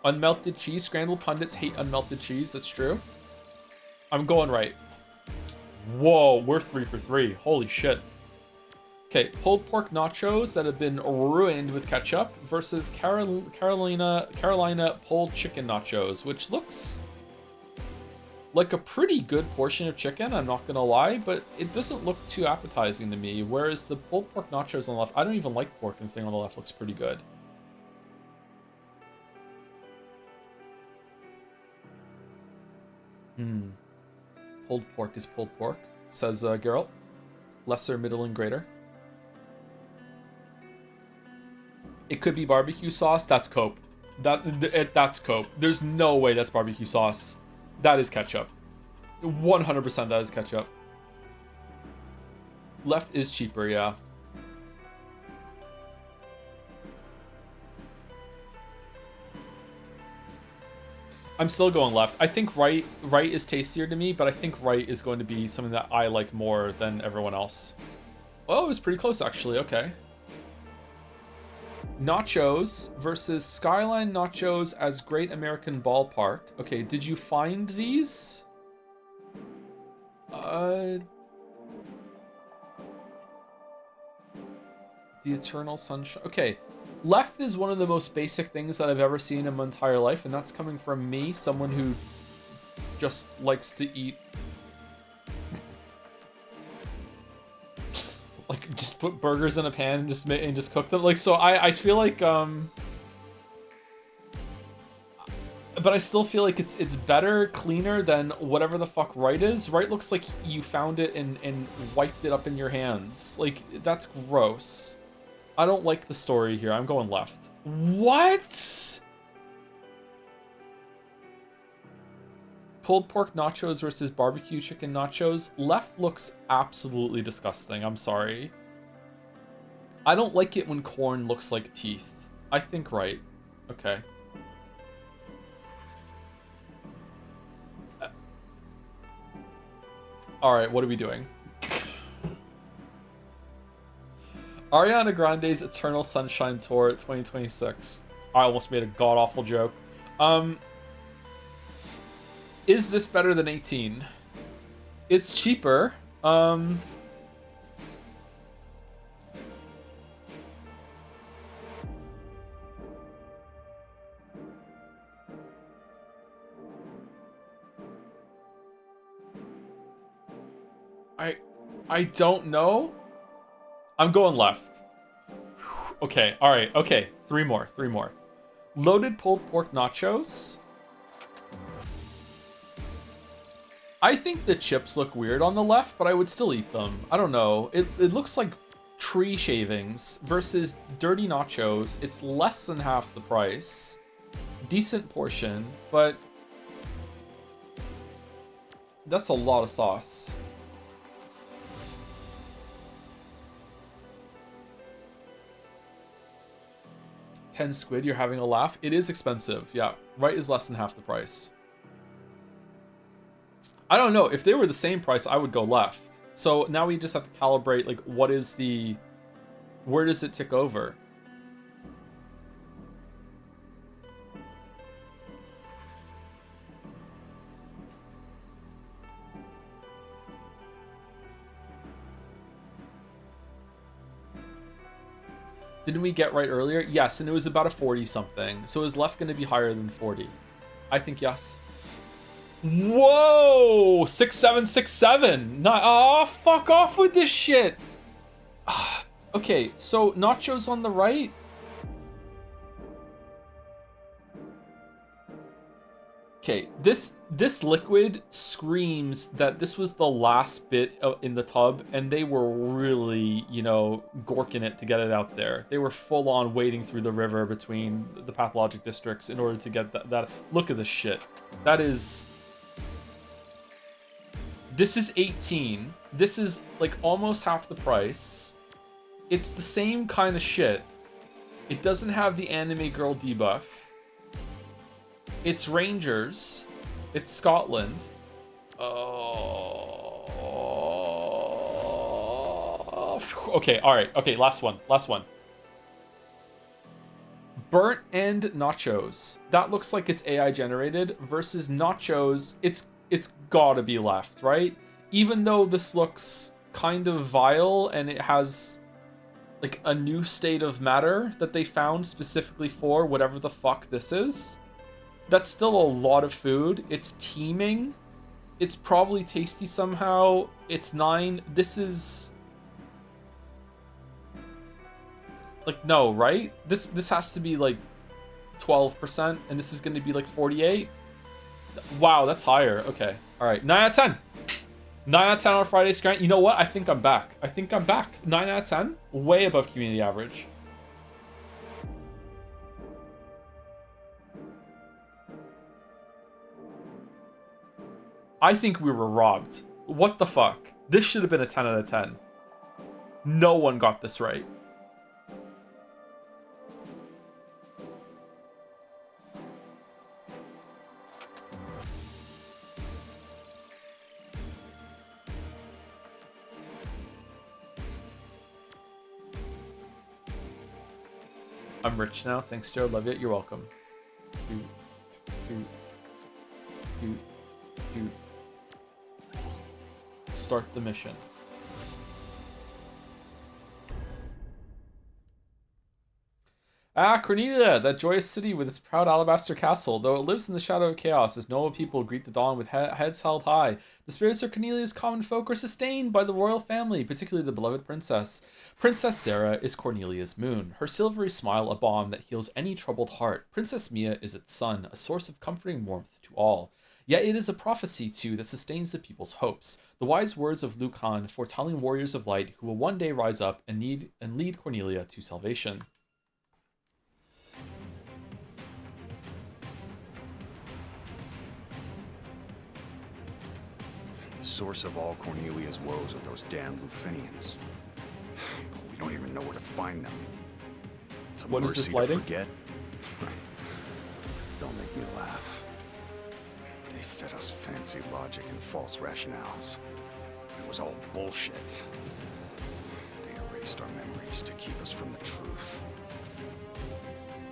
Unmelted cheese. Scrandle pundits hate unmelted cheese, that's true. I'm going right. Whoa, we're 3 for 3. Holy shit. Okay, pulled pork nachos that have been ruined with ketchup versus Carolina pulled chicken nachos, which looks like a pretty good portion of chicken, I'm not gonna lie, but it doesn't look too appetizing to me, whereas the pulled pork nachos on the left, I don't even like pork, and the thing on the left looks pretty good. Pulled pork is pulled pork, says Geralt. Lesser, middle, and greater. It could be barbecue sauce. That's cope. That's cope. There's no way that's barbecue sauce. That is ketchup. 100% that is ketchup. Left is cheaper, yeah. I'm still going left. I think right is tastier to me, but I think right is going to be something that I like more than everyone else. Oh, it was pretty close, actually. Okay. Nachos versus Skyline Nachos as Great American Ballpark. Okay, did you find these? The Eternal Sunshine. Okay, left is one of the most basic things that I've ever seen in my entire life, and that's coming from me, someone who just likes to eat. Like, just put burgers in a pan and just cook them. Like, so I feel like, but I still feel like it's better, cleaner than whatever the fuck right is. Right looks like you found it and wiped it up in your hands. Like, that's gross. I don't like the story here. I'm going left. What? Pulled pork nachos versus barbecue chicken nachos. Left looks absolutely disgusting. I'm sorry. I don't like it when corn looks like teeth. I think right. Okay. Alright, what are we doing? Ariana Grande's Eternal Sunshine Tour 2026. I almost made a god-awful joke. Is this better than 18? It's cheaper. I don't know. I'm going left. Okay, alright, okay. Three more. Loaded pulled pork nachos. I think the chips look weird on the left, but I would still eat them. I don't know. It looks like tree shavings versus dirty nachos. It's less than half the price. Decent portion, but that's a lot of sauce. $10 squid, you're having a laugh. It is expensive. Yeah, right is less than half the price. I don't know. If they were the same price, I would go left. So now we just have to calibrate, like, what is the... Where does it tick over? Didn't we get right earlier? Yes, and it was about a 40-something. So is left going to be higher than 40? I think yes. Whoa! 6767! Not, oh, fuck off with this shit! Okay, so nachos on the right? Okay, this liquid screams that this was the last bit in the tub, and they were really, you know, gorking it to get it out there. They were full on wading through the river between the pathologic districts in order to get that. Look at this shit. That is... This is 18. This is like almost half the price. It's the same kind of shit. It doesn't have the anime girl debuff. It's Rangers. It's Scotland. Okay, alright. Okay, last one. Burnt end nachos. That looks like it's AI generated versus nachos. It's gotta be left, right? Even though this looks kind of vile and it has like a new state of matter that they found specifically for whatever the fuck this is. That's still a lot of food. It's teeming. It's probably tasty somehow. It's 9. This is... Like, no, right? This has to be like 12%, and this is going to be like 48. Wow, that's higher. Okay. All right. 9 out of 10. 9 out of 10 on Friday Scrant. You know what? I think I'm back. 9 out of 10. Way above community average. I think we were robbed. What the fuck? This should have been a 10 out of 10. No one got this right. I'm rich now. Thanks, Joe. Love it. You're welcome. Start the mission. Ah, Cornelia, that joyous city with its proud alabaster castle. Though it lives in the shadow of chaos, as noble people greet the dawn with heads held high, the spirits of Cornelia's common folk are sustained by the royal family, particularly the beloved princess. Princess Sarah is Cornelia's moon, her silvery smile a balm that heals any troubled heart. Princess Mia is its sun, a source of comforting warmth to all. Yet it is a prophecy, too, that sustains the people's hopes. The wise words of Liu Khan foretelling warriors of light who will one day rise up and lead Cornelia to salvation. source of all Cornelia's woes are those damn Lufinians. But we don't even know where to find them. It's a What is mercy this to lighting? forget. Don't make me laugh. They fed us fancy logic and false rationales. It was all bullshit. They erased our memories to keep us from the truth.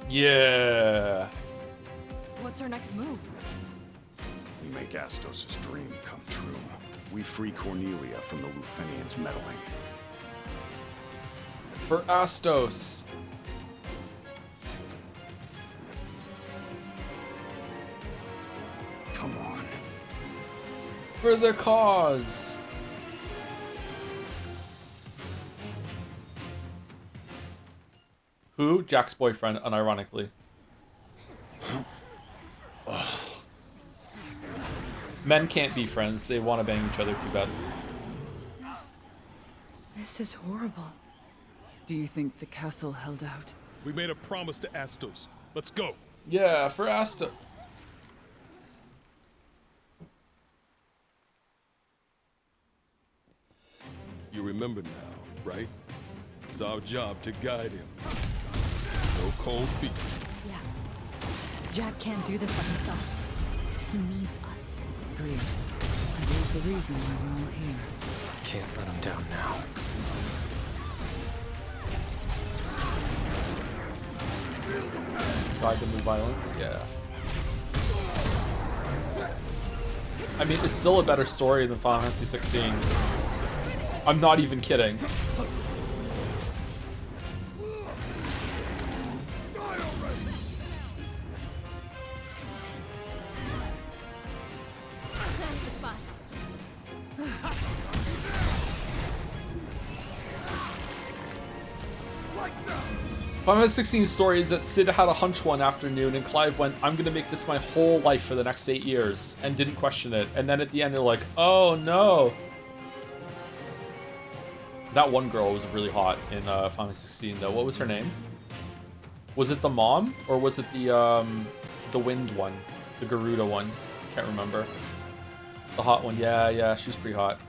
Yeah. What's our next move? We make Astos' dream come true. We free Cornelia from the Lufinians' meddling. For Astos. Come on. For the cause. Who? Jack's boyfriend, unironically. Men can't be friends. They want to bang each other too bad. This is horrible. Do you think the castle held out? We made a promise to Astos. Let's go. Yeah, for Astos. You remember now, right? It's our job to guide him. No cold feet. Yeah. Jack can't do this by himself. He needs us. Agreed. That is the reason why we're all here. Can't let him down now. Guide them with violence, yeah. I mean, it's still a better story than Final Fantasy 16. I'm not even kidding. Final Fantasy 16 story is that Sid had a hunch one afternoon and Clive went, I'm gonna make this my whole life for the next 8 years, and didn't question it. And then at the end they're like, oh no. That one girl was really hot in Final Fantasy 16 though. What was her name? Was it the mom? Or was it the wind one? The Garuda one? Can't remember. The hot one, yeah, she's pretty hot.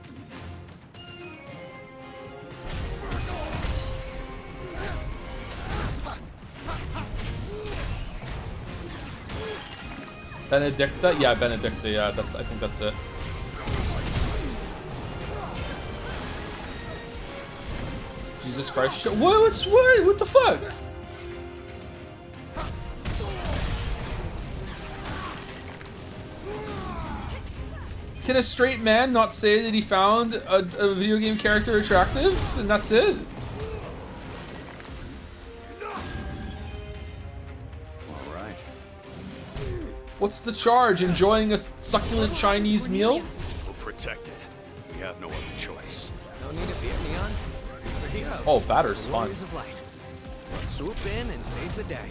Benedicta? Yeah, Benedicta, yeah, I think that's it. Jesus Christ. What the fuck? Can a straight man not say that he found a video game character attractive? And that's it? Alright. What's the charge? Enjoying a succulent Chinese meal? We'll protect it. We have no other choice. No need to fear, Neon. We're heroes. Oh, batter's fun. Warriors of light. We'll swoop in and save the day.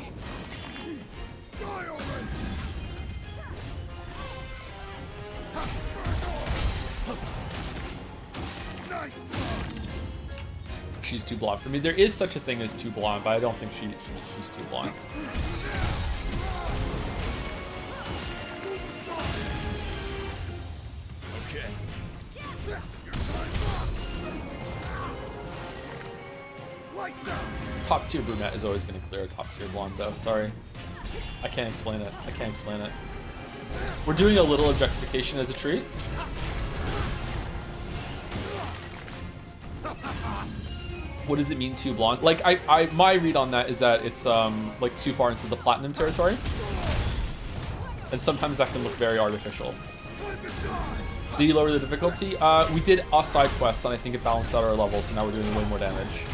She's too blonde for me. There is such a thing as too blonde, but I don't think she's too blonde. Okay. Top tier brunette is always going to clear a top tier blonde though. Sorry. I can't explain it. We're doing a little objectification as a treat. What does it mean too blonde? Like my read on that is that it's like too far into the platinum territory. And sometimes that can look very artificial. Did you lower the difficulty? We did a side quest and I think it balanced out our levels, so now we're doing way more damage.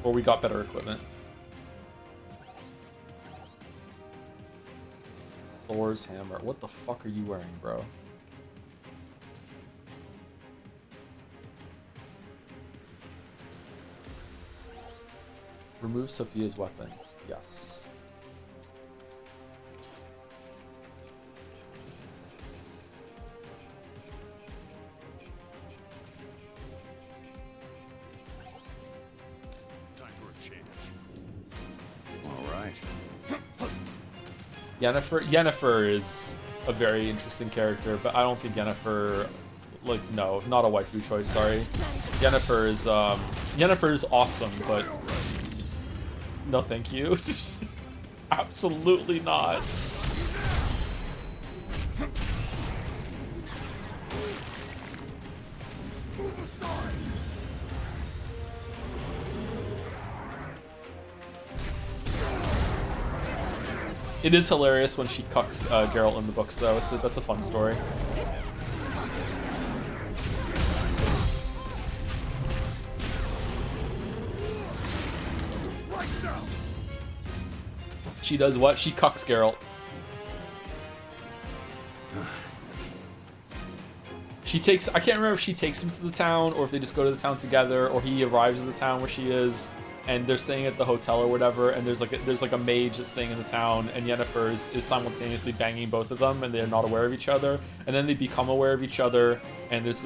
Or we got better equipment. Thor's hammer. What the fuck are you wearing, bro? Remove Sophia's weapon. Yes. Time for a change. All right. Yennefer is a very interesting character, but I don't think Yennefer, like, no, not a waifu choice, sorry. Yennefer is awesome, but no thank you. Absolutely not. It is hilarious when she cucks Geralt in the books, though. That's a fun story. She does what? She cucks Geralt. She takes, I can't remember if she takes him to the town or if they just go to the town together or he arrives at the town where she is and they're staying at the hotel or whatever, and there's like a mage that's staying in the town, and Yennefer is simultaneously banging both of them, and they're not aware of each other, and then they become aware of each other, and it's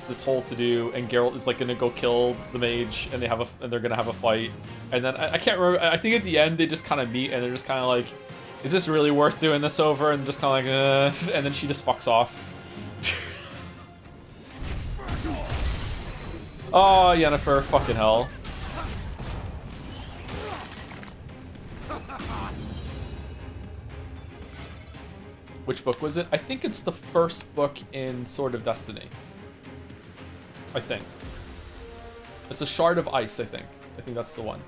this whole to do, and Geralt is like gonna go kill the mage, and they're gonna have a fight, and then I can't remember. I think at the end they just kind of meet, and they're just kind of like, is this really worth doing this over? And just kind of like, and then she just fucks off. Oh, Yennefer, fucking hell. Which book was it? I think it's the first book in Sword of Destiny. I think. It's a Shard of Ice, I think. I think that's the one.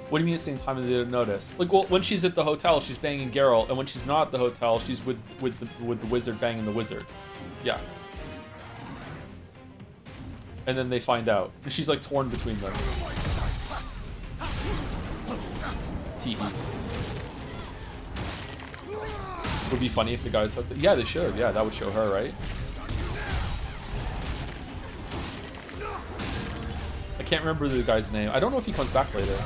What do you mean at the same time and they didn't notice? Like, well, when she's at the hotel, she's banging Geralt, and when she's not at the hotel, she's with the wizard banging the wizard. Yeah. And then they find out. And she's like torn between them. Teehee. Would be funny if the guys hooked it. Yeah, they should. Yeah, that would show her, right? I can't remember the guy's name. I don't know if he comes back later.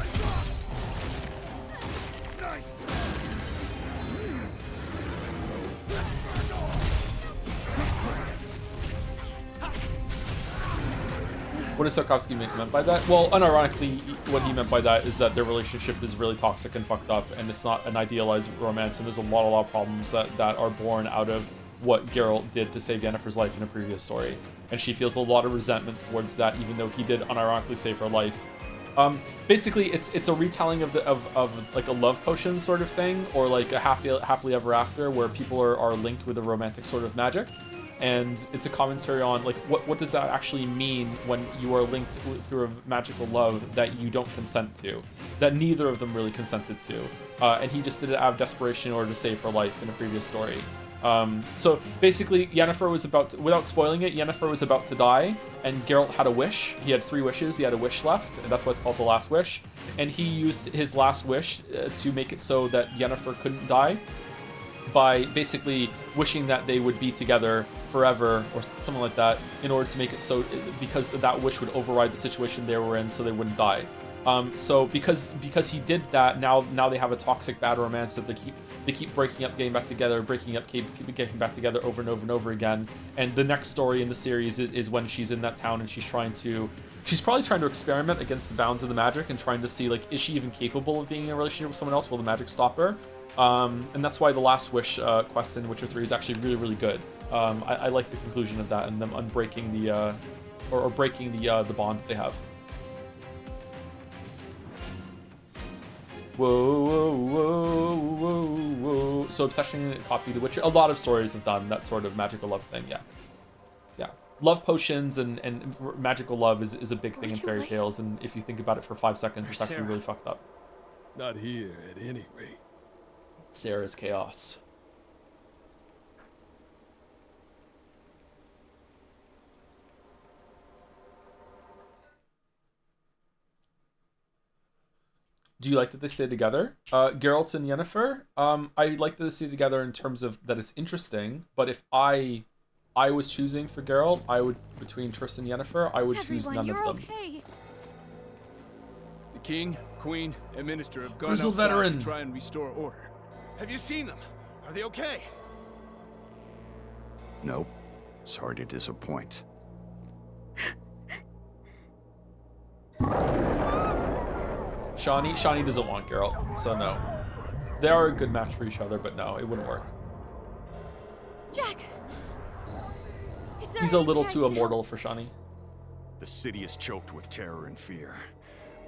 What does Tarkovsky meant by that? Well, unironically, what he meant by that is that their relationship is really toxic and fucked up, and it's not an idealized romance, and there's a lot of problems that are born out of what Geralt did to save Yennefer's life in a previous story. And she feels a lot of resentment towards that, even though he did unironically save her life. Basically, it's a retelling of like a love potion sort of thing, or like a happily ever after, where people are linked with a romantic sort of magic. And it's a commentary on like what does that actually mean when you are linked through a magical love that you don't consent to, that neither of them really consented to, and he just did it out of desperation in order to save her life in a previous story. So basically, Yennefer was without spoiling it, Yennefer was about to die, and Geralt had a wish. He had 3 wishes. He had a wish left, and that's why it's called the last wish. And he used his last wish to make it so that Yennefer couldn't die, by basically wishing that they would be together forever or something like that, in order to make it so, because that wish would override the situation they were in, so they wouldn't die. So because he did that, now they have a toxic bad romance that they keep breaking up, getting back together, breaking up, keep getting back together over and over and over again. And the next story in the series is when she's in that town and she's probably trying to experiment against the bounds of the magic and trying to see, like, is she even capable of being in a relationship with someone else? Will the magic stop her? And that's why the last wish quest in Witcher 3 is actually really, really good. I like the conclusion of that and them unbreaking the or breaking the bond that they have. Whoa, whoa, whoa, whoa, whoa. So Obsession copied The Witcher. A lot of stories have done that sort of magical love thing, yeah. Yeah. Love potions and magical love is a big thing in fairy tales, and if you think about it for 5 seconds, it's actually really fucked up. Not here, at any rate. Sarah's chaos. Do you like that they stay together? Geralt and Yennefer? I like that they stay together in terms of that it's interesting, but if I was choosing for Geralt, between Triss and Yennefer, I would choose none of them. Okay. The king, queen, and minister have gone Grizzled outside veteran. to try and restore order. Have you seen them? Are they okay? Nope. Sorry to disappoint. Shawnee doesn't want Geralt, so no. They are a good match for each other, but no, it wouldn't work. Jack! Is there He's a little anywhere I too can immortal help? for Shawnee. The city is choked with terror and fear.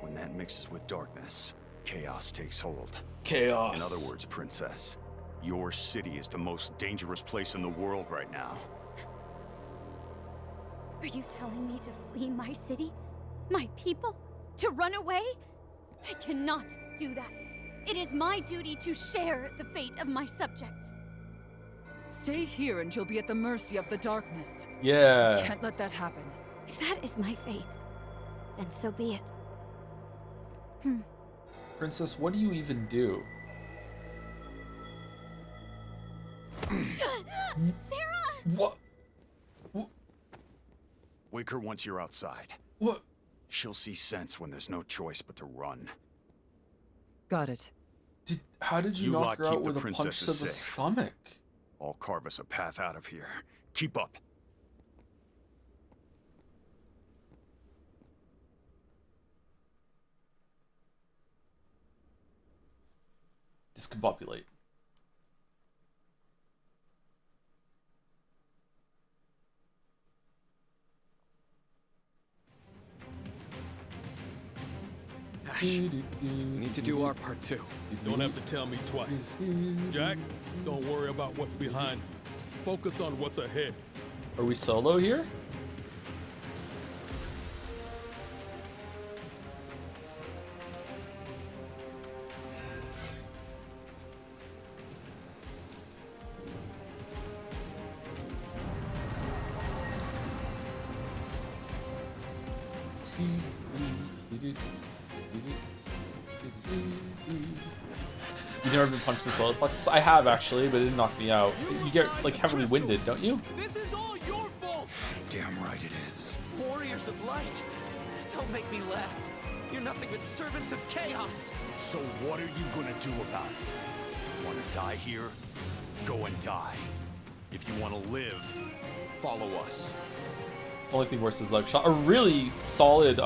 When that mixes with darkness, chaos takes hold. Chaos. In other words, Princess, your city is the most dangerous place in the world right now. Are you telling me to flee my city? My people? To run away? I cannot do that. It is my duty to share the fate of my subjects. Stay here and you'll be at the mercy of the darkness. Yeah. Can't let that happen. If that is my fate, then so be it. Princess, what do you even do? Sarah! What? Wake her once you're outside. What? She'll see sense when there's no choice but to run. Got it. How did you You knock lot her keep out the with a punch to the princesses safe. stomach? I'll carve us a path out of here. Keep up. Discombobulate. We need to do our part too. Don't have to tell me twice. Jack, don't worry about what's behind you. Focus on what's ahead. Are we solo here? You've never been punched in the solar plexus? I have actually, but it didn't knock me out. You get like heavily winded, don't you? This is all your fault! Damn right it is. Warriors of light. Don't make me laugh. You're nothing but servants of chaos. So what are you gonna do about it? Wanna die here? Go and die. If you wanna live, follow us. Only thing worse is leg shot. A really solid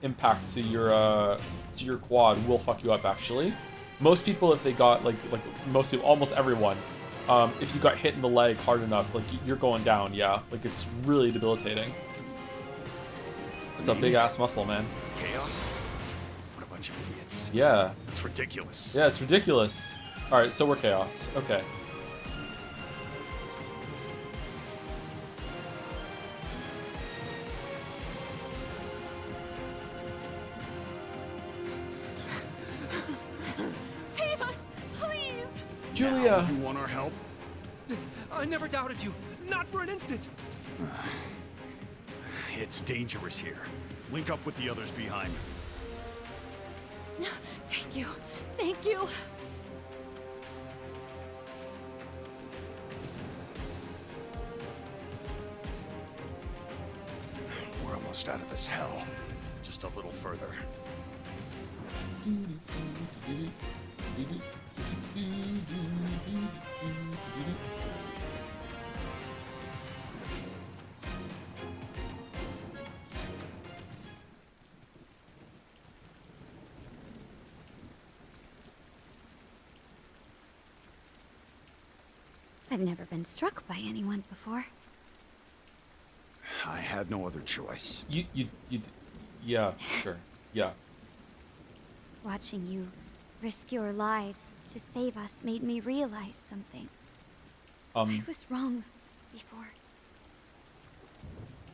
impact to your quad will fuck you up actually. Most people, if they got like most people, almost everyone, if you got hit in the leg hard enough, like you're going down. Yeah, like it's really debilitating. It's a big ass muscle, man. Chaos? What a bunch of idiots. Yeah. It's ridiculous. Yeah, it's ridiculous. All right, so we're chaos. Okay. Save us, please! Julia. You want our help? I never doubted you. Not for an instant. It's dangerous here. Link up with the others behind. Thank you. Thank you. We're almost out of this hell. Just a little further. I've never been struck by anyone before. I had no other choice. Yeah, sure. Yeah. Watching you risk your lives to save us made me realize something. I was wrong before.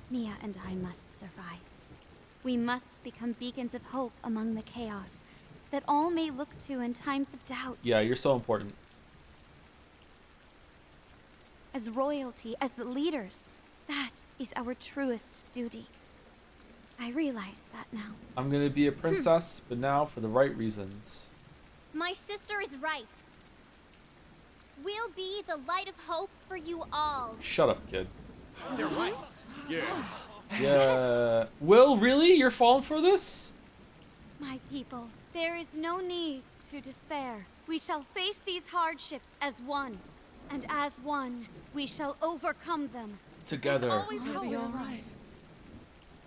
Mia and I must survive. We must become beacons of hope among the chaos that all may look to in times of doubt. Yeah, you're so important. As royalty, as leaders, that is our truest duty. I realize that now. I'm gonna be a princess, but now for the right reasons. My sister is right. We'll be the light of hope for you all. Shut up, kid. They're right. Yeah. Yeah. Will, really? You're falling for this? My people, there is no need to despair. We shall face these hardships as one. And as one, we shall overcome them. Together. There's always hope. Be all right.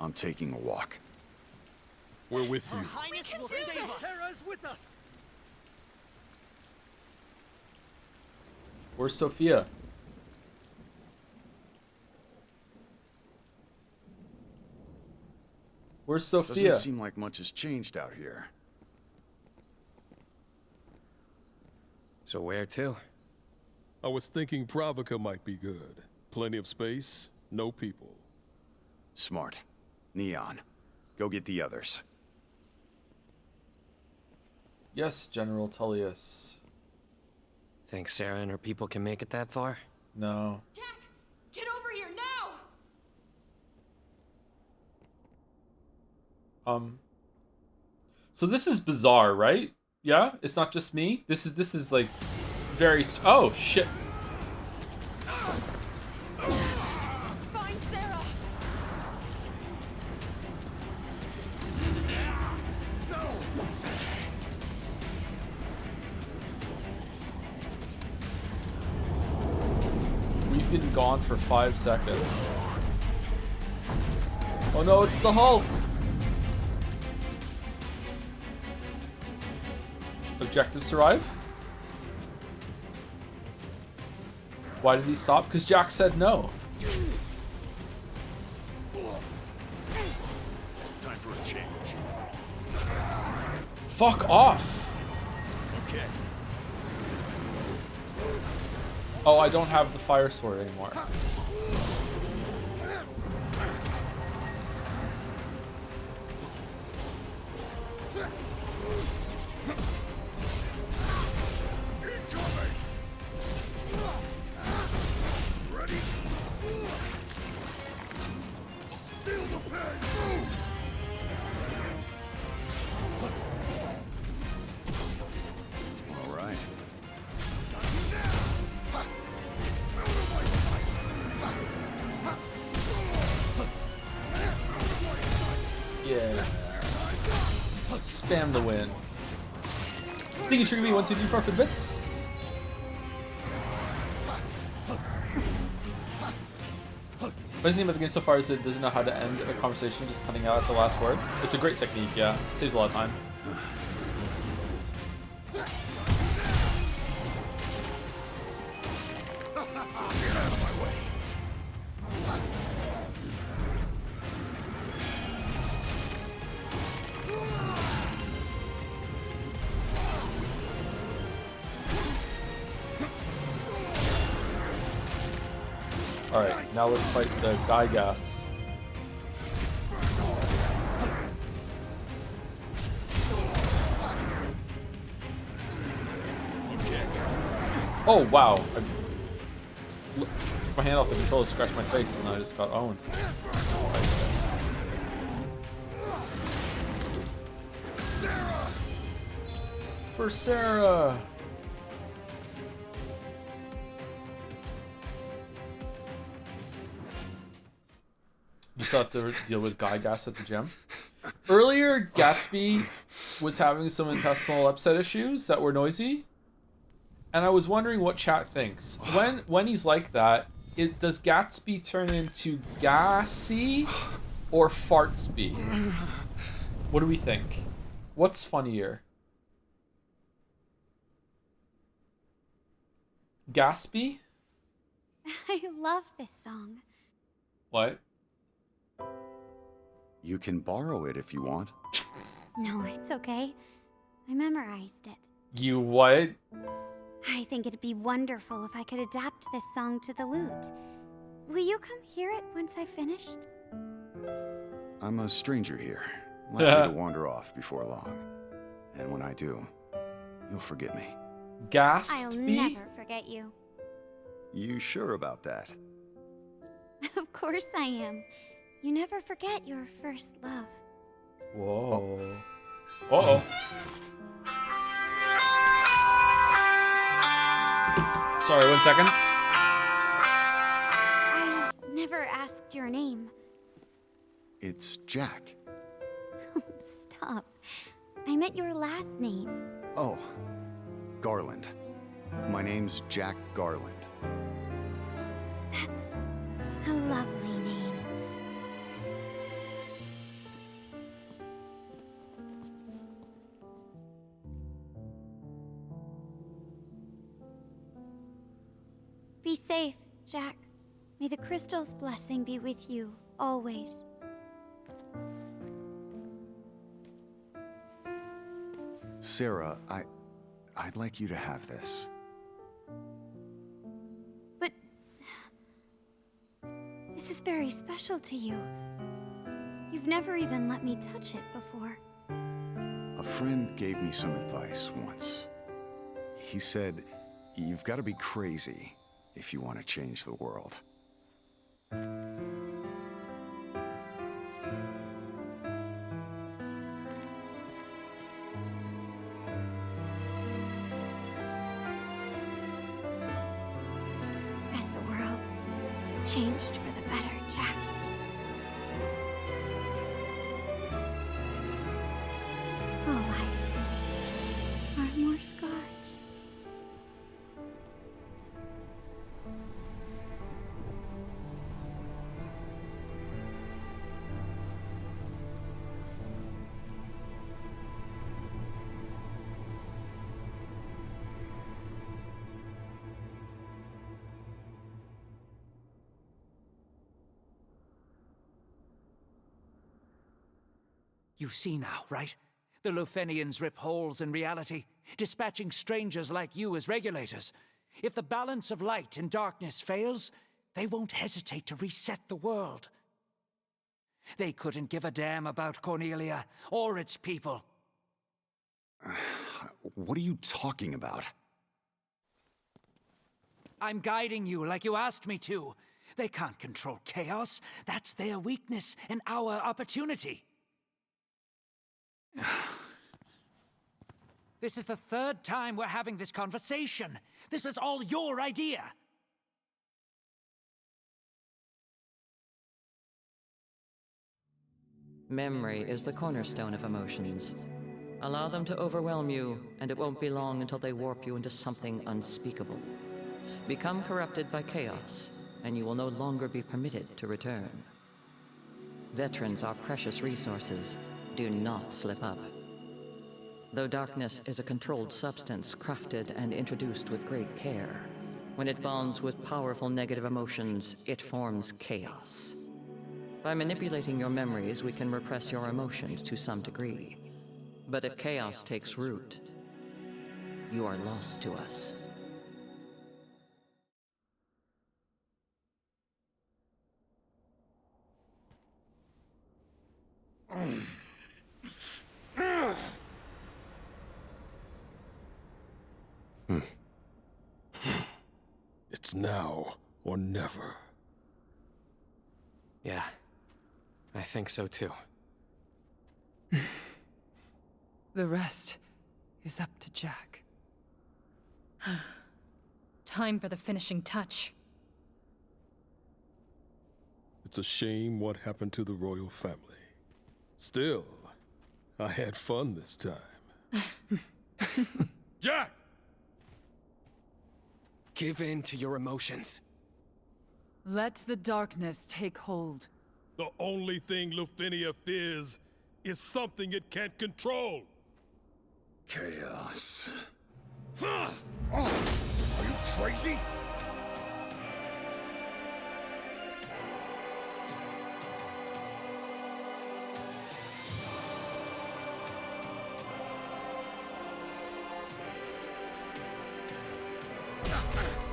I'm taking a walk. We're with you. Highness will save us. Terra's with us. Where's Sophia? Where's Sophia? Doesn't seem like much has changed out here. So where to? I was thinking Pravica might be good. Plenty of space, no people. Smart. Neon, go get the others. Yes, General Tullius. Think Sarah and her people can make it that far? No. Jack, get over here now! So this is bizarre, right? Yeah, it's not just me. This is like very. Oh shit! Find Sarah. We've been gone for 5 seconds. Oh no, it's the Hulk! Objective survive? Why did he stop? Because Jack said no. Time for a change. Fuck off! Okay. Oh, I don't have the fire sword anymore. All right. Yeah. Let's spam the win. Think you trigger me 1, 2, 3, 4 for the bits? Best thing about the game so far is it doesn't know how to end a conversation, just cutting out at the last word. It's a great technique, yeah. It saves a lot of time. Alright, now let's fight the Gygas. Oh wow! I took my hand off the controller, scratched my face, and I just got owned. For Sarah! You still have to deal with Gygas at the gym. Earlier, Gatsby was having some intestinal upset issues that were noisy. And I was wondering what chat thinks. When he's like that, does Gatsby turn into Gassy or Fartsby? What do we think? What's funnier? Gatsby? I love this song. What? You can borrow it if you want. No, it's okay. I memorized it. You what? I think it'd be wonderful if I could adapt this song to the lute. Will you come hear it once I've finished? I'm a stranger here. Likely to wander off before long. And when I do, you'll forget me. Gatsby? I'll never forget you. You sure about that? Of course I am. You never forget your first love. Whoa. Uh-oh. Sorry, 1 second. I never asked your name. It's Jack. Stop. I meant your last name. Oh, Garland. My name's Jack Garland. That's a lovely name. Be safe, Jack. May the crystal's blessing be with you, always. Sarah, I'd like you to have this. But... this is very special to you. You've never even let me touch it before. A friend gave me some advice once. He said, you've got to be crazy if you want to change the world. As the world changed for the better, Jack. All I see are more scars. You see now, right? The Lufenians rip holes in reality, dispatching strangers like you as regulators. If the balance of light and darkness fails, they won't hesitate to reset the world. They couldn't give a damn about Cornelia or its people. What are you talking about? I'm guiding you like you asked me to. They can't control chaos. That's their weakness and our opportunity. This is the third time we're having this conversation. This was all your idea. Memory is the cornerstone of emotions. Allow them to overwhelm you, and it won't be long until they warp you into something unspeakable. Become corrupted by chaos, and you will no longer be permitted to return. Veterans are precious resources. Do not slip up. Though darkness is a controlled substance crafted and introduced with great care, when it bonds with powerful negative emotions, it forms chaos. By manipulating your memories, we can repress your emotions to some degree. But if chaos takes root, you are lost to us. It's now or never. Yeah, I think so too. The rest is up to Jack. Time for the finishing touch. It's a shame what happened to the royal family. Still, I had fun this time. Jack! Give in to your emotions. Let the darkness take hold. The only thing Lufenia fears is something it can't control. Chaos. Oh, are you crazy?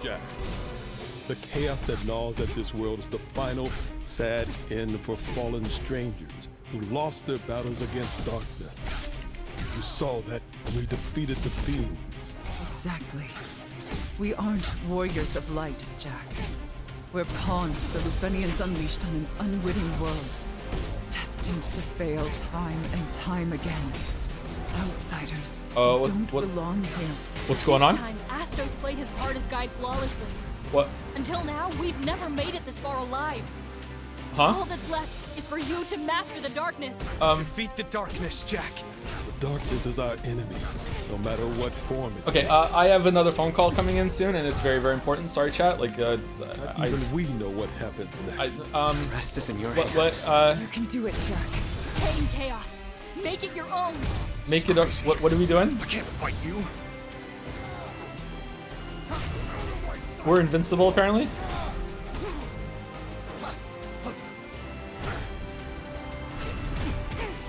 Jack, the chaos that gnaws at this world is the final, sad end for fallen strangers who lost their battles against darkness. You saw that when we defeated the fiends. Exactly. We aren't warriors of light, Jack. We're pawns the Lufenians unleashed on an unwitting world, destined to fail time and time again. Outsiders don't belong here. What's going on? This time, Astos played his part as guide flawlessly. What? Until now, we've never made it this far alive. Huh? All that's left is for you to master the darkness. Defeat the darkness, Jack. The darkness is our enemy, no matter what form it Okay, takes. I have another phone call coming in soon, and it's very, very important. Sorry, chat. Like, even we know what happens next. The rest is in your hands. You can do it, Jack. Tame chaos. Make it your own. Make it up. What are we doing? I can't fight you. We're invincible, apparently.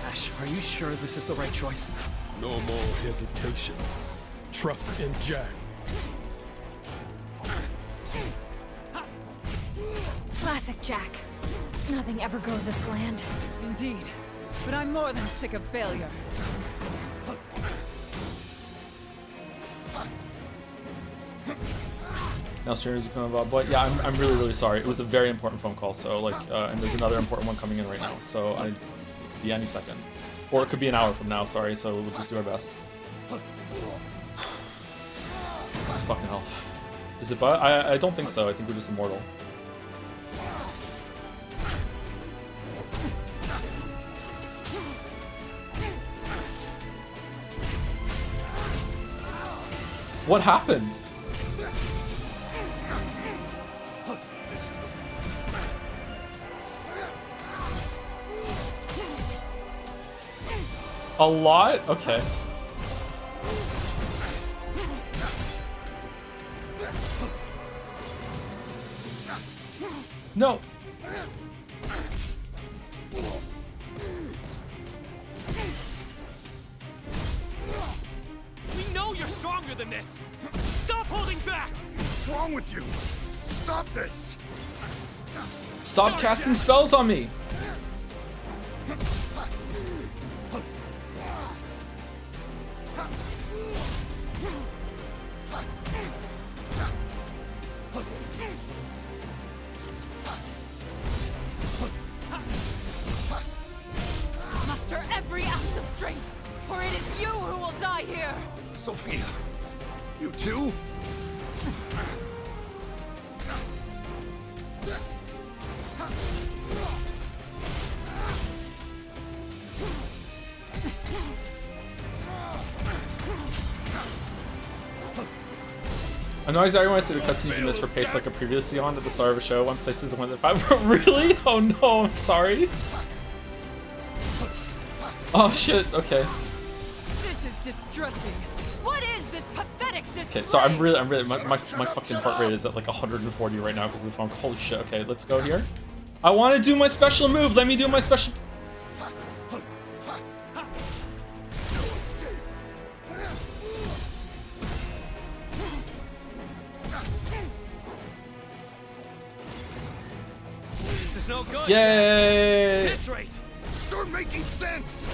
Ash, are you sure this is the right choice? No more hesitation. Trust in Jack. Classic Jack. Nothing ever goes as planned. Indeed. But I'm more than sick of failure. Now streamers are coming about, but yeah, I'm really, really sorry. It was a very important phone call, so like, and there's another important one coming in right now, so I could be any second. Or it could be an hour from now, sorry, so we'll just do our best. Fucking hell. Is it but? I don't think so, I think we're just immortal. What happened? A lot? Okay. No. We know you're stronger than this. Stop holding back. What's wrong with you? Stop this. Stop casting spells on me. Muster every ounce of strength, or it is you who will die here. Sophia, you too? I know exactly when I say the cutscenes you missed for pace like a previously on at the start of a show. One places and 1 to 5. Really? Oh no, I'm sorry. Oh shit, okay. This is distressing. What is this pathetic display? Okay, so I'm really, my fucking heart rate is at like 140 right now because of the phone. Holy shit, okay, let's go here. I want to do my special move. Let me do my special... This is no good. Yay! At this rate. Start making sense.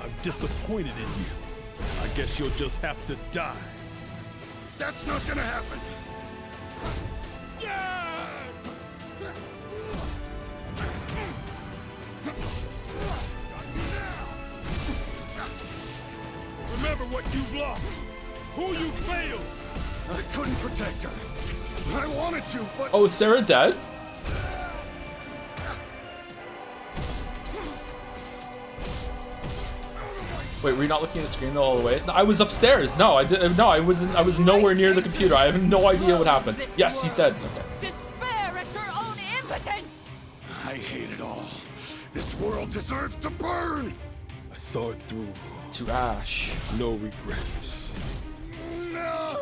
I'm disappointed in you. I guess you'll just have to die. That's not gonna happen. Remember what you've lost. Who you failed. I couldn't protect her. I wanted to, but... Oh, is Sarah dead? Wait, were you not looking at the screen all the way? No, I was upstairs. No, I did. No, I wasn't. I was nowhere near the computer. I have no idea what happened. Yes, he's dead. Okay. Despair at your own impotence. I hate it all. This world deserves to burn. I saw it through. To ash. No regrets. No.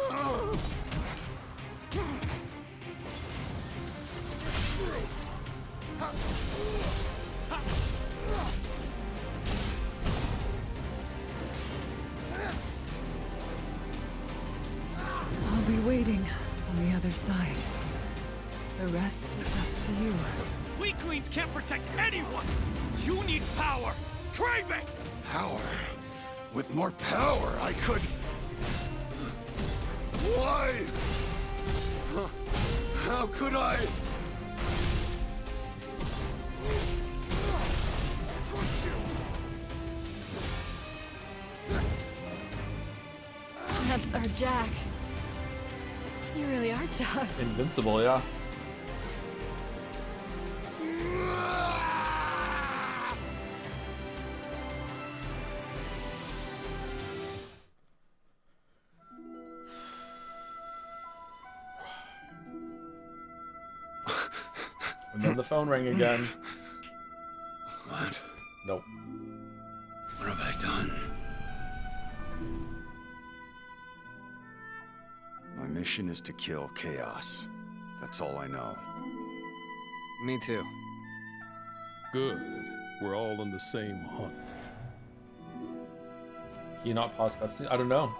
I'll be waiting on the other side. The rest is up to you. We queens can't protect anyone. You need power. Crave it. Power. With more power, I could... Why? How could I? Crush you. That's our Jack. You really are tough. Invincible, yeah. And then the phone rang again. What? Nope. What have I done? My mission is to kill Chaos. That's all I know. Me too. Good. We're all on the same hunt. Can you not pause cutscene? I don't know.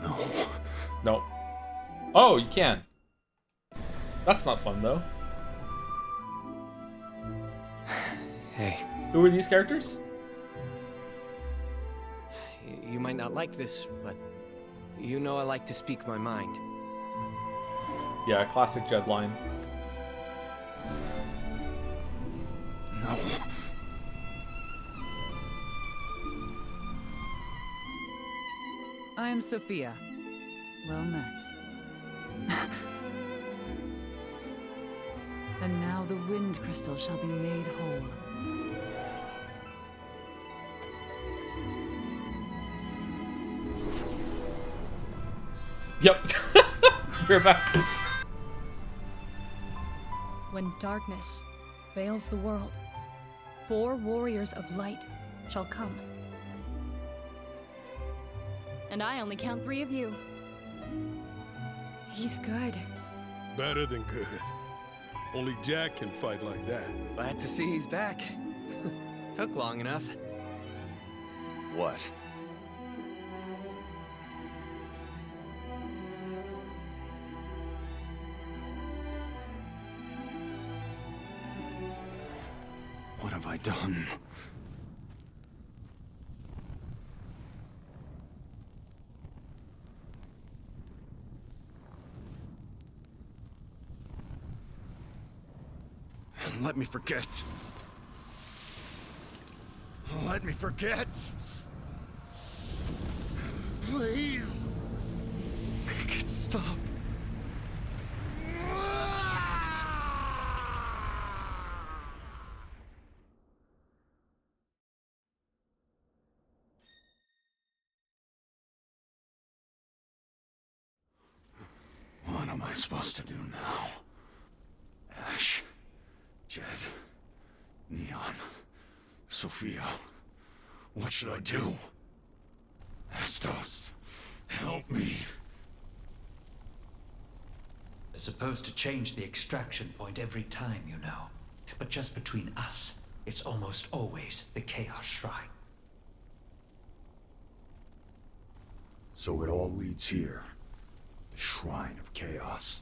No. No. Oh, you can. That's not fun, though. Hey. Who are these characters? You might not like this, but you know I like to speak my mind. Yeah, classic Jed line. No. I am Sophia. Well met. And now the wind crystal shall be made whole. Yep. We're back. When darkness veils the world, 4 warriors of light shall come. And I only count 3 of you. He's good. Better than good. Only Jack can fight like that. Glad to see he's back. Took long enough. What? What have I done? Let me forget. Let me forget. Please. Make it stop. What am I supposed to do now? Ash, Jed, Neon, Sophia. What should I do? Astos, help me. They're supposed to change the extraction point every time, you know. But just between us, it's almost always the Chaos Shrine. So it all leads here. The Shrine of Chaos.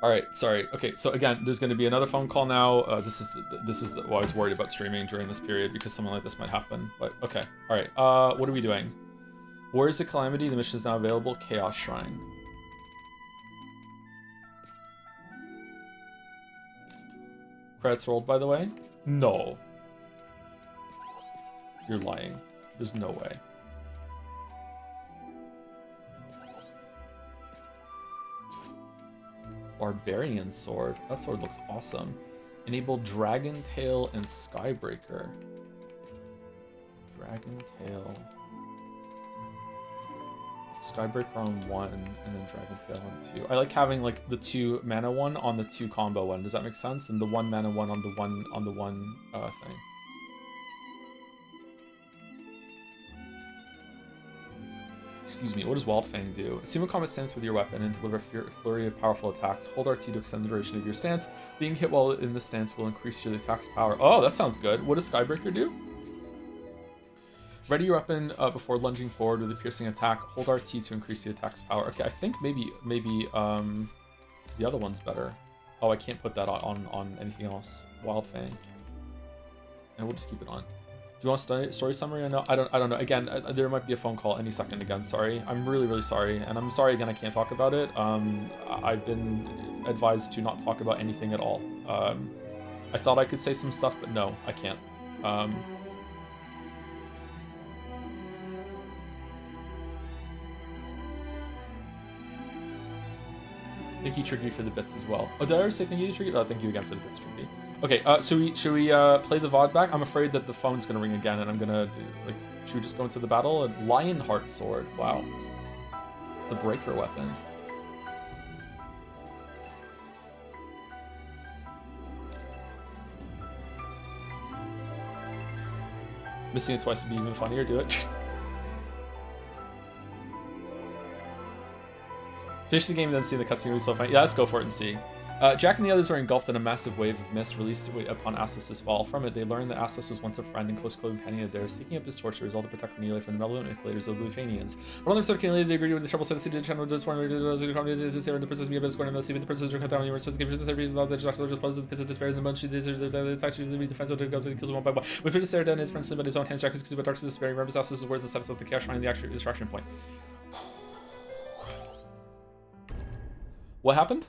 All right, sorry. Okay, so again, there's going to be another phone call now. This is why I was worried about streaming during this period because something like this might happen. But okay, all right. What are we doing? Where's the Calamity? The mission is now available. Chaos Shrine. Credits rolled, by the way. No. You're lying. There's no way. Barbarian sword. That sword looks awesome. Enable Dragon Tail and Skybreaker. Dragon Tail. Skybreaker on 1 and then Dragon Tail on 2. I like having like the 2 mana one on the 2 combo one. Does that make sense? And the 1 mana one on the one thing. Excuse me, what does Wild Fang do? Assume a combat stance with your weapon and deliver a flurry of powerful attacks. Hold RT to extend the duration of your stance. Being hit while in the stance will increase your attack's power. Oh, that sounds good. What does Skybreaker do? Ready your weapon before lunging forward with a piercing attack. Hold RT to increase the attack's power. Okay, I think maybe the other one's better. Oh, I can't put that on anything else. Wild Fang. And we'll just keep it on. Do you want a story summary or no? I don't know. Again, there might be a phone call any second again. Sorry. I'm really, really sorry. And I'm sorry again I can't talk about it. I've been advised to not talk about anything at all. I thought I could say some stuff, but no, I can't. Thank you, Tricky, for the bits as well. Oh, did I already say thank you to Tricky? Oh, thank you again for the bits, Tricky. Okay, should we play the VOD back? I'm afraid that the phone's gonna ring again, and I'm gonna should we just go into the battle? And Lionheart Sword. Wow, it's a breaker weapon. Missing it twice would be even funnier. Do it. Finish the game and then see the cutscene. Will be so funny. Yeah, let's go for it and see. Jack and the others are engulfed in a massive wave of mist released upon Assus's fall. From it, they learn that Assus was once a friend and close companion of theirs, taking up his torch to resolve to protect Cornelia from the malevolent manipulators of the Lufanians. But on their third Cornelia, they agreed with the trouble set the city to channel to sworn to the princess be a bit scorned and the princess will cut down your sons, give princess Sarah love the just closes the pits of despair in the bunch. It's actually the defense of the goes and kills one by one. With Princess Sarah and his friends by his own hands, Jack is accused by darkness despair. Remembers Assus's words that set us up the chaos shrine and the actual distraction point. What happened?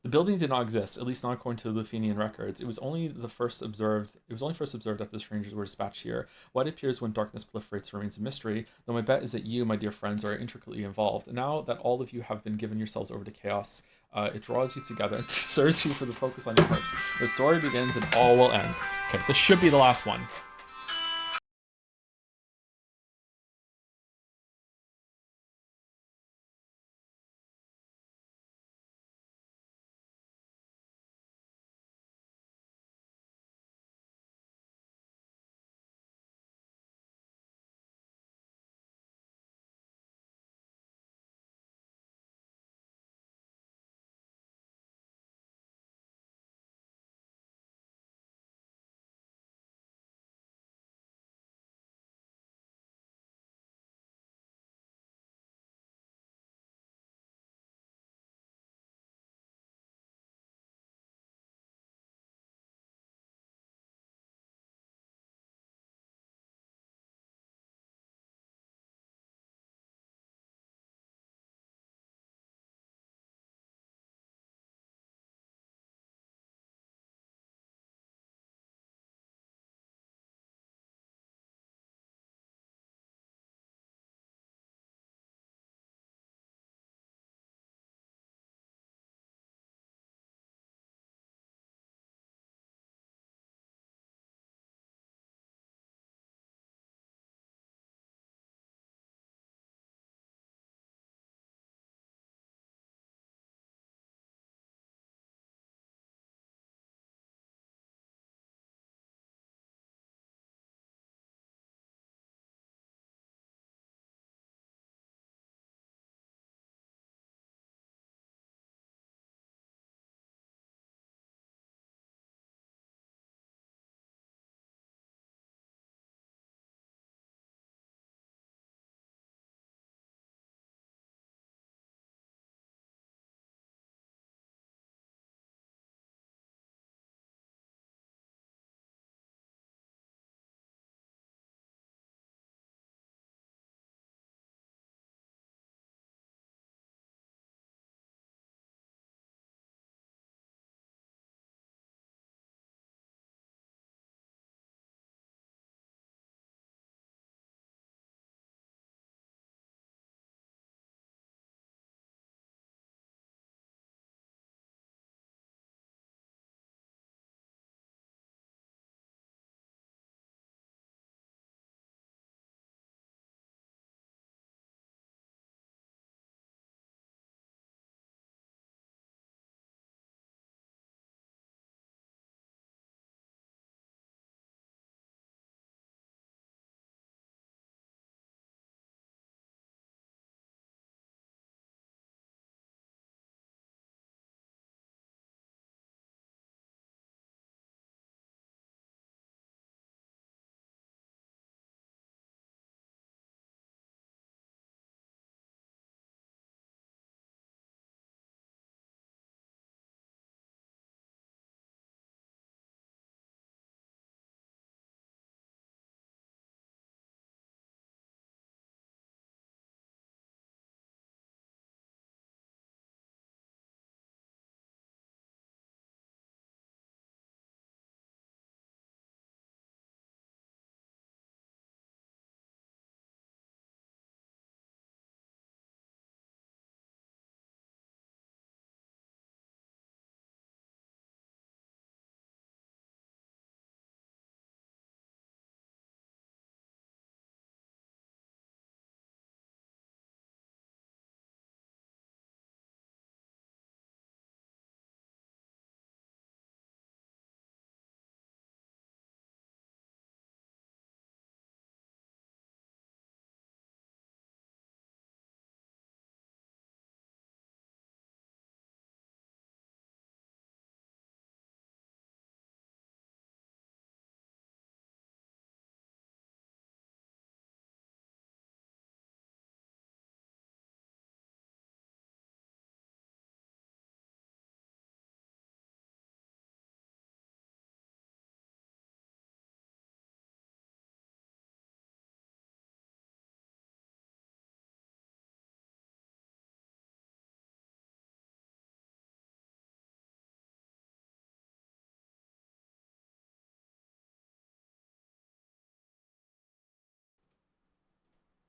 The building did not exist, at least not according to the Lufenian records. It was only first observed after the strangers were dispatched here. What appears when darkness proliferates remains a mystery, though my bet is that you, my dear friends, are intricately involved. And now that all of you have been given yourselves over to chaos, it draws you together and serves you for the focus on your hopes. The story begins and all will end. Okay, this should be the last one.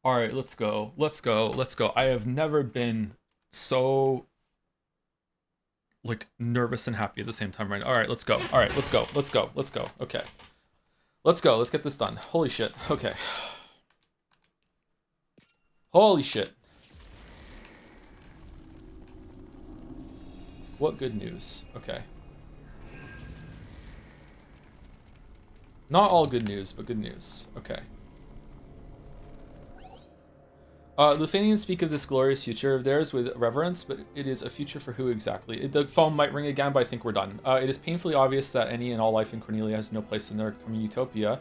All right, let's go. Let's go. Let's go. I have never been so like nervous and happy at the same time right now. All right, let's go. All right, let's go. Let's go. Let's go. Okay. Let's go. Let's get this done. Holy shit. Okay. Holy shit. What good news. Okay. Not all good news, but good news. Okay. Lufanians speak of this glorious future of theirs with reverence, but it is a future for who exactly? The phone might ring again, but I think we're done. It is painfully obvious that any and all life in Cornelia has no place in their coming utopia.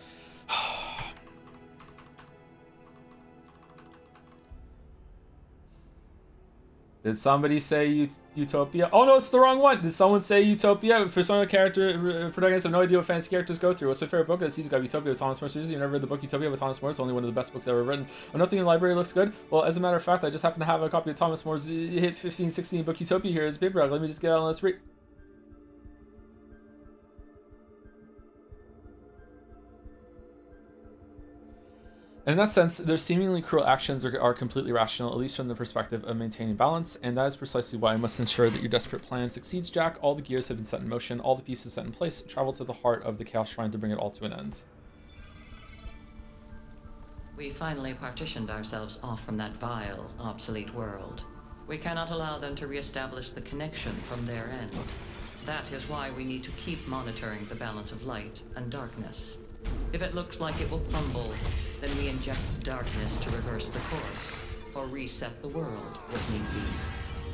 Did somebody say Utopia? Oh no, it's the wrong one. Did someone say Utopia? For some character, protagonists have no idea what fantasy characters go through. What's my favorite book? That season got Utopia with Thomas More. You never read the book Utopia with Thomas More? It's only one of the best books ever written. Oh, nothing in the library looks good? Well, as a matter of fact, I just happen to have a copy of Thomas More's hit 1516 book Utopia here as paperback. Let me just get out on this read. And in that sense, their seemingly cruel actions are completely rational, at least from the perspective of maintaining balance, and that is precisely why I must ensure that your desperate plan succeeds, Jack. All the gears have been set in motion, all the pieces set in place, travel to the heart of the Chaos Shrine to bring it all to an end. We finally partitioned ourselves off from that vile, obsolete world. We cannot allow them to reestablish the connection from their end. That is why we need to keep monitoring the balance of light and darkness. If it looks like it will crumble, then we inject darkness to reverse the course, or reset the world if need be.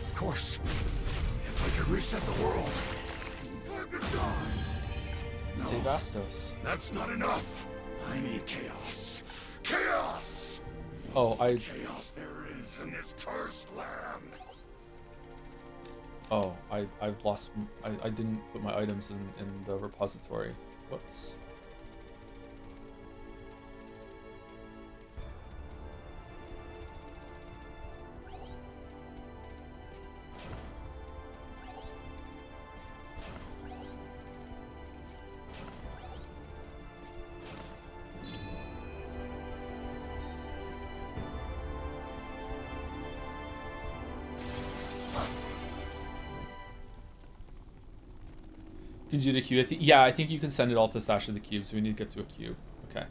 Of course. If I could reset the world, I'd be done. No, Sevastos. That's not enough. I need chaos. Chaos! Oh, Chaos there is in this cursed land. Oh, I've lost... I didn't put my items in the repository. Whoops. Can you do the cube? Yeah, I think you can send it all to Stash of the Cube, so we need to get to a cube. Okay.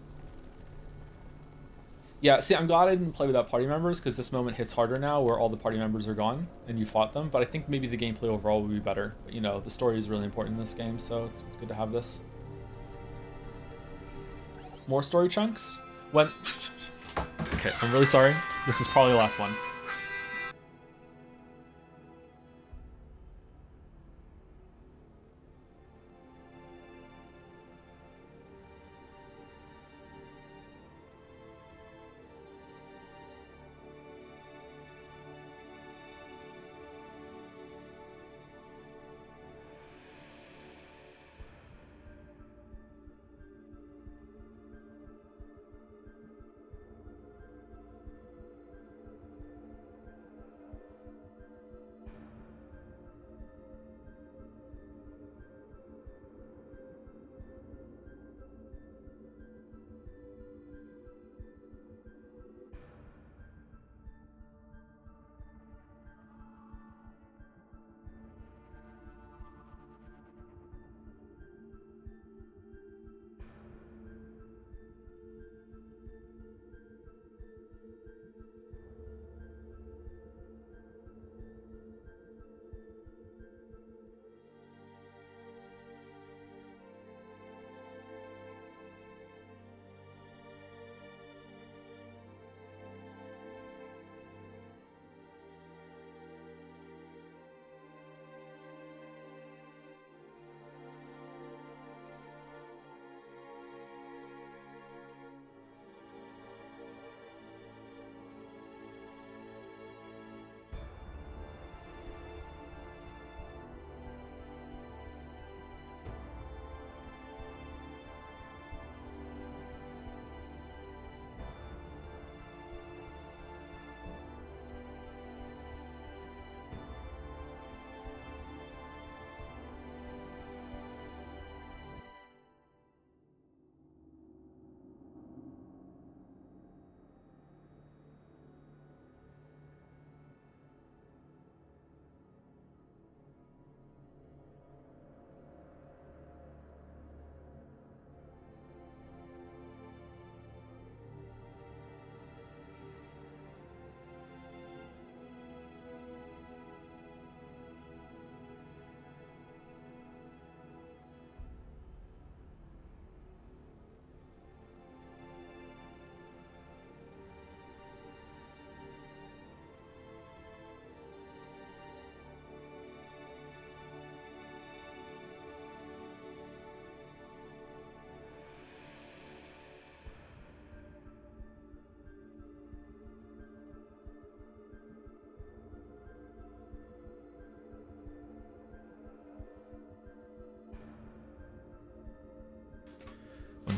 Yeah, see, I'm glad I didn't play without party members, because this moment hits harder now, where all the party members are gone, and you fought them, but I think maybe the gameplay overall would be better. But, you know, the story is really important in this game, so it's good to have this. More story chunks? When... Okay, I'm really sorry. This is probably the last one.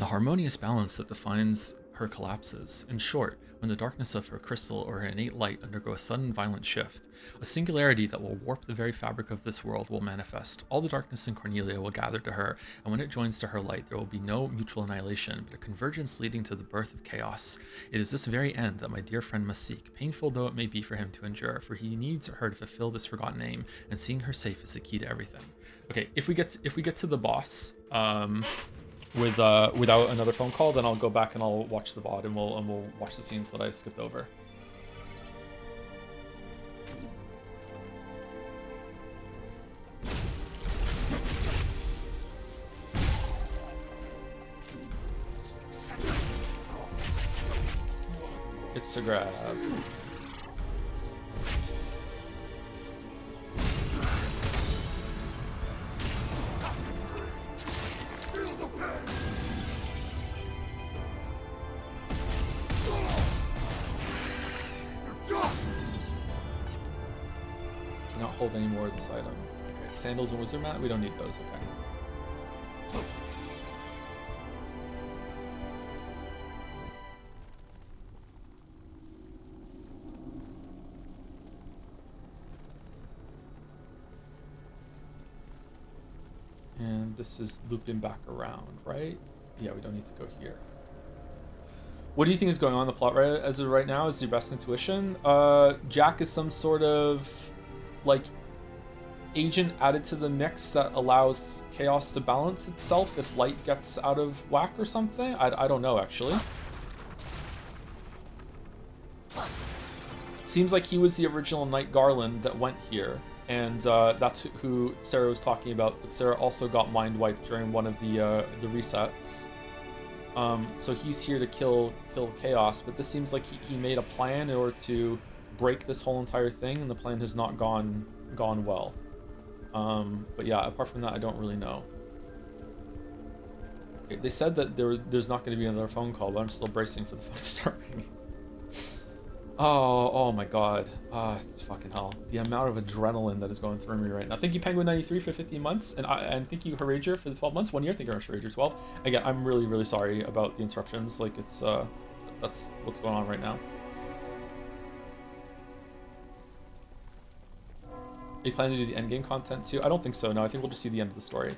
harmonious balance that defines her collapses. In short, when the darkness of her crystal or her innate light undergo a sudden violent shift, a singularity that will warp the very fabric of this world will manifest. All the darkness in Cornelia will gather to her, and when it joins to her light, there will be no mutual annihilation, but a convergence leading to the birth of chaos. It is this very end that my dear friend must seek, painful though it may be for him to endure, for he needs her to fulfill this forgotten aim, and seeing her safe is the key to everything. Okay, if we get to the boss, without another phone call, then I'll go back and I'll watch the VOD and we'll watch the scenes that I skipped over. It's a grab. Cannot hold any more of this item. Okay, sandals and wizard mat, we don't need those, okay. And this is looping back around, right? Yeah, we don't need to go here. What do you think is going on in the plot right as of right now? Is your best intuition? Jack is some sort of like agent added to the mix that allows chaos to balance itself if light gets out of whack or something. I don't know actually. Seems like he was the original Knight Garland that went here, and that's who Sarah was talking about. But Sarah also got mind wiped during one of the resets. So he's here to kill chaos, but this seems like he made a plan in order to break this whole entire thing, and the plan has not gone well. But yeah, apart from that, I don't really know. Okay, they said that there's not going to be another phone call, but I'm still bracing for the phone to start ringing. Oh my god. Fucking hell. The amount of adrenaline that is going through me right now. Thank you, Penguin93 for 15 months, and thank you, Harager, for the 12 months. 1 year. Thank you, Harager, 12. Again, I'm really, really sorry about the interruptions. Like, it's, that's what's going on right now. Are you planning to do the endgame content too? I don't think so, no. I think we'll just see the end of the story.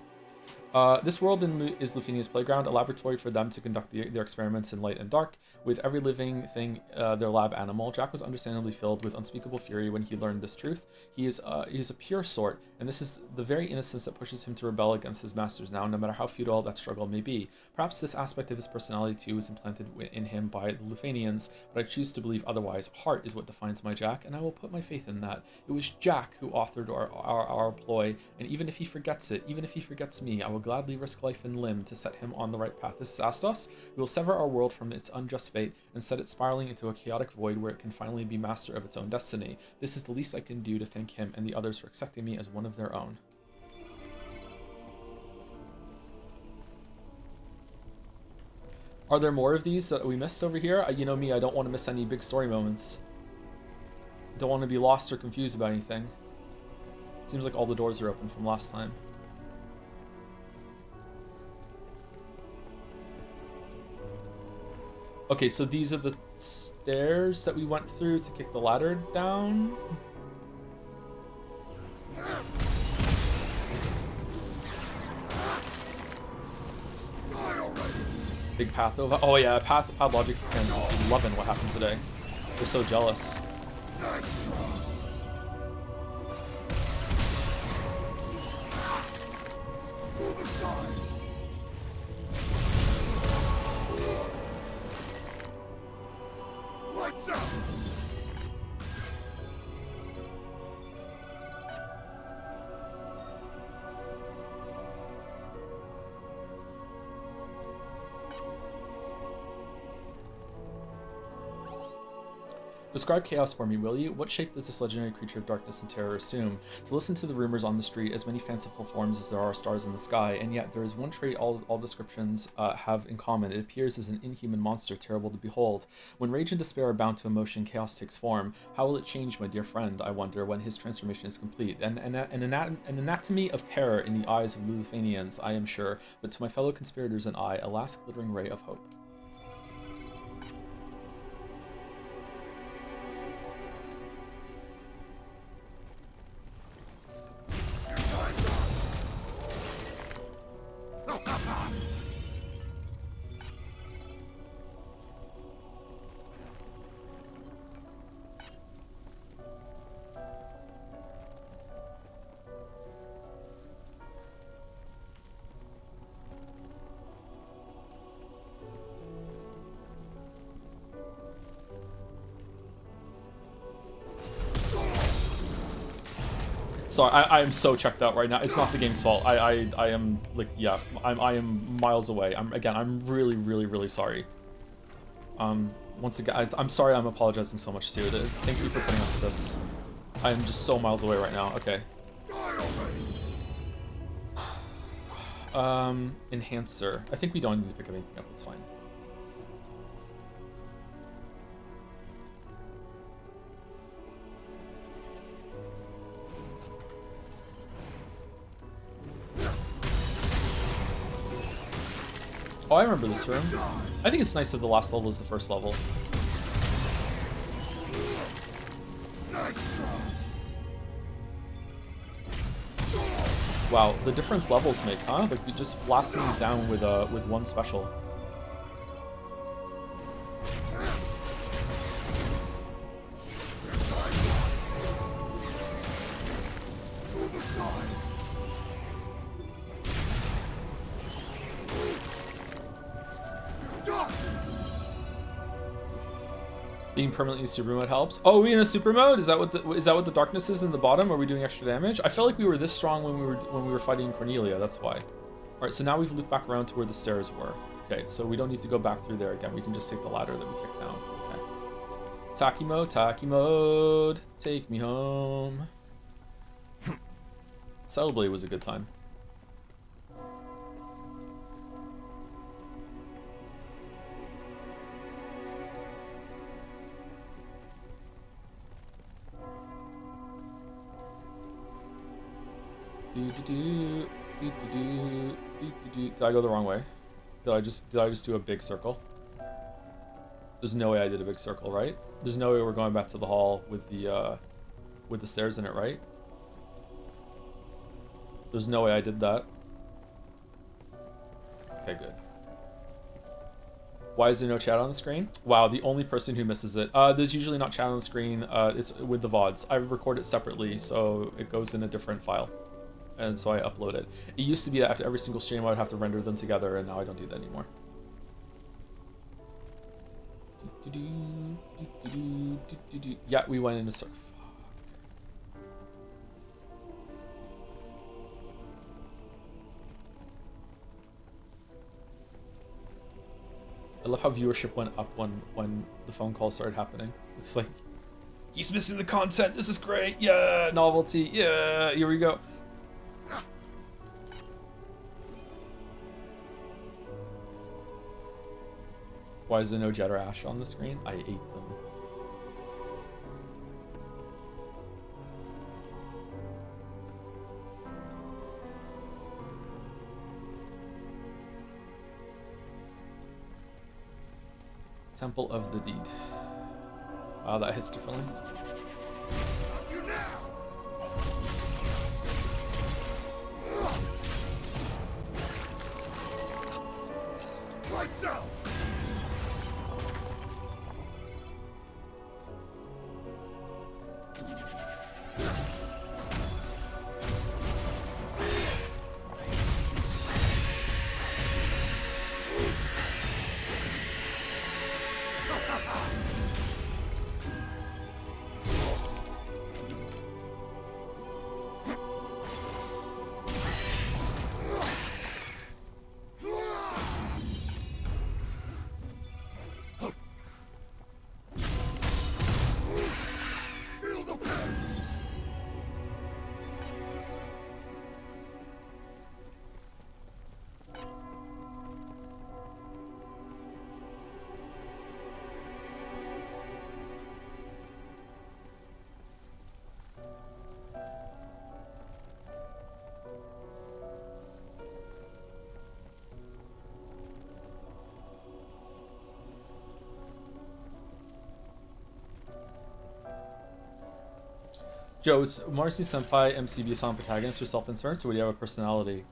This world is Lufenia's playground, a laboratory for them to conduct their experiments in light and dark. With every living thing their lab animal, Jack was understandably filled with unspeakable fury when he learned this truth. He is a pure sort, and this is the very innocence that pushes him to rebel against his masters now, no matter how futile that struggle may be. Perhaps this aspect of his personality too was implanted in him by the Lufenians, but I choose to believe otherwise. Heart is what defines my Jack, and I will put my faith in that. It was Jack who authored our ploy, and even if he forgets it, even if he forgets me, I will gladly risk life and limb to set him on the right path. This is Astos. We will sever our world from its unjust fate and set it spiraling into a chaotic void where it can finally be master of its own destiny. This is the least I can do to thank him and the others for accepting me as one of their own. Are there more of these that we missed over here? You know me, I don't want to miss any big story moments. Don't want to be lost or confused about anything. Seems like all the doors are open from last time. Okay, so these are the stairs that we went through to kick the ladder down. Big path over. Oh yeah, path logic fans must be loving what happened today. They're so jealous. Describe chaos for me, will you? What shape does this legendary creature of darkness and terror assume? To listen to the rumors on the street, as many fanciful forms as there are stars in the sky, and yet there is one trait all descriptions have in common. It appears as an inhuman monster, terrible to behold. When rage and despair are bound to emotion, chaos takes form. How will it change, my dear friend, I wonder, when his transformation is complete? An anatomy of terror in the eyes of Luthanians, I am sure, but to my fellow conspirators and I, a last glittering ray of hope. Sorry, I am so checked out right now. It's not the game's fault. I am like, yeah, I am miles away. I'm really sorry. Once again, I'm sorry. I'm apologizing so much too. Thank you for putting up with this. I am just so miles away right now. Okay. Enhancer. I think we don't need to pick anything up. It's fine. Oh, I remember this room. I think it's nice that the last level is the first level. Wow, the difference levels make, huh? Like we just blast things down with one special. Being permanently super mode helps. Oh, are we in a super mode? Is that what the darkness is in the bottom? Are we doing extra damage? I felt like we were this strong when we were fighting Cornelia. That's why. All right, so now we've looped back around to where the stairs were. Okay, so we don't need to go back through there again. We can just take the ladder that we kicked down. Okay. Tacky mode, take me home. Celebrate was a good time. Did I go the wrong way? Did I just do a big circle? There's no way I did a big circle, right? There's no way we're going back to the hall with the stairs in it, right? There's no way I did that. Okay, good. Why is there no chat on the screen? Wow, the only person who misses it. There's usually not chat on the screen. It's with the VODs. I record it separately, so it goes in a different file. And so I upload it. It used to be that after every single stream I would have to render them together, and now I don't do that anymore. Yeah, we went into surf. I love how viewership went up when the phone calls started happening. It's like, he's missing the content. This is great. Yeah, novelty. Yeah, here we go. Why is there no Jet or Ash on the screen? I ate them. Temple of the Deed. Wow, that hits differently. Lights out! Joe's Marcy Senpai, MCB song protagonist, or self-insert, or would you have a personality?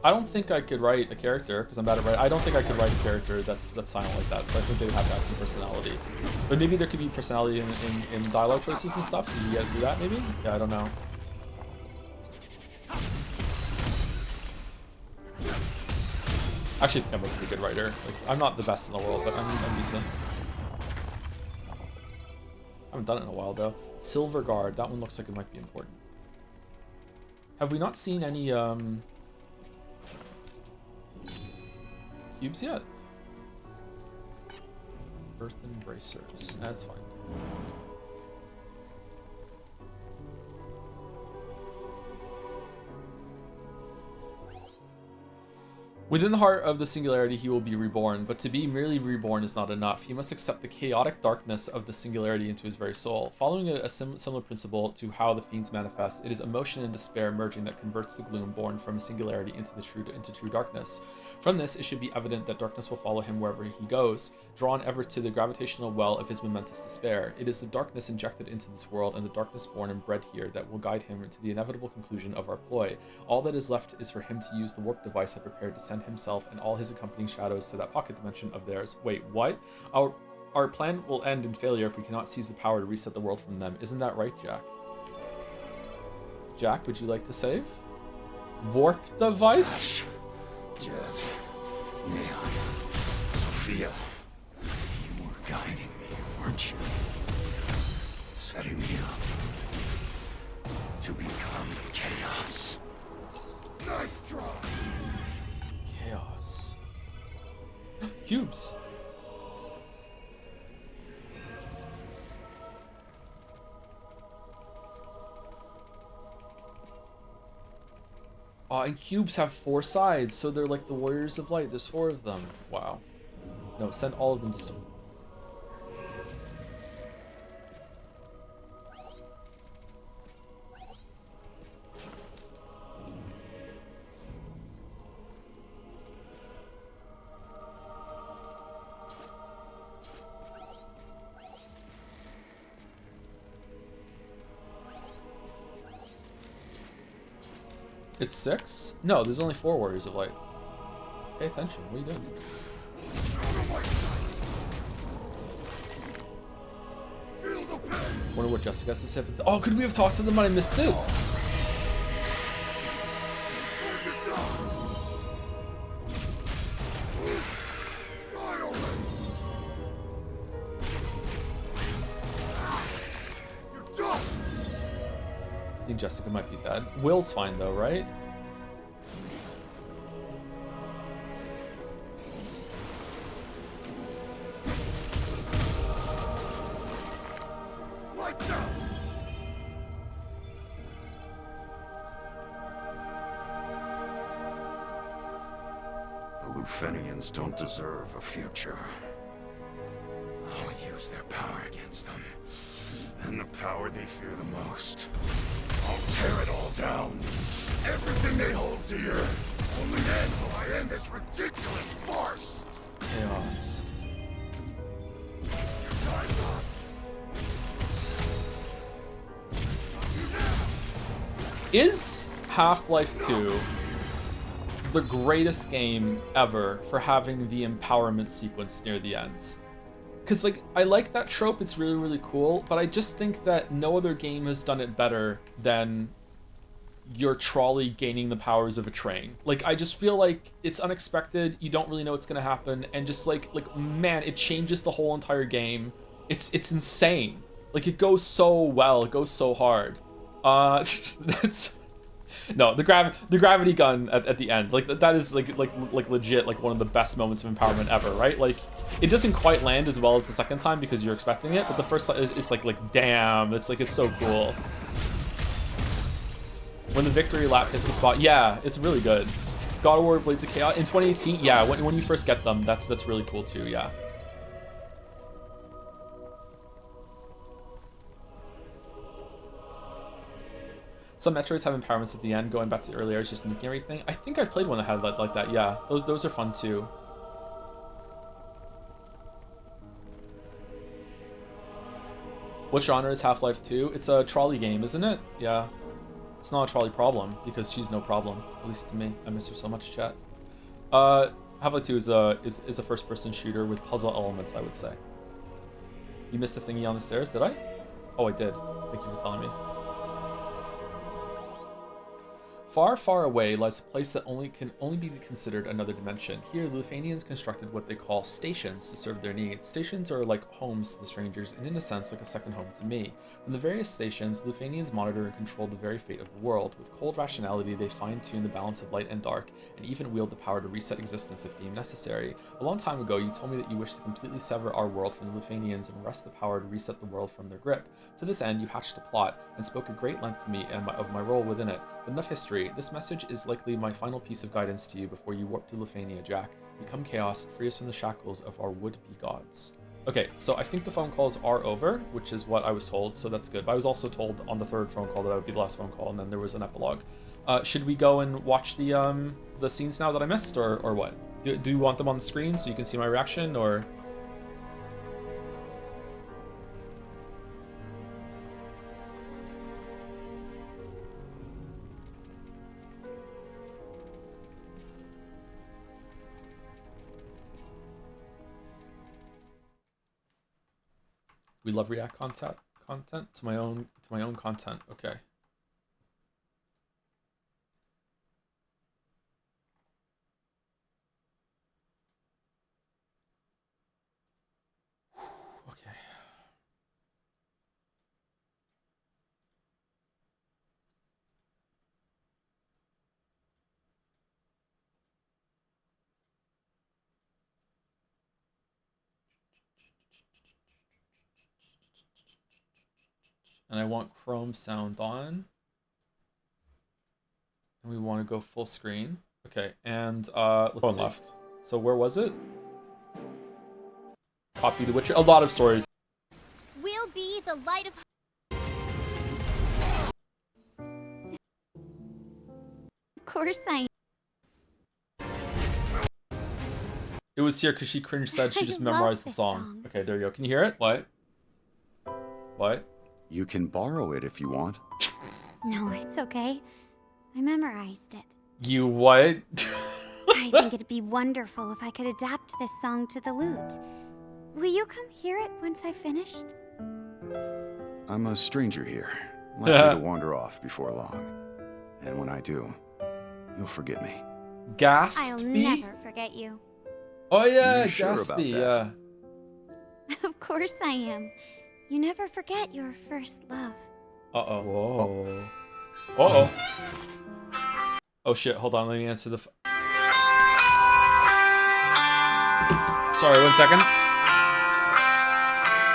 I don't think I could write a character, because I'm bad at writing. I don't think I could write a character that's silent like that, so I think they would have to have some personality. But maybe there could be personality in dialogue choices and stuff, so you get to do that, maybe? Yeah, I don't know. Actually, I think I'm a pretty good writer. Like, I'm not the best in the world, but I'm decent. I haven't done it in a while, though. Silver Guard, that one looks like it might be important. Have we not seen any, cubes yet? Earthen bracers. That's fine. Within the heart of the singularity, he will be reborn, but to be merely reborn is not enough. He must accept the chaotic darkness of the singularity into his very soul. Following a similar principle to how the fiends manifest, it is emotion and despair merging that converts the gloom born from singularity into true darkness. From this, it should be evident that darkness will follow him wherever he goes, drawn ever to the gravitational well of his momentous despair. It is the darkness injected into this world and the darkness born and bred here that will guide him into the inevitable conclusion of our ploy. All that is left is for him to use the warp device I prepared to send himself and all his accompanying shadows to that pocket dimension of theirs. Wait, what? Our plan will end in failure if we cannot seize the power to reset the world from them. Isn't that right, Jack? Jack, would you like to save? Warp device? Jed, Neon, Sophia, you were guiding me, weren't you? Setting me up to become chaos. Nice try. Chaos. Cubes. Oh, and cubes have 4 sides, so they're like the Warriors of Light. There's 4 of them. Wow. No, send all of them to stone. It's 6? No, there's only 4 Warriors of Light. Pay attention. What are you doing? Wonder what Jessica has to say. Oh, could we have talked to them? I missed it. I think Jessica might be dead. Will's fine though, right? The Lufenians don't deserve a future. I'll use their power against them. And the power they fear the most. I'll tear it all down. Everything they hold dear. Only then will I end this ridiculous farce. Chaos. Your time's up. Is Half-Life 2 the greatest game ever for having the empowerment sequence near the end? Because, like, I like that trope, it's really, really cool, but I just think that no other game has done it better than your trolley gaining the powers of a train. Like, I just feel like it's unexpected, you don't really know what's gonna happen, and just, like, man, it changes the whole entire game. It's insane. Like, it goes so well, it goes so hard. That's... No, the gravity gun at the end, like that is like legit like one of the best moments of empowerment ever, right? Like it doesn't quite land as well as the second time because you're expecting it, but the first time is like damn, it's so cool. When the victory lap hits the spot, yeah, it's really good. God of War Blades of Chaos in 2018, yeah, when you first get them, that's really cool too, yeah. Some Metroids have empowerments at the end, going back to the earlier, it's just nuking everything. I think I've played one that had like that, yeah. Those are fun too. What genre is Half-Life 2? It's a trolley game, isn't it? Yeah. It's not a trolley problem, because she's no problem. At least to me. I miss her so much, chat. Half-Life 2 is a first-person shooter with puzzle elements, I would say. You missed the thingy on the stairs, did I? Oh, I did. Thank you for telling me. Far, far away lies a place that can only be considered another dimension. Here, the Lufanians constructed what they call stations to serve their needs. Stations are like homes to the strangers, and in a sense, like a second home to me. From the various stations, Lufanians monitor and control the very fate of the world. With cold rationality, they fine-tune the balance of light and dark, and even wield the power to reset existence if deemed necessary. A long time ago, you told me that you wished to completely sever our world from the Lufanians and wrest the power to reset the world from their grip. To this end, you hatched a plot, and spoke at great length to me of my role within it. But enough history. This message is likely my final piece of guidance to you before you warp to Lufania, Jack. Become chaos, free us from the shackles of our would-be gods. Okay, so I think the phone calls are over, which is what I was told, so that's good. But I was also told on the third phone call that would be the last phone call, and then there was an epilogue. Should we go and watch the scenes now that I missed, or what? Do you want them on the screen so you can see my reaction, or...? We love React content to my own content. Okay. Okay. And I want Chrome sound on. And we want to go full screen. Okay, and let's see. Left. So where was it? Copy The Witcher. A lot of stories. We'll be the light of... Of course I am. It was here because she cringe said she just memorized the song. Okay, there you go. Can you hear it? What? What? You can borrow it if you want. No, it's okay. I memorized it. You what? I think it'd be wonderful if I could adapt this song to the lute. Will you come hear it once I've finished? I'm a stranger here. Likely to wander off before long. And when I do, you'll forget me. Gaspy? I'll never forget you. Oh yeah, you sure Gaspy, about that? yeah. Of course I am. You never forget your first love. Uh-oh. Whoa. Uh-oh. Oh shit, hold on, let me answer the Sorry, 1 second.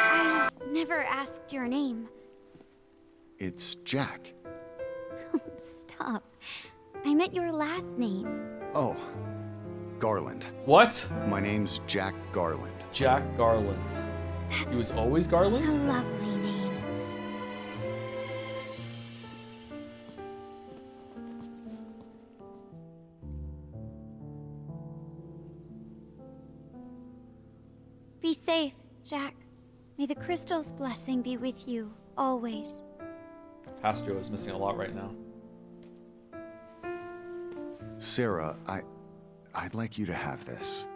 I never asked your name. It's Jack. Oh, stop. I meant your last name. Oh, Garland. What? My name's Jack Garland. Jack Garland. He was always Garland? A lovely name. Be safe, Jack. May the crystal's blessing be with you, always. Pastro is missing a lot right now. Sarah, I'd like you to have this.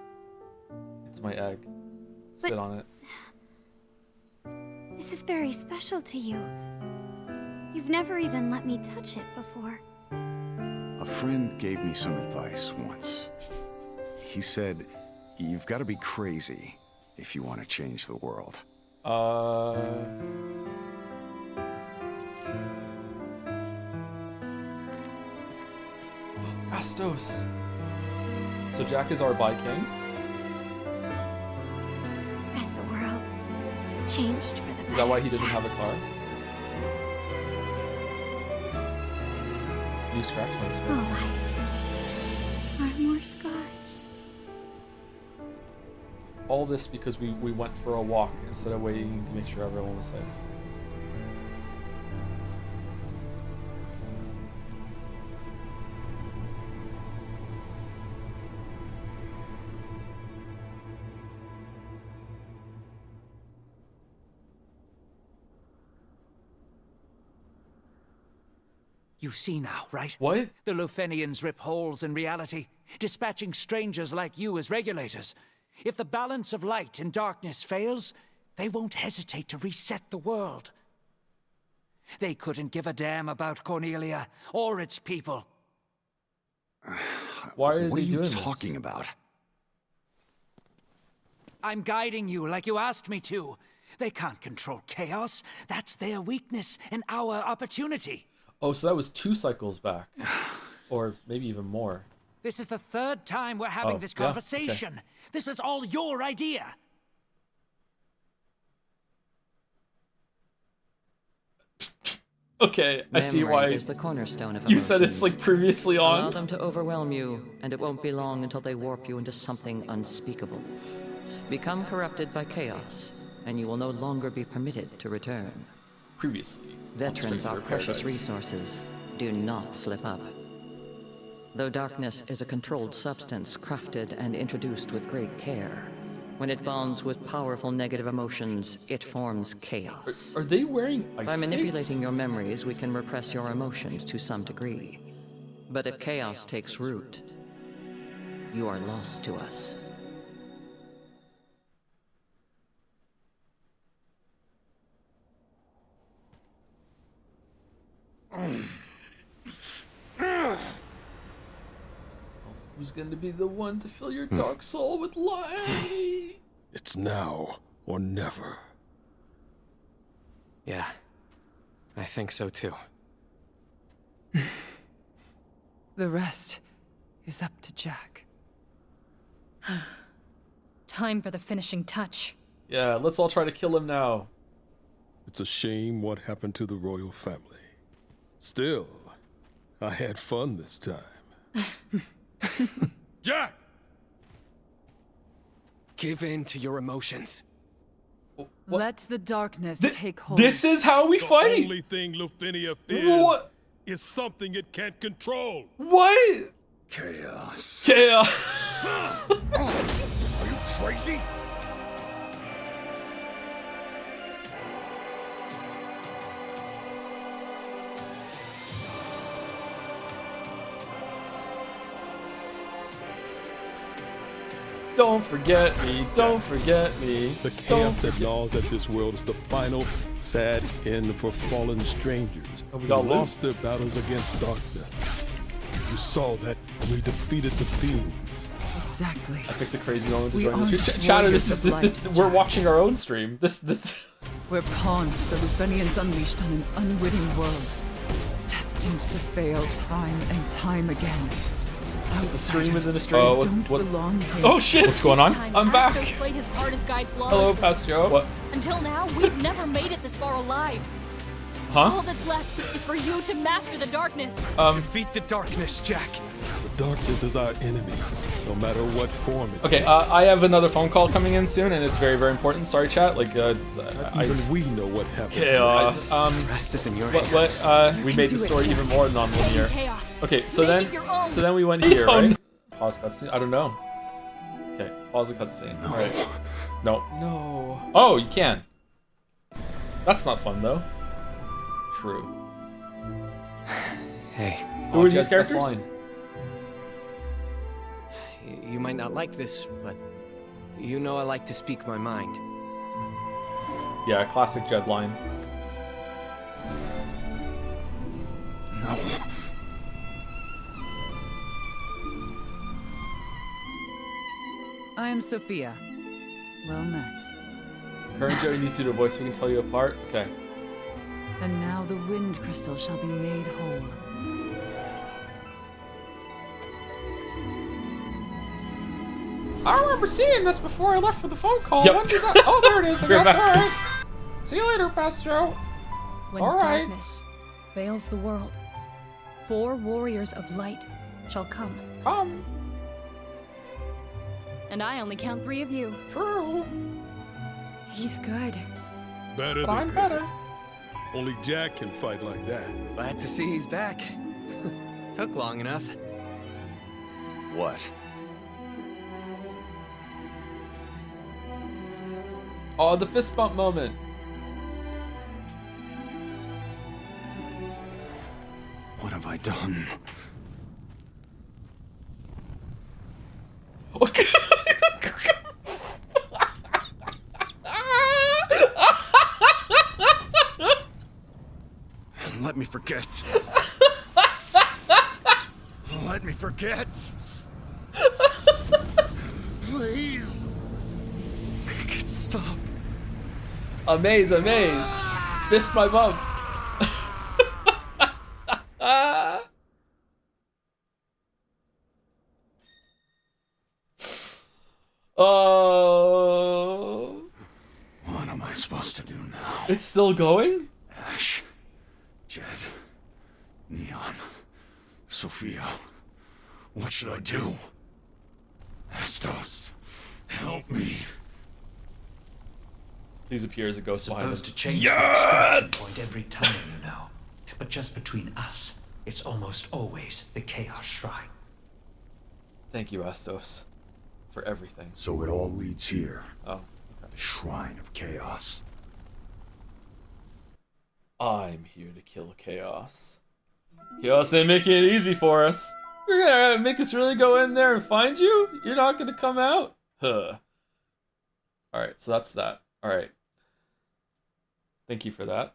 It's my egg. Sit on it. This is very special to you. You've never even let me touch it before. A friend gave me some advice once. He said, you've got to be crazy if you want to change the world. Astos. So Jack is our King. As the world changed for the better. Is that why he doesn't have a car? New scratch on his face. Oh, I see. Are more scars? All this because we went for a walk instead of waiting to make sure everyone was safe. You see now, right? What? The Lufenians rip holes in reality, dispatching strangers like you as regulators. If the balance of light and darkness fails, they won't hesitate to reset the world. They couldn't give a damn about Cornelia or its people. Why are What they are you doing talking about? I'm guiding you like you asked me to. They can't control chaos. That's their weakness and our opportunity. Oh, so that was 2 cycles back. Or maybe even more. This is the 3rd time we're having this conversation. Okay. This was all your idea. Okay, I see Memory why is the cornerstone of you said it's emotions. like previously on. Allow them to overwhelm you, and it won't be long until they warp you into something unspeakable. Become corrupted by chaos, and you will no longer be permitted to return. Previously. Veterans are Stranger precious Paradise. resources. Do not slip up. Though darkness is a controlled substance crafted and introduced with great care, when it bonds with powerful negative emotions, it forms chaos. Are they wearing ice By skates? manipulating your memories, we can repress your emotions to some degree. But if chaos takes root, you are lost to us. Who's going to be the one to fill your dark soul with light? It's now or never. Yeah, I think so too. The rest is up to Jack. Time for the finishing touch. Yeah, let's all try to kill him now. It's a shame what happened to the royal family. Still, I had fun this time. Jack! Give in to your emotions. Let the darkness take hold. This is how we The fight? only thing Lufenia fears What? is something it can't control. What? Chaos. Chaos. Are you crazy? Don't forget me, don't forget me. The chaos that gnaws at this world is the final, sad end for fallen strangers Oh, we who got loot. lost their battles against darkness. You saw that when we defeated the fiends. Exactly. I picked the crazy moment to We join this. aren't Chatter, warriors this of is light, we're Jack. watching our own stream. This We're pawns the Lufenians unleashed on an unwitting world, destined to fail time and time again. it's a stream within a Outsiders stream. don't belong here. Oh shit! What's going on? This time, I'm back. Pastor played his part as guide Hello, flawlessly. Pastor. What? Until now, we've never made it this far alive. All Huh? that's left is for you to master the darkness. Defeat the darkness, Jack. The darkness is our enemy, no matter what form it Okay, takes. I have another phone call coming in soon, and it's very, very important. Sorry, chat. Like, Even we know what happened. chaos. The rest is in your But hands. we made the do it, story Jack. even more non-linear. Chaos. Okay, so Make then, it your own. so then we went here, right? Pause cutscene. I don't know. Okay, pause the cutscene. All right. No. No. Oh, you can. That's not fun though. True. Hey, Who are these characters? you might not like this, but you know I like to speak my mind. Yeah, classic Jed line. No. I am Sophia. Well met. Current Joey needs you to voice. We can tell you apart. Okay. And now the wind crystal shall be made whole. I remember seeing this before I left for the phone call. Yep. When did that? Oh, there it is. I We're guess. back. All right. See you later, Pastor Joe. When All right. darkness veils the world, 4 warriors of light shall come. Come. And I only count 3 of you. True. He's good. Better But than I'm good. better. Only Jack can fight like that. Glad to see he's back. Took long enough. What? Oh, the fist bump moment. What have I done? Okay. Let me forget. Let me forget. Please. Make it stop. Amaze, amaze. Fist my bum. Oh. What am I supposed to do now? It's still going? Ash, Jed, Neon, Sophia. What should I do? Astos, help me. Please appear as a ghost behind Supposed him. to change the extraction point every time, you know. But just between us, it's almost always the Chaos Shrine. Thank you, Astos, for everything. So it all leads here. Oh, okay. The Shrine of Chaos. I'm here to kill Chaos. Chaos ain't making it easy for us. You're gonna make us really go in there and find you? You're not gonna come out? Huh. Alright, so that's that. Alright. Thank you for that.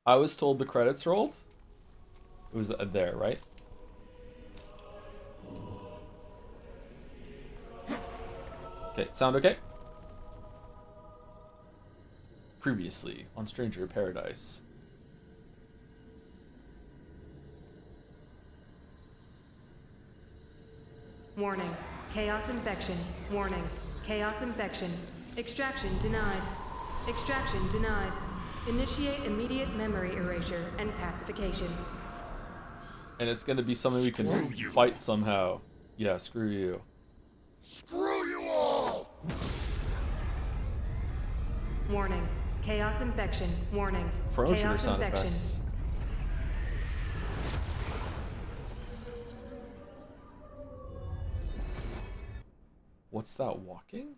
I was told the credits rolled. It was there, right? Okay, sound okay? Previously on Stranger in Paradise. Warning. Chaos infection. Warning. Chaos infection. Extraction denied. Extraction denied. Initiate immediate memory erasure and pacification. And it's gonna be something we can fight somehow. Yeah, screw you. Screw you all! Warning. Chaos infection. Warning. Frozen Chaos sound infection. effects. What's that walking?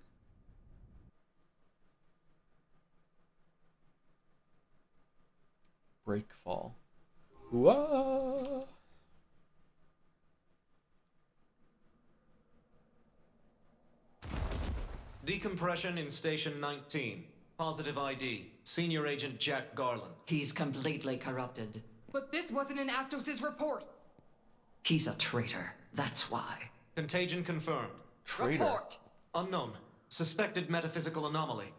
Breakfall. Whoa! Decompression in Station 19. Positive ID. Senior Agent Jack Garland. He's completely corrupted. But this wasn't in Astos' report. He's a traitor. That's why. Contagion confirmed. Traitor. Report. Unknown. Suspected metaphysical anomaly.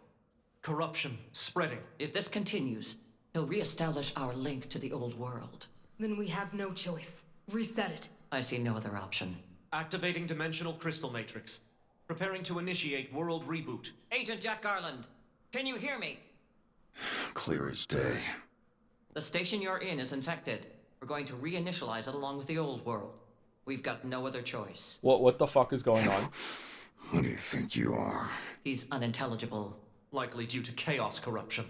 Corruption spreading. If this continues, he'll reestablish our link to the old world. Then we have no choice. Reset it. I see no other option. Activating dimensional crystal matrix. Preparing to initiate world reboot. Agent Jack Garland, can you hear me? Clear as day. The station you're in is infected. We're going to reinitialize it along with the old world. We've got no other choice. What the fuck is going on? Who do you think you are? He's unintelligible. Likely due to chaos corruption.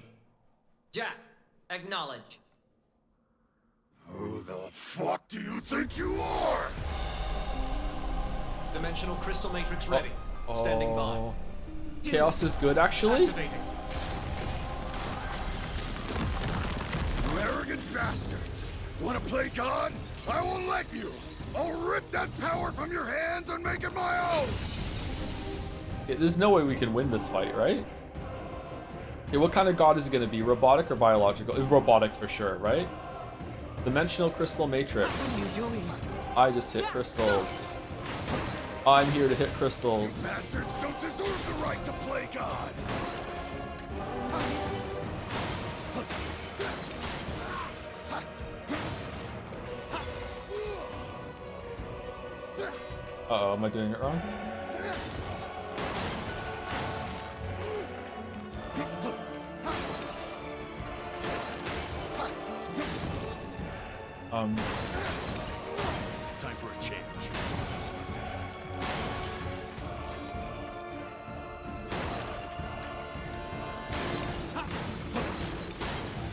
Jack, acknowledge. Who the fuck do you think you are? Dimensional crystal matrix ready. Standing by. Chaos is good, actually? Activating. You arrogant bastards! Want to play God? I won't let you! I'll rip that power from your hands and make it my own! Okay, there's no way we can win this fight, right? Okay, what kind of god is it going to be? Robotic or biological? It's robotic for sure, right? Dimensional crystal matrix. What are you doing? I just hit crystals. I'm here to hit crystals. You bastards don't deserve the right to play God! Uh-oh, am I doing it wrong? Time for a change.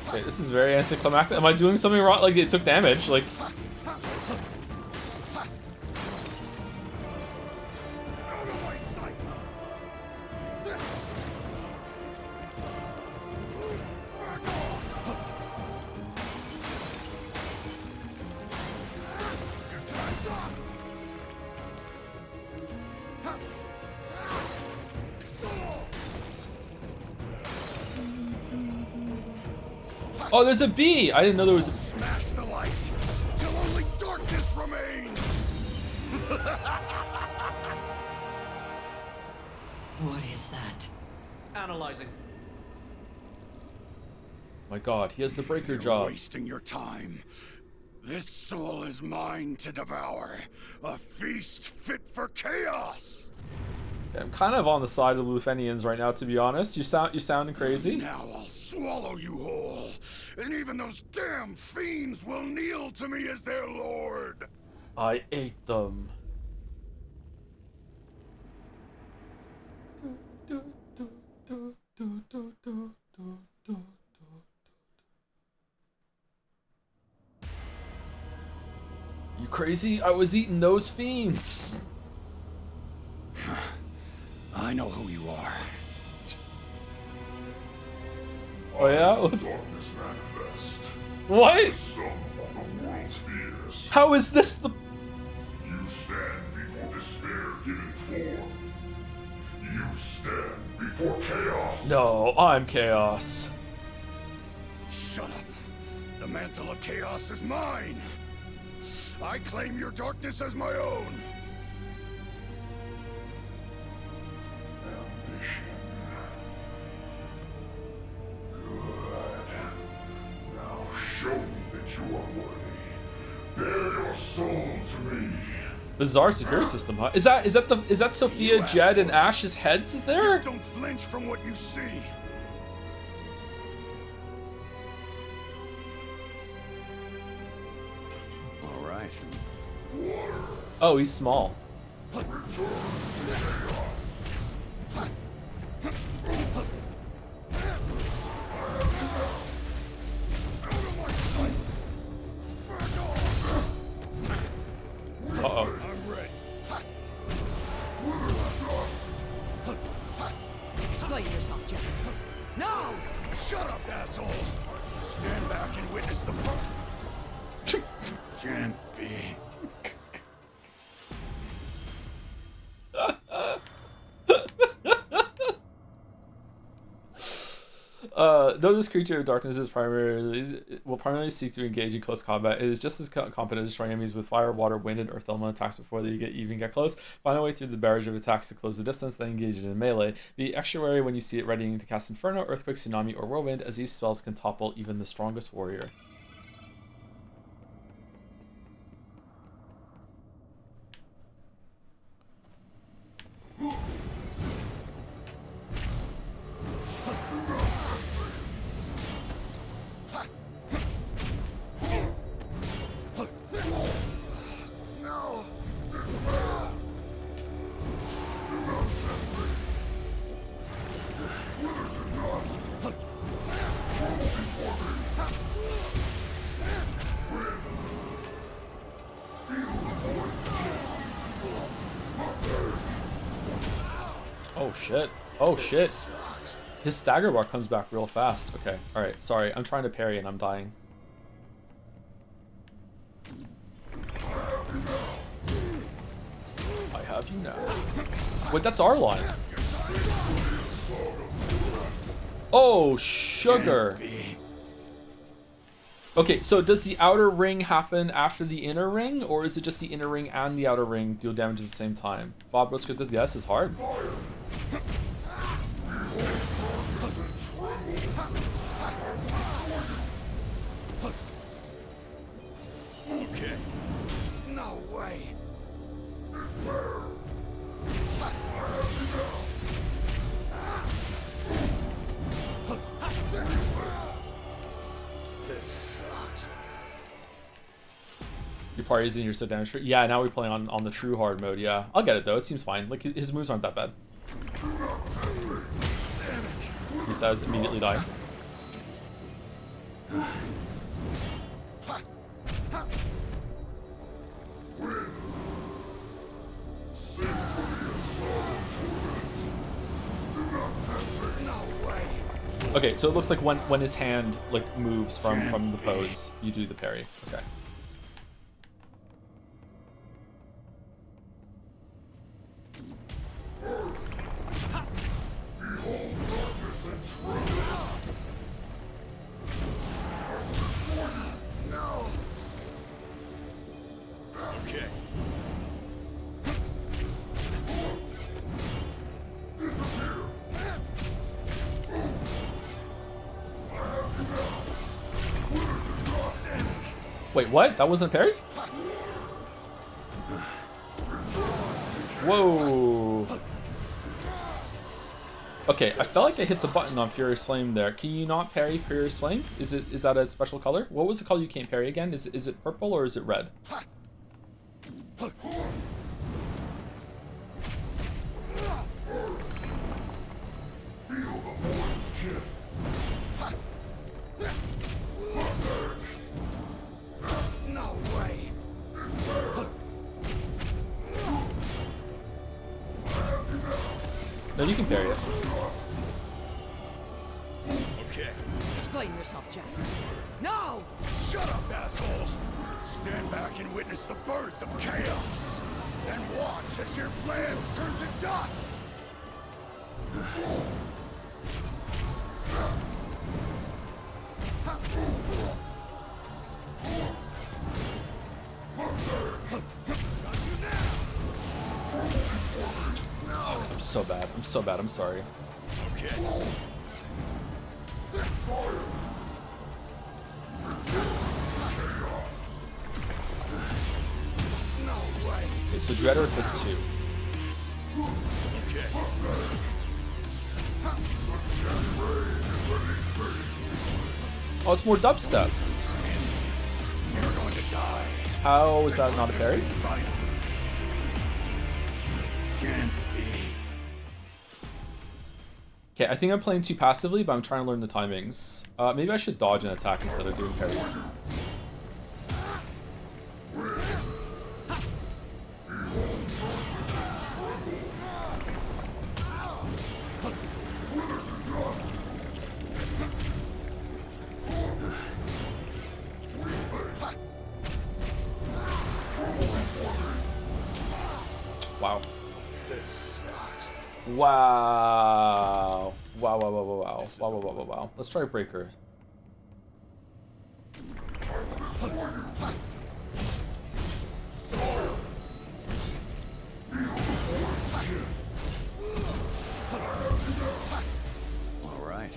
Okay, this is very anticlimactic. Am I doing something wrong? Like, it took damage, like... Oh, there's a bee! I didn't know there was a... Smash the light till only darkness remains. What is that? Analyzing. My god, he has the breaker You're job. wasting your time. This soul is mine to devour. A feast fit for chaos. I'm kind of on the side of the Lufenians right now, to be honest. You sounding crazy? Now I'll swallow you whole, and even those damn fiends will kneel to me as their lord. I ate them. You crazy? I was eating those fiends. I know who you are. Oh yeah? What? How is this the... You stand before despair given form. You stand before chaos. No, I'm chaos. Shut up. The mantle of chaos is mine. I claim your darkness as my own. Ambition. Good. Now show me that you are worthy. Bear your soul to me. Bizarre security system, huh? Is that Sophia, Jed, and Ash's heads there? Just don't flinch from what you see. All right. Oh, he's small. Uh-oh. I'm ready. Explain yourself, Jack. No! Shut up, asshole. Stand back and witness the Can't be. Though this creature of darkness will primarily seek to engage in close combat, it is just as competent at destroying enemies with fire, water, wind, and earth element attacks before they even get close. Find a way through the barrage of attacks to close the distance, then engage it in melee. Be extra wary when you see it readying to cast Inferno, Earthquake, Tsunami, or Whirlwind, as these spells can topple even the strongest warrior. Oh shit. Oh shit. His stagger bar comes back real fast. Okay, alright, sorry. I'm trying to parry and I'm dying. I have you now. Wait, that's our line. Oh, sugar. Okay, so does the outer ring happen after the inner ring, or is it just the inner ring and the outer ring deal damage at the same time? Fabros, could this? Yeah, this is hard. Okay. No way. This sucks. Your party is in your sit down. Yeah, now we're playing on the true hard mode. Yeah, I'll get it though. It seems fine. Like his moves aren't that bad. He says, immediately die. Okay, so it looks like when his hand like moves from the pose, you do the parry. Okay. Wait, what? That wasn't a parry? Whoa. Okay, I felt like I hit the button on Furious Flame there. Can you not parry Furious Flame? Is that a special color? What was the color you can't parry again? Is it purple or is it red? No way. No, you can parry it. Okay. Explain yourself, Jack. No! Shut up, asshole! Stand back and witness the birth of chaos. And watch as your plans turn to dust! I'm so bad. I'm so bad. I'm sorry. Okay. No way. Okay, so Dread Earth is 2. Okay. Oh, it's more dubstep. You're going to die. How is that not a parry? Can't be. Okay, I think I'm playing too passively, but I'm trying to learn the timings. Maybe I should dodge an attack instead of doing parries. Wow. This sucks. Wow. Wow, wow, wow, wow, wow. Wow, wow, wow, wow, wow. Let's try Breaker. All right.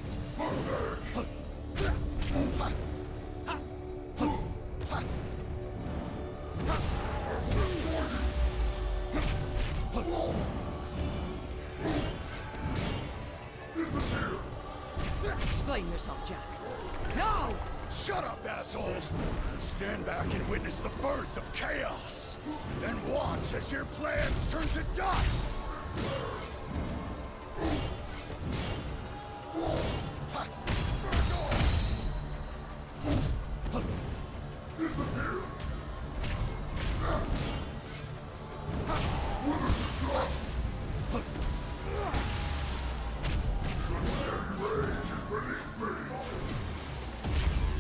Explain yourself, Jack. No! Shut up, asshole! Stand back and witness the birth of chaos! And watch as your plans turn to dust!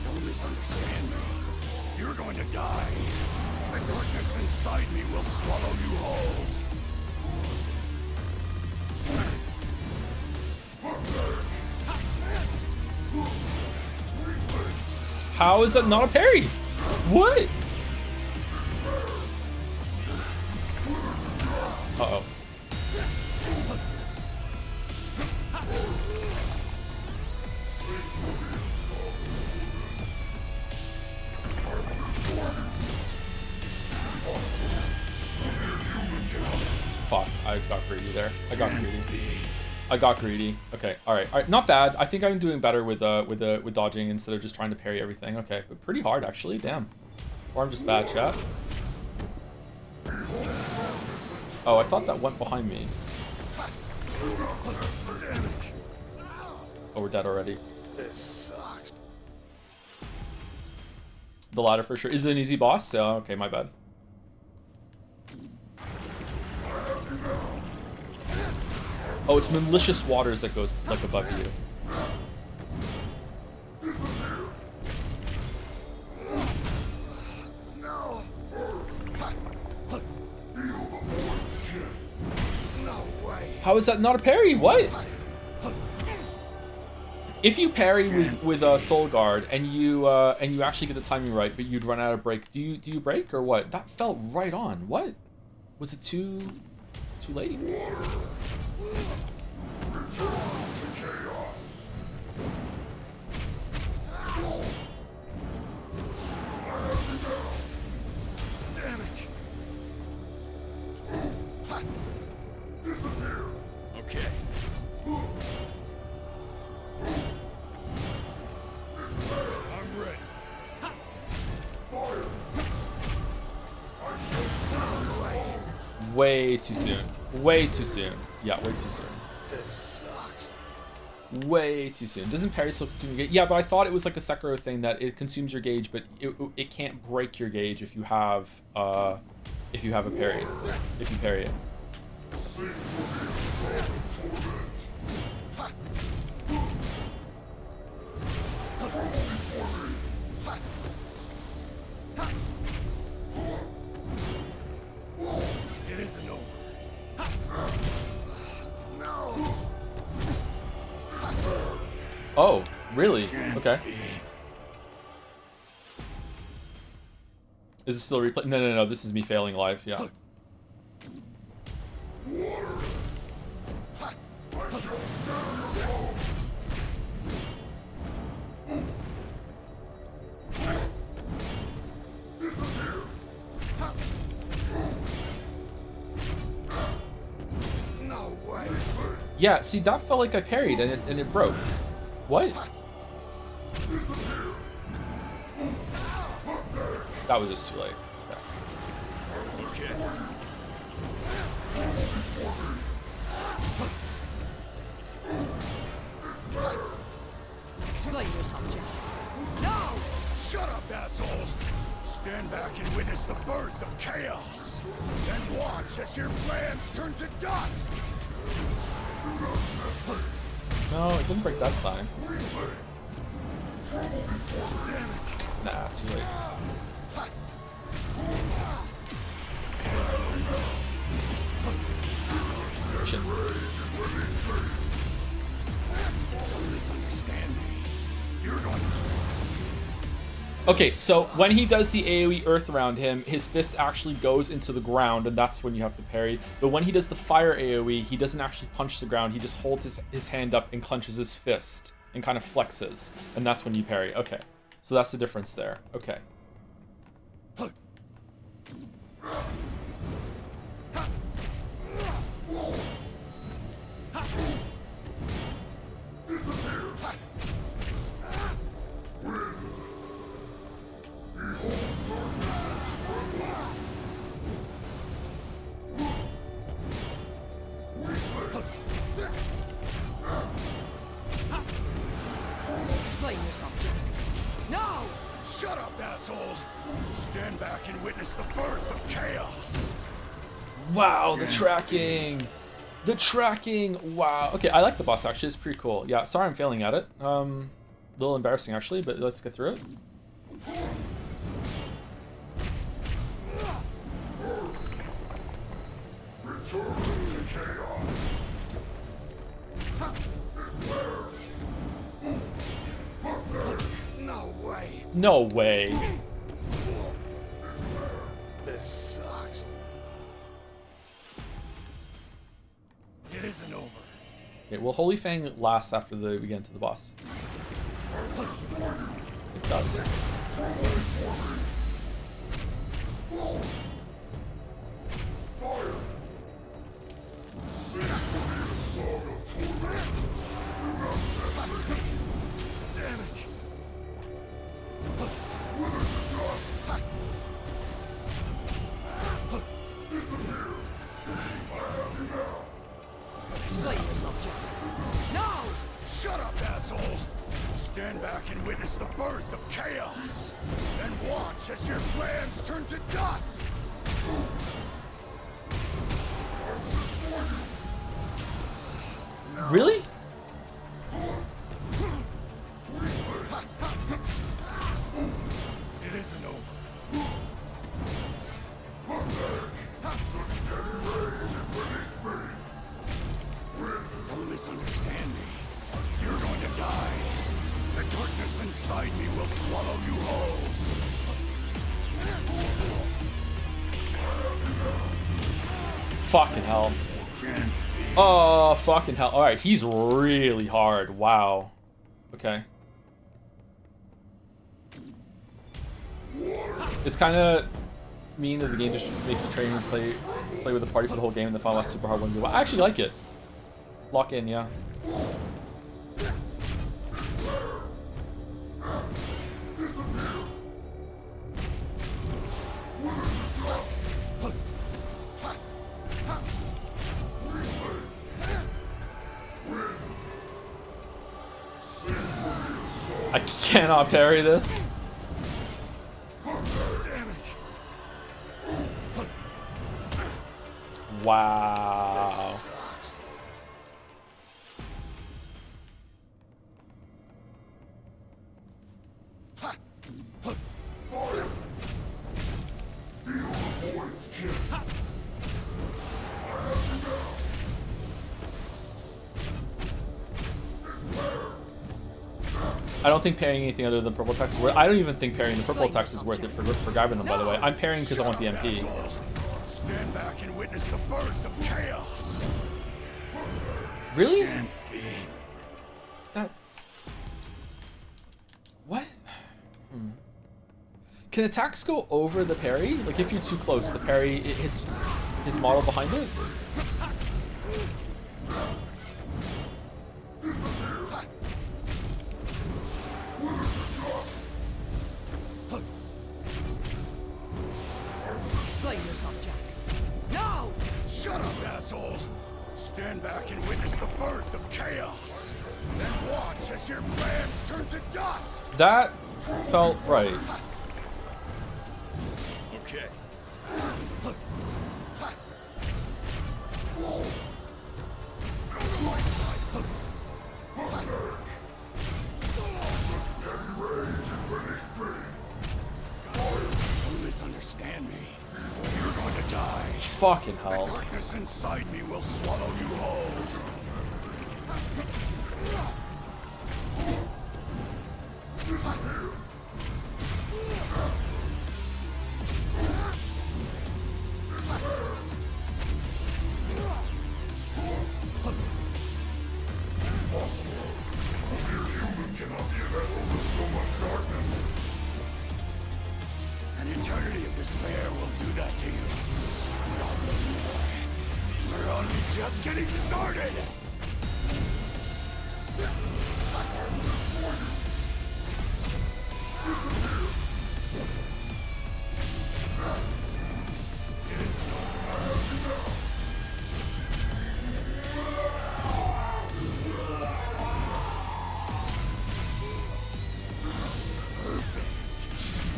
Don't misunderstand me. You're going to die. The darkness inside me will swallow you whole. How is that not a parry? What? Uh-oh. Fuck, I got greedy there. I got greedy. Okay, all right. Not bad. I think I'm doing better with dodging instead of just trying to parry everything. Okay, but pretty hard actually. Damn. Or I'm just bad, chat. Oh, I thought that went behind me. Oh, we're dead already. This sucks. The ladder for sure. Is it an easy boss? Okay, my bad. Oh, it's malicious waters that goes like above you. No. No way. How is that not a parry? What? If you parry with a Soul Guard and you actually get the timing right, but you'd run out of break, do you break or what? That felt right on. What? Was it too late? Way too soon. Way too soon. Yeah, way too soon. This sucks. Way too soon. Doesn't parry still consume your gauge? Yeah, but I thought it was like a Sekiro thing that it consumes your gauge, but it can't break your gauge if you have a parry. If you parry it. It isn't over. No. Oh, really? Okay. Is it still replay? No. This is me failing live. Yeah. No way. Yeah, see, that felt like I parried and it broke. What? That was just too late. Okay. Explain yourself, Jack. No! Shut up, asshole! Stand back and witness the birth of chaos. Then watch as your plans turn to dust. No, it didn't break that time. Nah, too late. Shit. Okay, so when he does the AoE earth around him, his fist actually goes into the ground, and that's when you have to parry. But when he does the fire AoE, he doesn't actually punch the ground. He just holds his hand up and clenches his fist and kind of flexes, and that's when you parry. Okay, so that's the difference there. Okay. Explain yourself, Jack. No! Shut up, asshole! Stand back and witness the birth of chaos. Wow, the tracking. The tracking. Wow. Okay, I like the boss actually. It's pretty cool. Yeah, sorry I'm failing at it. A little embarrassing actually, but let's get through it. Return to chaos. No way. No way. This sucks. It isn't over. Okay, well, Holy Fang lasts after we get into the boss. It does. Explain yourself, Jack. No! Shut up, asshole! Stand back and witness the birth of chaos. Then watch as your plans turn to dust. Really? It isn't over. Don't misunderstand me. You're going to die. The darkness inside me will swallow you whole. Fucking hell. Oh, fucking hell. Alright, he's really hard. Wow. Okay. It's kind of mean that the game just make you train and play with the party for the whole game and the final boss super hard one. I actually like it. Lock in, yeah. cannot parry this. Wow. I don't think parrying anything other than purple text is worth. I don't even think parrying the purple text is worth it for grabbing them, by the way. I'm parrying because I want the MP. Stand back and witness the birth of chaos. Really? That... What? Can attacks go over the parry? Like if you're too close, the parry, it hits his model behind it? Explain yourself, Jack. No! Shut up, asshole! Stand back and witness the birth of chaos. Then watch as your plans turn to dust. That felt right. Okay. Don't misunderstand me. You're going to die. Fucking hell. The darkness inside me will swallow you whole. An eternity of despair will do that to you. We're only just getting started.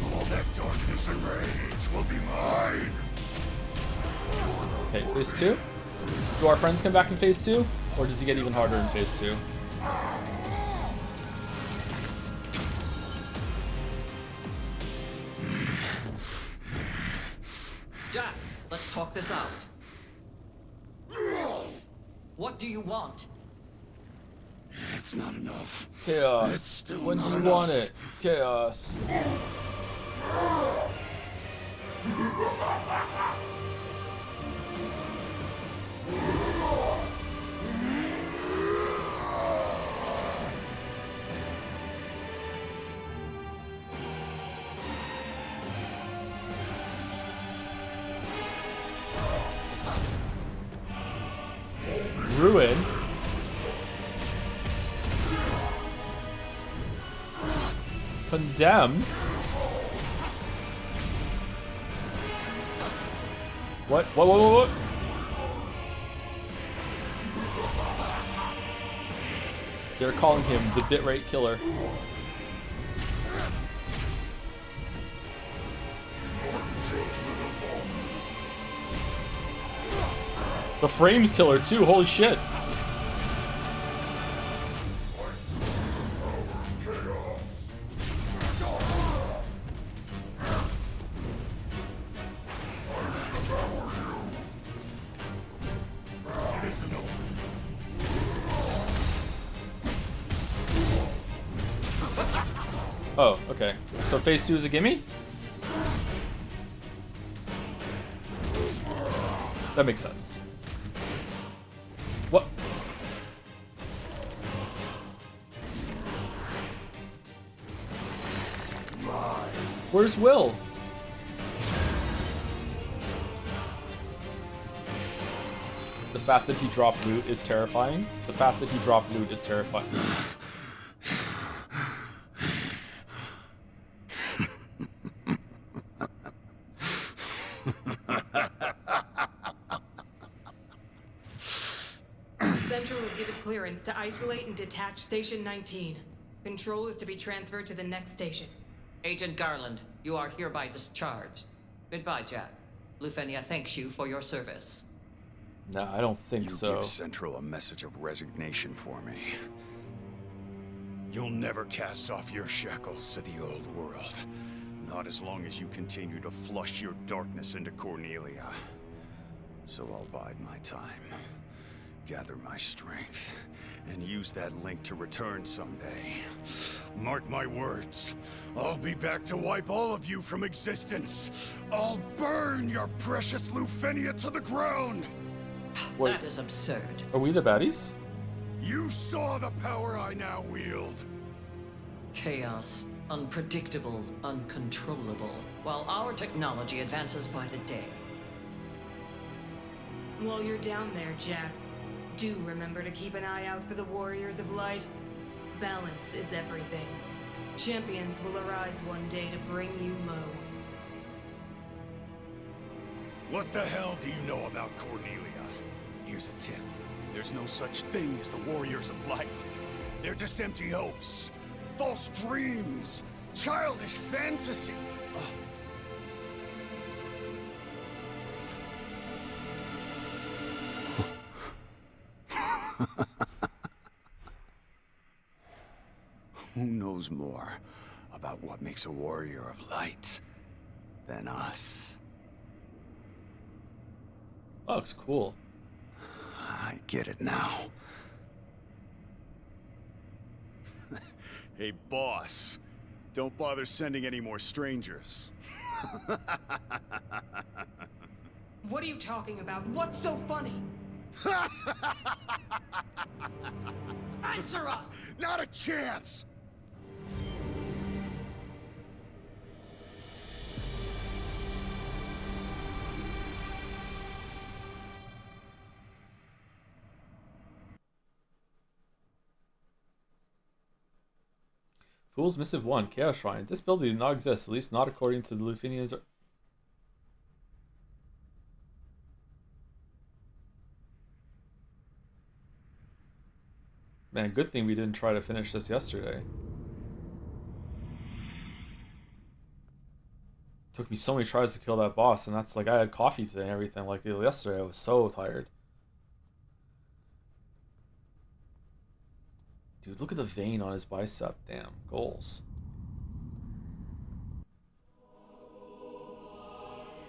All that darkness and rage will be mine. Okay, phase 2. Do our friends come back in phase 2? Or does he get even harder in phase 2? Jack, let's talk this out. What do you want? It's not enough. Chaos. When do you want it? Chaos. Ruin. Condemn. What? What? They're calling him the bitrate killer. The frames killer too, holy shit. Oh, okay. So phase 2 is a gimme? That makes sense. What? Where's Will? The fact that he dropped loot is terrifying. The fact that he dropped loot is terrifying. Central has given clearance to isolate and detach Station 19. Control is to be transferred to the next station. Agent Garland, you are hereby discharged. Goodbye, Jack. Lufenia thanks you for your service. Nah, I don't think so. You give Central a message of resignation for me. You'll never cast off your shackles to the old world. Not as long as you continue to flush your darkness into Cornelia. So I'll bide my time, gather my strength, and use that link to return someday. Mark my words, I'll be back to wipe all of you from existence. I'll burn your precious Lufenia to the ground! Wait, that is absurd. Are we the baddies? You saw the power I now wield. Chaos, unpredictable, uncontrollable, while our technology advances by the day. While you're down there, Jack, do remember to keep an eye out for the Warriors of Light. Balance is everything. Champions will arise one day to bring you low. What the hell do you know about Cornelia? Here's a tip. There's no such thing as the Warriors of Light. They're just empty hopes, false dreams, childish fantasy. Who knows more about what makes a warrior of light than us? Oh, looks cool. I get it now. Hey, boss. Don't bother sending any more strangers. What are you talking about? What's so funny? Answer us! Not a chance! Fool's Missive 1, Chaos Shrine. This building did not exist, at least not according to the Lufenians. Man, good thing we didn't try to finish this yesterday. Took me so many tries to kill that boss, and that's like I had coffee today and everything. Like yesterday, I was so tired. Dude, look at the vein on his bicep. Damn, goals.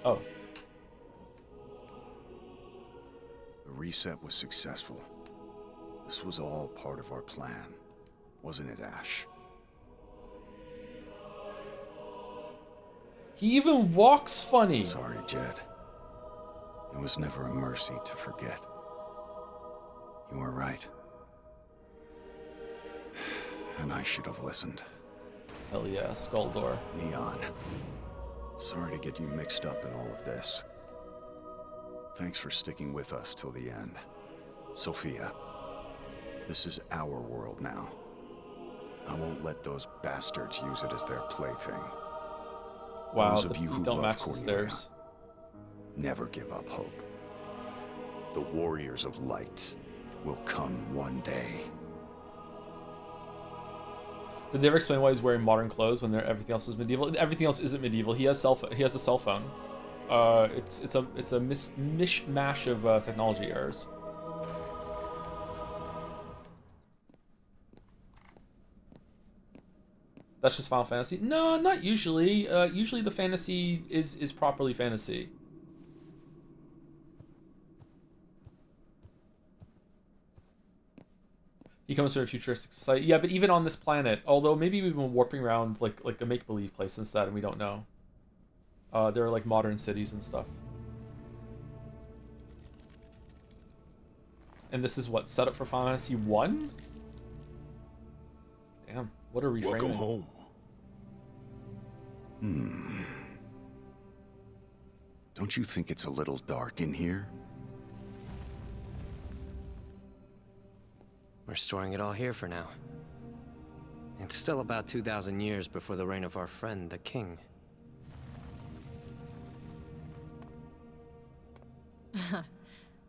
Oh. The reset was successful. This was all part of our plan, wasn't it, Ash? He even walks funny. Sorry, Jed. It was never a mercy to forget. You were right. And I should have listened. Hell yeah, Skuldor. Neon. Sorry to get you mixed up in all of this. Thanks for sticking with us till the end. Sophia, this is our world now. I won't let those bastards use it as their plaything. Wow, those of you who don't love match the Cornelia, stairs. never give up hope. The Warriors of Light will come one day. Did they ever explain why he's wearing modern clothes when everything else is medieval? Everything else isn't medieval. He has a cell phone. It's a mishmash of technology errors. That's just Final Fantasy? No, not usually. Usually the fantasy is properly fantasy. He comes from a futuristic society. Yeah, but even on this planet, although maybe we've been warping around like a make-believe place instead, and we don't know. There are like modern cities and stuff. And this is what, set up for Final Fantasy 1? Damn, what a reframing. Welcome home. Don't you think it's a little dark in here? We're storing it all here for now. It's still about 2,000 years before the reign of our friend, the king.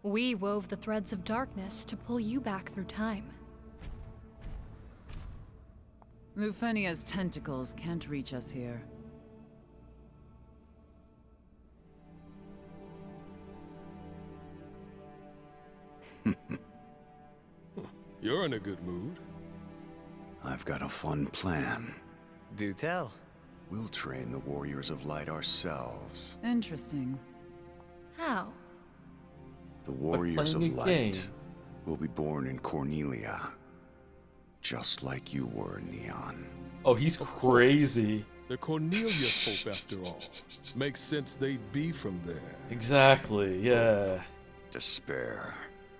We wove the threads of darkness to pull you back through time. Lufenia's tentacles can't reach us here. You're in a good mood. I've got a fun plan. Do tell. We'll train the Warriors of Light ourselves. Interesting. How? The Warriors of playing a Light game. will be born in Cornelia. Just like you were, Neon. Oh, he's crazy. They're Cornelius folk after all. Makes sense they'd be from there. Exactly, yeah. Despair.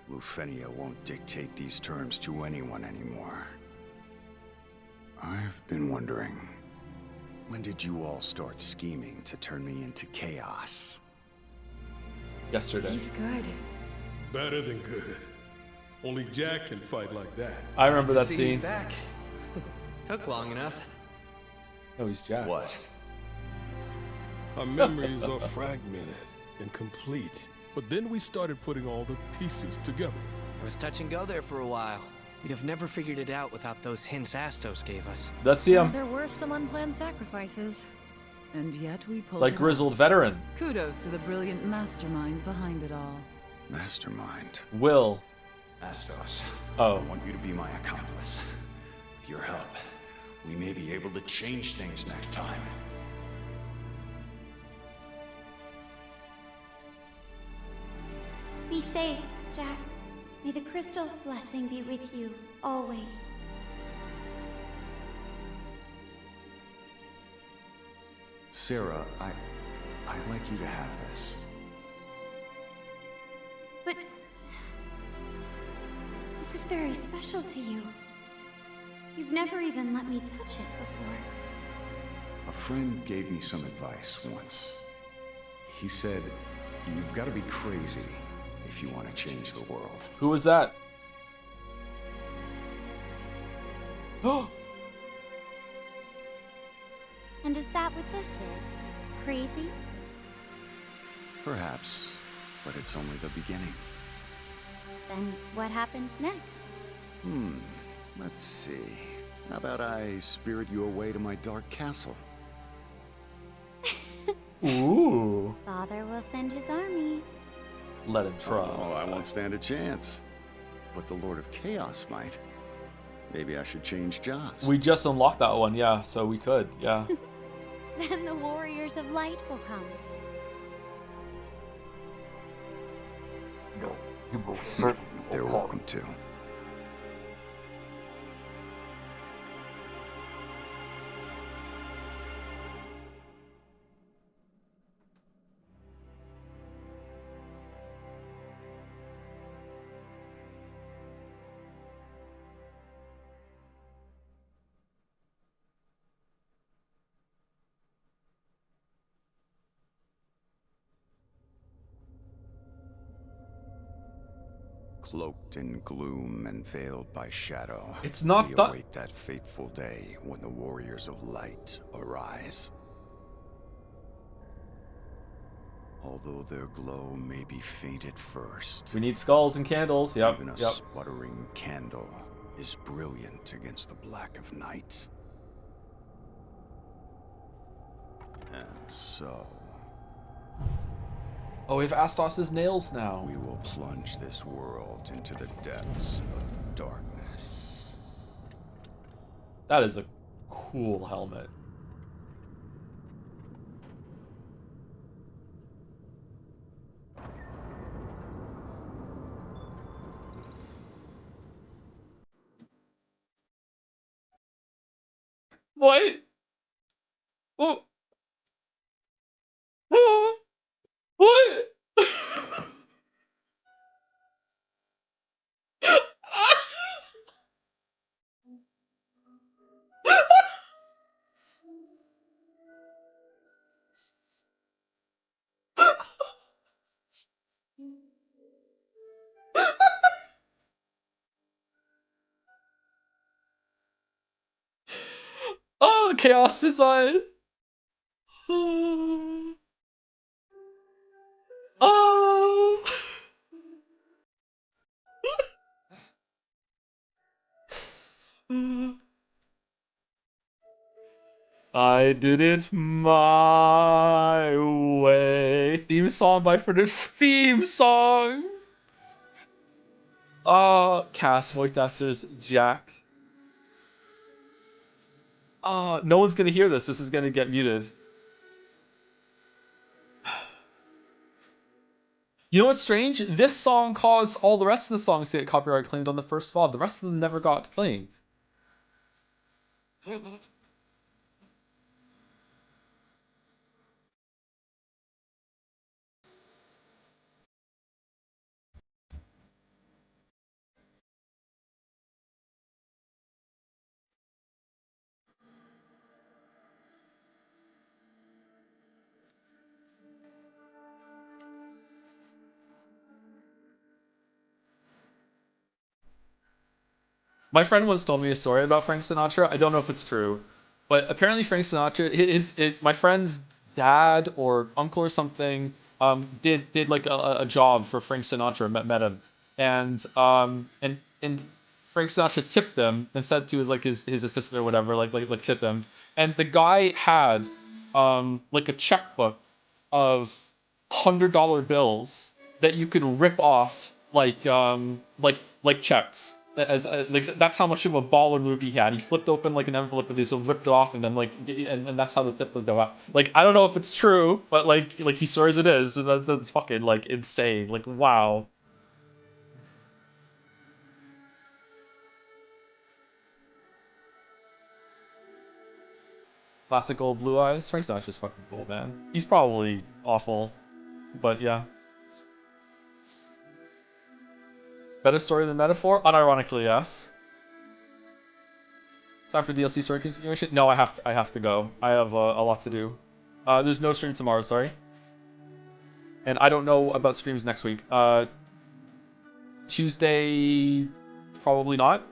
Lufenia won't dictate these terms to anyone anymore. I've been wondering, when did you all start scheming to turn me into chaos? Yesterday. He's good. Better than good. Only Jack can fight like that. I remember that He's scene. back. Took long enough. No, he's Jack. What? Our memories are fragmented, incomplete. But then we started putting all the pieces together. It was touch and go there for a while. We'd have never figured it out without those hints Astos gave us. That's Well, there were some unplanned sacrifices. And yet we pulled like it grizzled off. veteran. Kudos to the brilliant mastermind behind it all. Mastermind. Will. Astos. Oh. I want you to be my accomplice. With your help, we may be able to change things next time. Be safe, Jack. May the crystal's blessing be with you, always. Sarah, I'd like you to have this. But... this is very special to you. You've never even let me touch it before. A friend gave me some advice once. He said, you've got to be crazy if you want to change the world. Who was that? Oh. And is that what this is? Crazy? Perhaps, but it's only the beginning. Then what happens next? Let's see. How about I spirit you away to my dark castle? Ooh. Father will send his armies. Let him try. Oh, I won't stand a chance. But the Lord of Chaos might. Maybe I should change jobs. We just unlocked that one, yeah, so we could, yeah. Then the Warriors of Light will come. No, you will certainly. They're welcome to. Cloaked in gloom and veiled by shadow. It's not we that. await that fateful day when the Warriors of Light arise. Although their glow may be faint at first. We need skulls and candles, yep. Even a sputtering candle is brilliant against the black of night. And so... oh, we have Astos' nails now. we will plunge this world into the depths of darkness. That is a cool helmet. What? What? What? Oh, chaos design. Oh. I did it my way. Theme song by Frederick. Theme song! Cass, voice actors, Jack. No one's gonna hear this. This is gonna get muted. You know what's strange? This song caused all the rest of the songs to get copyright claimed on the first VOD. The rest of them never got claimed. My friend once told me a story about Frank Sinatra. I don't know if it's true, but apparently Frank Sinatra, my friend's dad or uncle or something, did like a job for Frank Sinatra, met him, and Frank Sinatra tipped them and said to his assistant or whatever, like tipped them, and the guy had like a checkbook of $100 bills that you could rip off like checks. Like that's how much of a baller move he had. He flipped open like an envelope and just ripped it off, and then and that's how the tip would go out. Like I don't know if it's true, but like he swears it is. So that's fucking like insane. Like wow. Classic old blue eyes. Frank Sinatra's fucking cool, man. He's probably awful, but yeah. Better story than metaphor? Unironically, yes. Time for DLC story continuation? No, I have to go. I have a lot to do. There's no stream tomorrow, sorry. And I don't know about streams next week. Tuesday, probably not.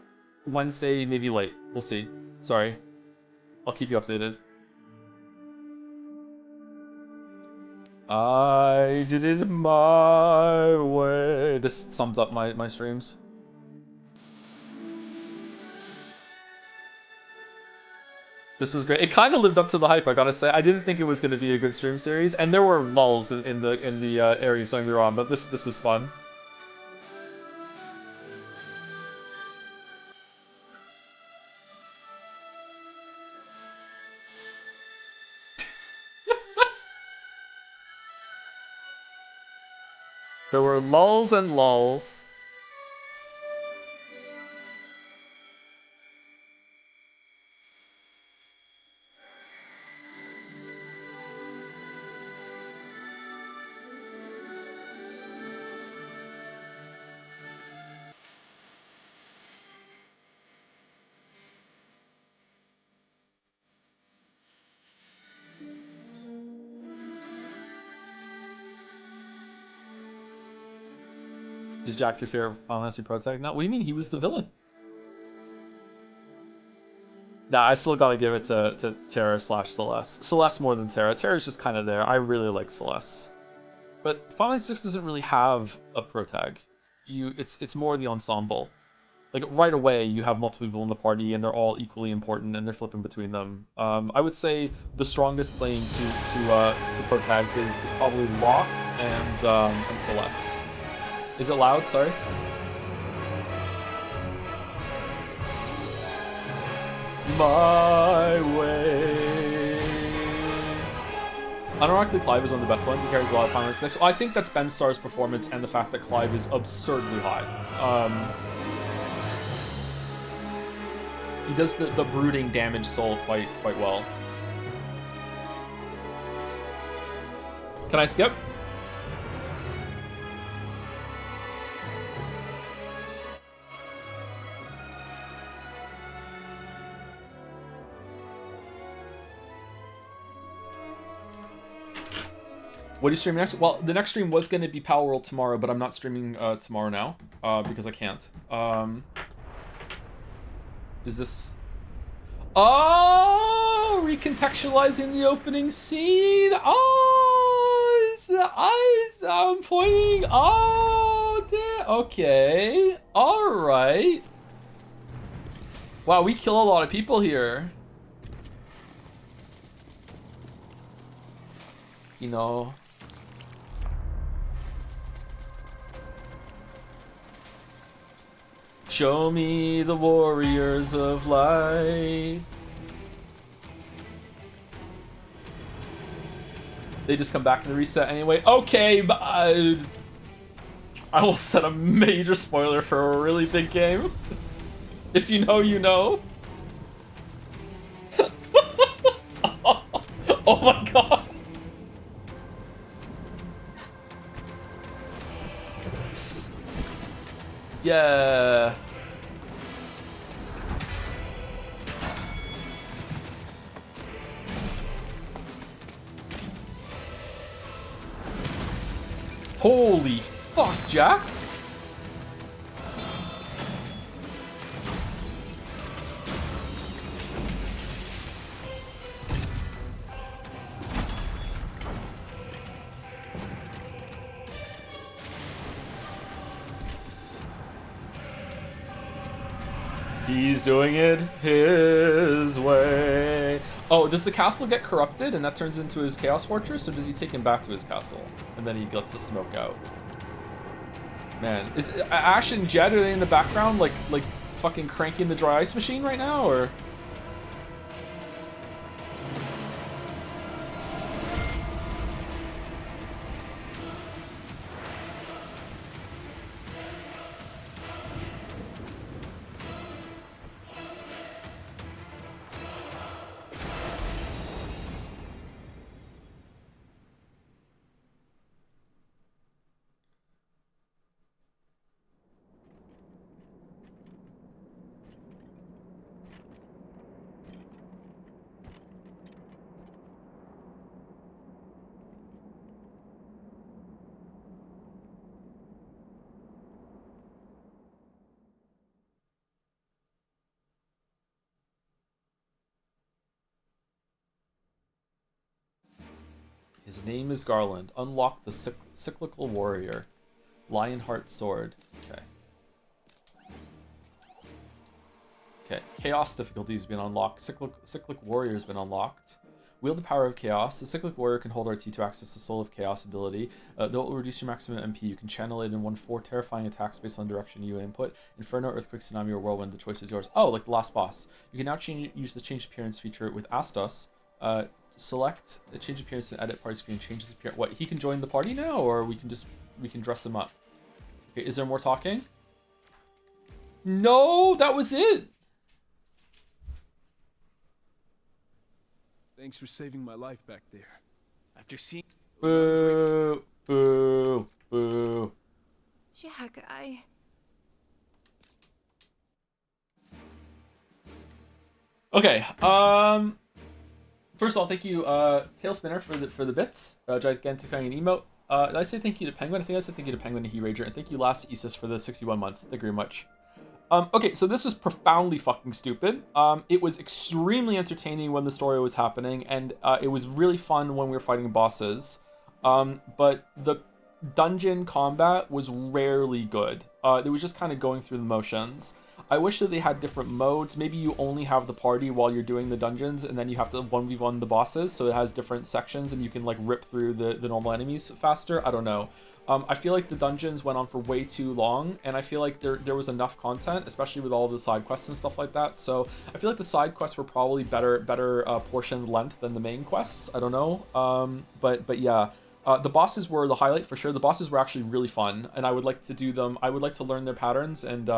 Wednesday, maybe late. We'll see. Sorry. I'll keep you updated. I did it my way. This sums up my streams. This was great. It kind of lived up to the hype, I gotta say. I didn't think it was going to be a good stream series, and there were lulls in the areas don't get me wrong, but this was fun. There were lulls and lulls. Is Jack your favorite Final Fantasy protagonist? No, what do you mean? He was the villain. Nah, I still gotta give it to Terra / Celeste. Celeste more than Terra. Terra's just kind of there. I really like Celeste. But Final Fantasy 6 doesn't really have a protag. It's more the ensemble. Like right away, you have multiple people in the party, and they're all equally important, and they're flipping between them. I would say the strongest playing to protags is probably Locke and Celeste. Is it loud? Sorry. My way. Unironically, Clive is one of the best ones. He carries a lot of Final Fantasy 6. I think that's Ben Starr's performance and the fact that Clive is absurdly high. He does the brooding damage soul quite well. Can I skip? What are you streaming next? Well, the next stream was going to be Power World tomorrow, but I'm not streaming tomorrow now because I can't. Is this... Oh! Recontextualizing the opening scene! Oh! It's the eyes I'm pointing! Oh! Damn. Okay. Alright. Wow, we kill a lot of people here. you know. Show me the warriors of light. They just come back in the reset anyway. Okay, but I will set a major spoiler for a really big game. If you know, you know. Oh my god. Yeah. Holy fuck, Jack. He's doing it his way. Oh, does the castle get corrupted and that turns into his Chaos Fortress, or does he take him back to his castle and then he lets the smoke out? Man, is Ash and Jed, are they in the background like fucking cranking the dry ice machine right now, or? His name is Garland. Unlock the cyclical warrior. Lionheart sword. Okay. Okay. Chaos difficulty has been unlocked. Cyclic warrior has been unlocked. Wield the power of chaos. The cyclic warrior can hold RT to access the soul of chaos ability. Though it will reduce your maximum MP, you can channel it in 1/4 terrifying attacks based on direction you input. Inferno, earthquake, tsunami, or whirlwind. The choice is yours. Oh, like the last boss. You can now use the change appearance feature with Astos. Select a change appearance and edit party screen. Changes appearance. What, he can join the party now, or we can dress him up? Okay, is there more talking? No, that was it. Thanks for saving my life back there. After seeing... Boo, boo, boo. Jack, Okay, first of all, thank you, Tailspinner, for the bits. Gigantic emote. Did I say thank you to Penguin? I think I said thank you to Penguin and He Rager, and thank you last Isis for the 61 months. Thank you very much. Okay, so this was profoundly fucking stupid. It was extremely entertaining when the story was happening, and it was really fun when we were fighting bosses. But the dungeon combat was rarely good. It was just kind of going through the motions. I wish that they had different modes. Maybe you only have the party while you're doing the dungeons, and then you have to 1v1 the bosses, so it has different sections, and you can like rip through the normal enemies faster. I don't know. I feel like the dungeons went on for way too long, and I feel like there was enough content, especially with all the side quests and stuff like that. So I feel like the side quests were probably better portion length than the main quests. I don't know. But yeah. The bosses were the highlight for sure. The bosses were actually really fun, and I would like to do them. I would like to learn their patterns, and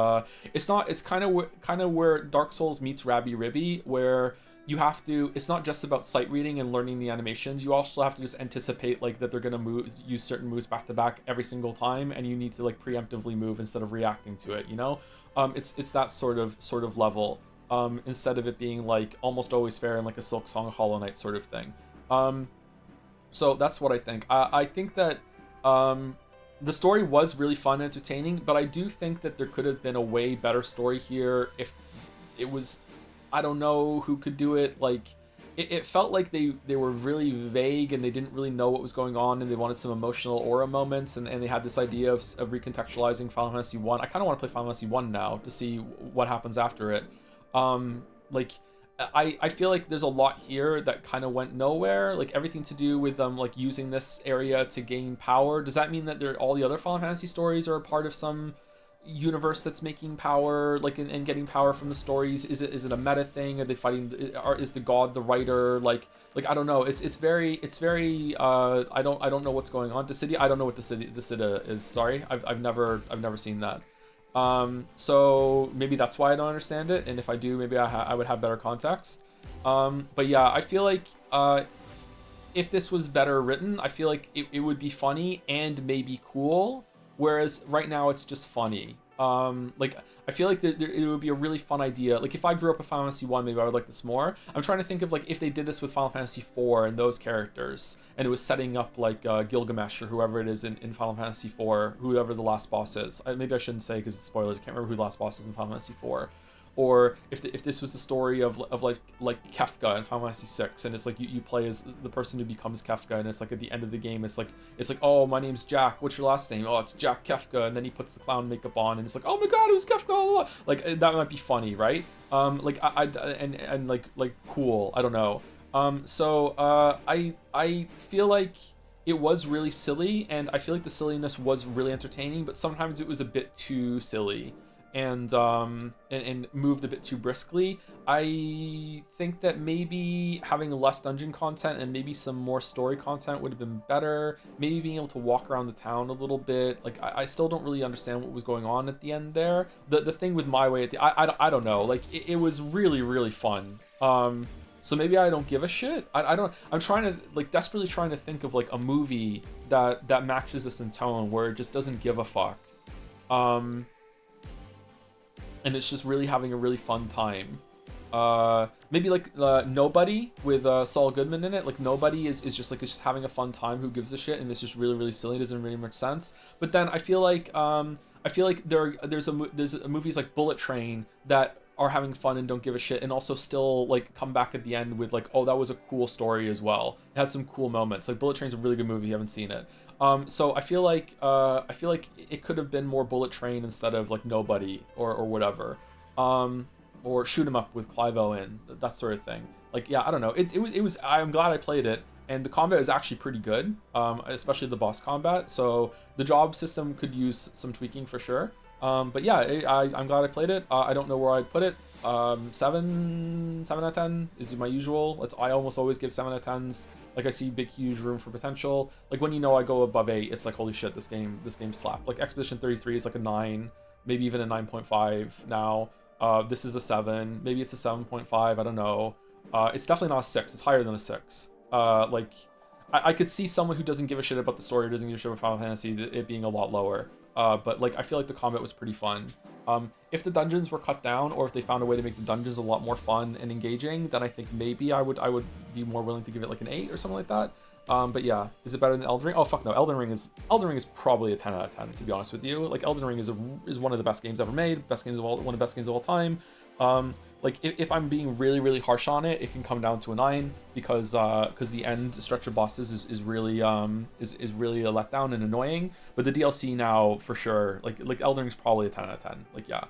it's kind of where Dark Souls meets Rabby Ribby, where you have to. It's not just about sight reading and learning the animations. You also have to just anticipate like that they're gonna use certain moves back to back every single time, and you need to like preemptively move instead of reacting to it. You know, it's that sort of level. Instead of it being like almost always fair and like a Silk Song Hollow Knight sort of thing. So that's what I think. I think that the story was really fun and entertaining, but I do think that there could have been a way better story here if it was, I don't know who could do it. Like, it felt like they were really vague and they didn't really know what was going on, and they wanted some emotional aura moments, and they had this idea of recontextualizing Final Fantasy 1. I kind of want to play Final Fantasy 1 now to see what happens after it. Like, I feel like there's a lot here that kind of went nowhere. Like everything to do with them like using this area to gain power. Does that mean that all the other Final Fantasy stories are a part of some universe that's making power, like and getting power from the stories? Is it a meta thing? Are they fighting? Is the god the writer? Like I don't know. It's very I don't know what's going on. Dissidia, I don't know what Dissidia is. Sorry, I've never seen that. So maybe that's why I don't understand it, and if I do, maybe I would have better context. But yeah, I feel like if this was better written, I feel like it would be funny and maybe cool, whereas right now it's just funny. Like I feel like it would be a really fun idea. Like if I grew up with Final Fantasy 1, maybe I would like this more. I'm trying to think of like if they did this with Final Fantasy 4 and those characters, and it was setting up like Gilgamesh or whoever it is in Final Fantasy 4, whoever the last boss is. Maybe I shouldn't say because it's spoilers. I can't remember who the last boss is in Final Fantasy 4. Or if this was the story of like Kefka in Final Fantasy 6, and it's like you play as the person who becomes Kefka, and it's like at the end of the game, it's like oh, my name's Jack. What's your last name? Oh, it's Jack Kefka, and then he puts the clown makeup on, and it's like, oh my god, it was Kefka. Like that might be funny, right? Like and like cool. I don't know. So I feel like it was really silly, and I feel like the silliness was really entertaining, but sometimes it was a bit too silly. And moved a bit too briskly. I think that maybe having less dungeon content and maybe some more story content would have been better. Maybe being able to walk around the town a little bit. Like I still don't really understand what was going on at the end there. The thing with My Way at the I don't know. Like it was really fun. So maybe I don't give a shit. I'm trying to like desperately trying to think of like a movie that matches this in tone where it just doesn't give a fuck. And it's just really having a really fun time. Maybe like Nobody with Saul Goodman in it. Like Nobody is just like it's just having a fun time. Who gives a shit? And it's just really silly. It doesn't really make sense. But then I feel like there's movies like Bullet Train that are having fun and don't give a shit, and also still like come back at the end with like, oh, that was a cool story as well. It had some cool moments. Like Bullet Train's a really good movie. If you haven't seen it. So I feel like it could have been more Bullet Train instead of like Nobody or whatever, or Shoot 'Em Up with Clive Owen, that sort of thing. Like yeah, I don't know. It was. I'm glad I played it, and the combat is actually pretty good, especially the boss combat. So the job system could use some tweaking for sure. But yeah, I'm glad I played it. I don't know where I'd put it. 7 out of 10 is my usual. I almost always give 7 out of 10s. Like I see big, huge room for potential. Like when I go above 8, it's like holy shit, this game slapped. Like Expedition 33 is like a 9, maybe even a 9.5 now. This is a 7, maybe it's a 7.5. I don't know. It's definitely not a 6. It's higher than a 6. Like I could see someone who doesn't give a shit about the story, doesn't give a shit about Final Fantasy, it being a lot lower. But like I feel like the combat was pretty fun. If the dungeons were cut down, or if they found a way to make the dungeons a lot more fun and engaging, then I think maybe I would be more willing to give it like an 8 or something like that. But yeah, is it better than Elden Ring? Oh fuck no, Elden Ring is probably a 10 out of 10 to be honest with you. Like Elden Ring is one of the best games ever made, one of the best games of all time. Like if I'm being really harsh on it, it can come down to a 9 because the end stretch of bosses is really really a letdown and annoying. But the DLC now for sure, like Elden Ring's probably a 10 out of 10. Like yeah.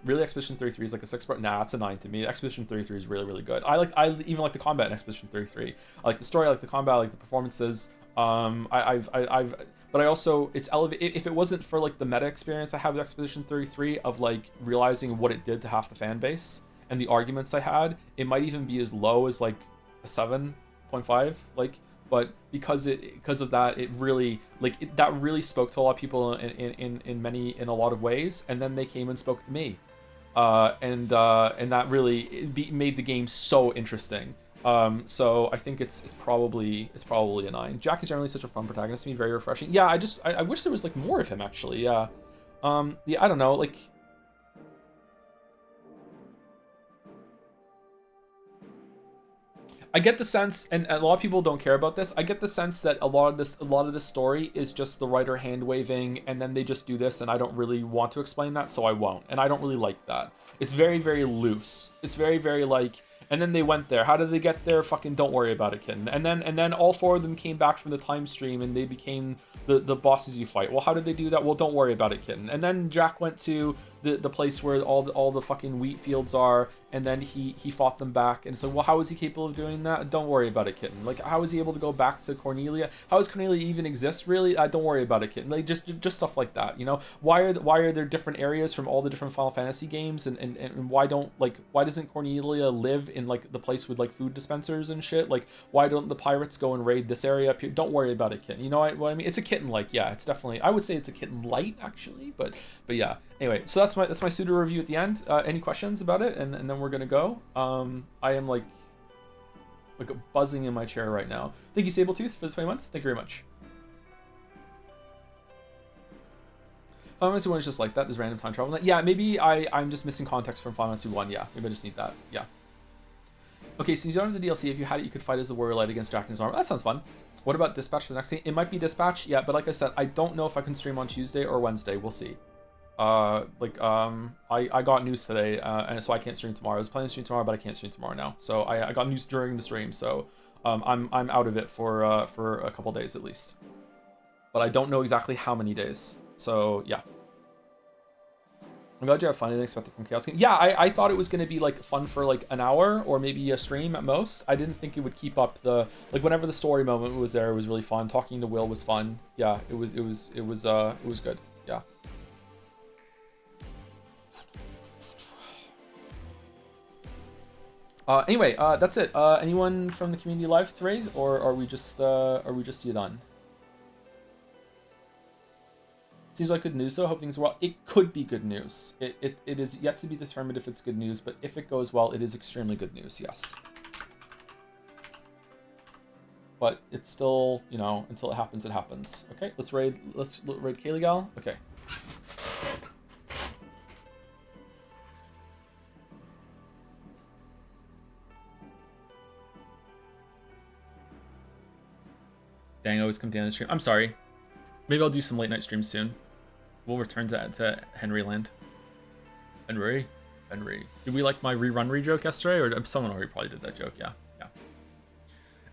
Really Expedition 33 is like a 6, but nah, it's a 9 to me. Expedition 33 is really good. I even like the combat in Expedition 33. I like the story, I like the combat, I like the performances. But I also, it's elevated. If it wasn't for like the meta experience I had with Expedition 33 of like realizing what it did to half the fan base and the arguments I had, it might even be as low as like a 7.5. Like, but because of that, it really that really spoke to a lot of people in a lot of ways, and then they came and spoke to me, and that really made the game so interesting. So I think it's probably a 9. Jack is generally such a fun protagonist to me, very refreshing. Yeah, I wish there was like more of him actually. Yeah, yeah, I don't know, like. I get the sense, and a lot of people don't care about this, I get the sense that a lot of this story is just the writer hand waving, and then they just do this, and I don't really want to explain that, so I won't. And I don't really like that. It's very loose. It's very like, and then they went there. How did they get there? Fucking don't worry about it, kid. And then all 4 of them came back from the time stream, and they became the bosses you fight. Well, how did they do that? Well, don't worry about it, kid. And then Jack went to the place where all the fucking wheat fields are, and then he fought them back. And so, well, how is he capable of doing that? Don't worry about it, kitten. Like, how is he able to go back to Cornelia? How does Cornelia even exist, really? Don't worry about it, kitten. Like, just stuff like that, you know? Why are there different areas from all the different Final Fantasy games, and why doesn't Cornelia live in, like, the place with, like, food dispensers and shit? Like, why don't the pirates go and raid this area up here? Don't worry about it, kitten. You know what I mean? It's a kitten, like, yeah, it's definitely, I would say it's a kitten light, actually, but yeah. Anyway, so that's my pseudo review at the end. Any questions about it? And then we're gonna go. I am like buzzing in my chair right now. Thank you, Sabletooth, for the 20 months. Thank you very much. Final Fantasy 1 is just like that. There's random time travel. Yeah, maybe I'm just missing context from Final Fantasy 1. Yeah, maybe I just need that. Yeah. Okay, so you don't have the DLC. If you had it, you could fight as the Warrior Light against Jack and his armor. That sounds fun. What about Dispatch for the next thing? It might be Dispatch, yeah, but like I said, I don't know if I can stream on Tuesday or Wednesday. We'll see. I got news today, and so I can't stream tomorrow. I was planning to stream tomorrow, but I can't stream tomorrow now. So I got news during the stream, so I'm out of it for a couple days at least. But I don't know exactly how many days. So yeah. I'm glad you have fun. I didn't expect it from Chaos King. Yeah, I thought it was going to be like fun for like an hour or maybe a stream at most. I didn't think it would keep up the, like, whenever the story moment was there, it was really fun. Talking to Will was fun. Yeah, it was good. Yeah. Anyway, that's it. Anyone from the community live to raid, or are we just you done? Seems like good news, though. Hope things are well. It could be good news. It is yet to be determined if it's good news, but if it goes well, it is extremely good news, yes. But it's still, you know, until it happens, it happens. Okay, let's raid Kaligal. Okay. Dang, I always come down the stream. I'm sorry. Maybe I'll do some late night streams soon. We'll return to Henryland. Henry. Did we like my rerun joke yesterday? Or someone already probably did that joke, yeah.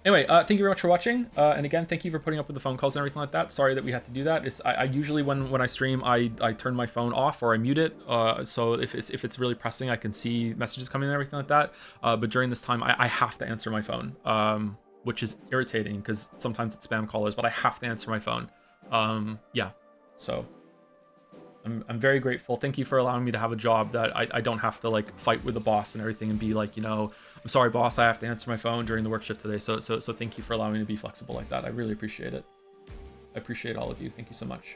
Anyway, thank you very much for watching. And again, thank you for putting up with the phone calls and everything like that. Sorry that we had to do that. I usually, when I stream, I turn my phone off or I mute it. So if it's really pressing, I can see messages coming and everything like that. But during this time, I have to answer my phone. Which is irritating because sometimes it's spam callers, but I have to answer my phone. Yeah, so I'm very grateful. Thank you for allowing me to have a job that I don't have to like fight with the boss and everything and be like, you know, I'm sorry, boss, I have to answer my phone during the work shift today. So thank you for allowing me to be flexible like that. I really appreciate it. I appreciate all of you. Thank you so much.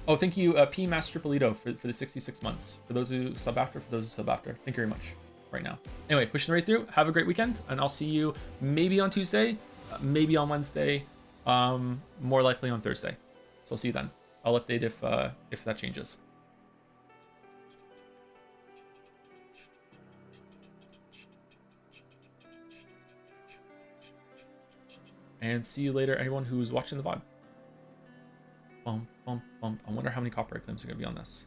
Oh, thank you, P Master Polito for the 66 months. For those who sub after, Thank you very much. Right now. Anyway, pushing right through. Have a great weekend, and I'll see you maybe on Tuesday, maybe on Wednesday, more likely on Thursday. So I'll see you then. I'll update if that changes. And see you later, anyone who's watching the VOD. I wonder how many copyright claims are gonna be on this.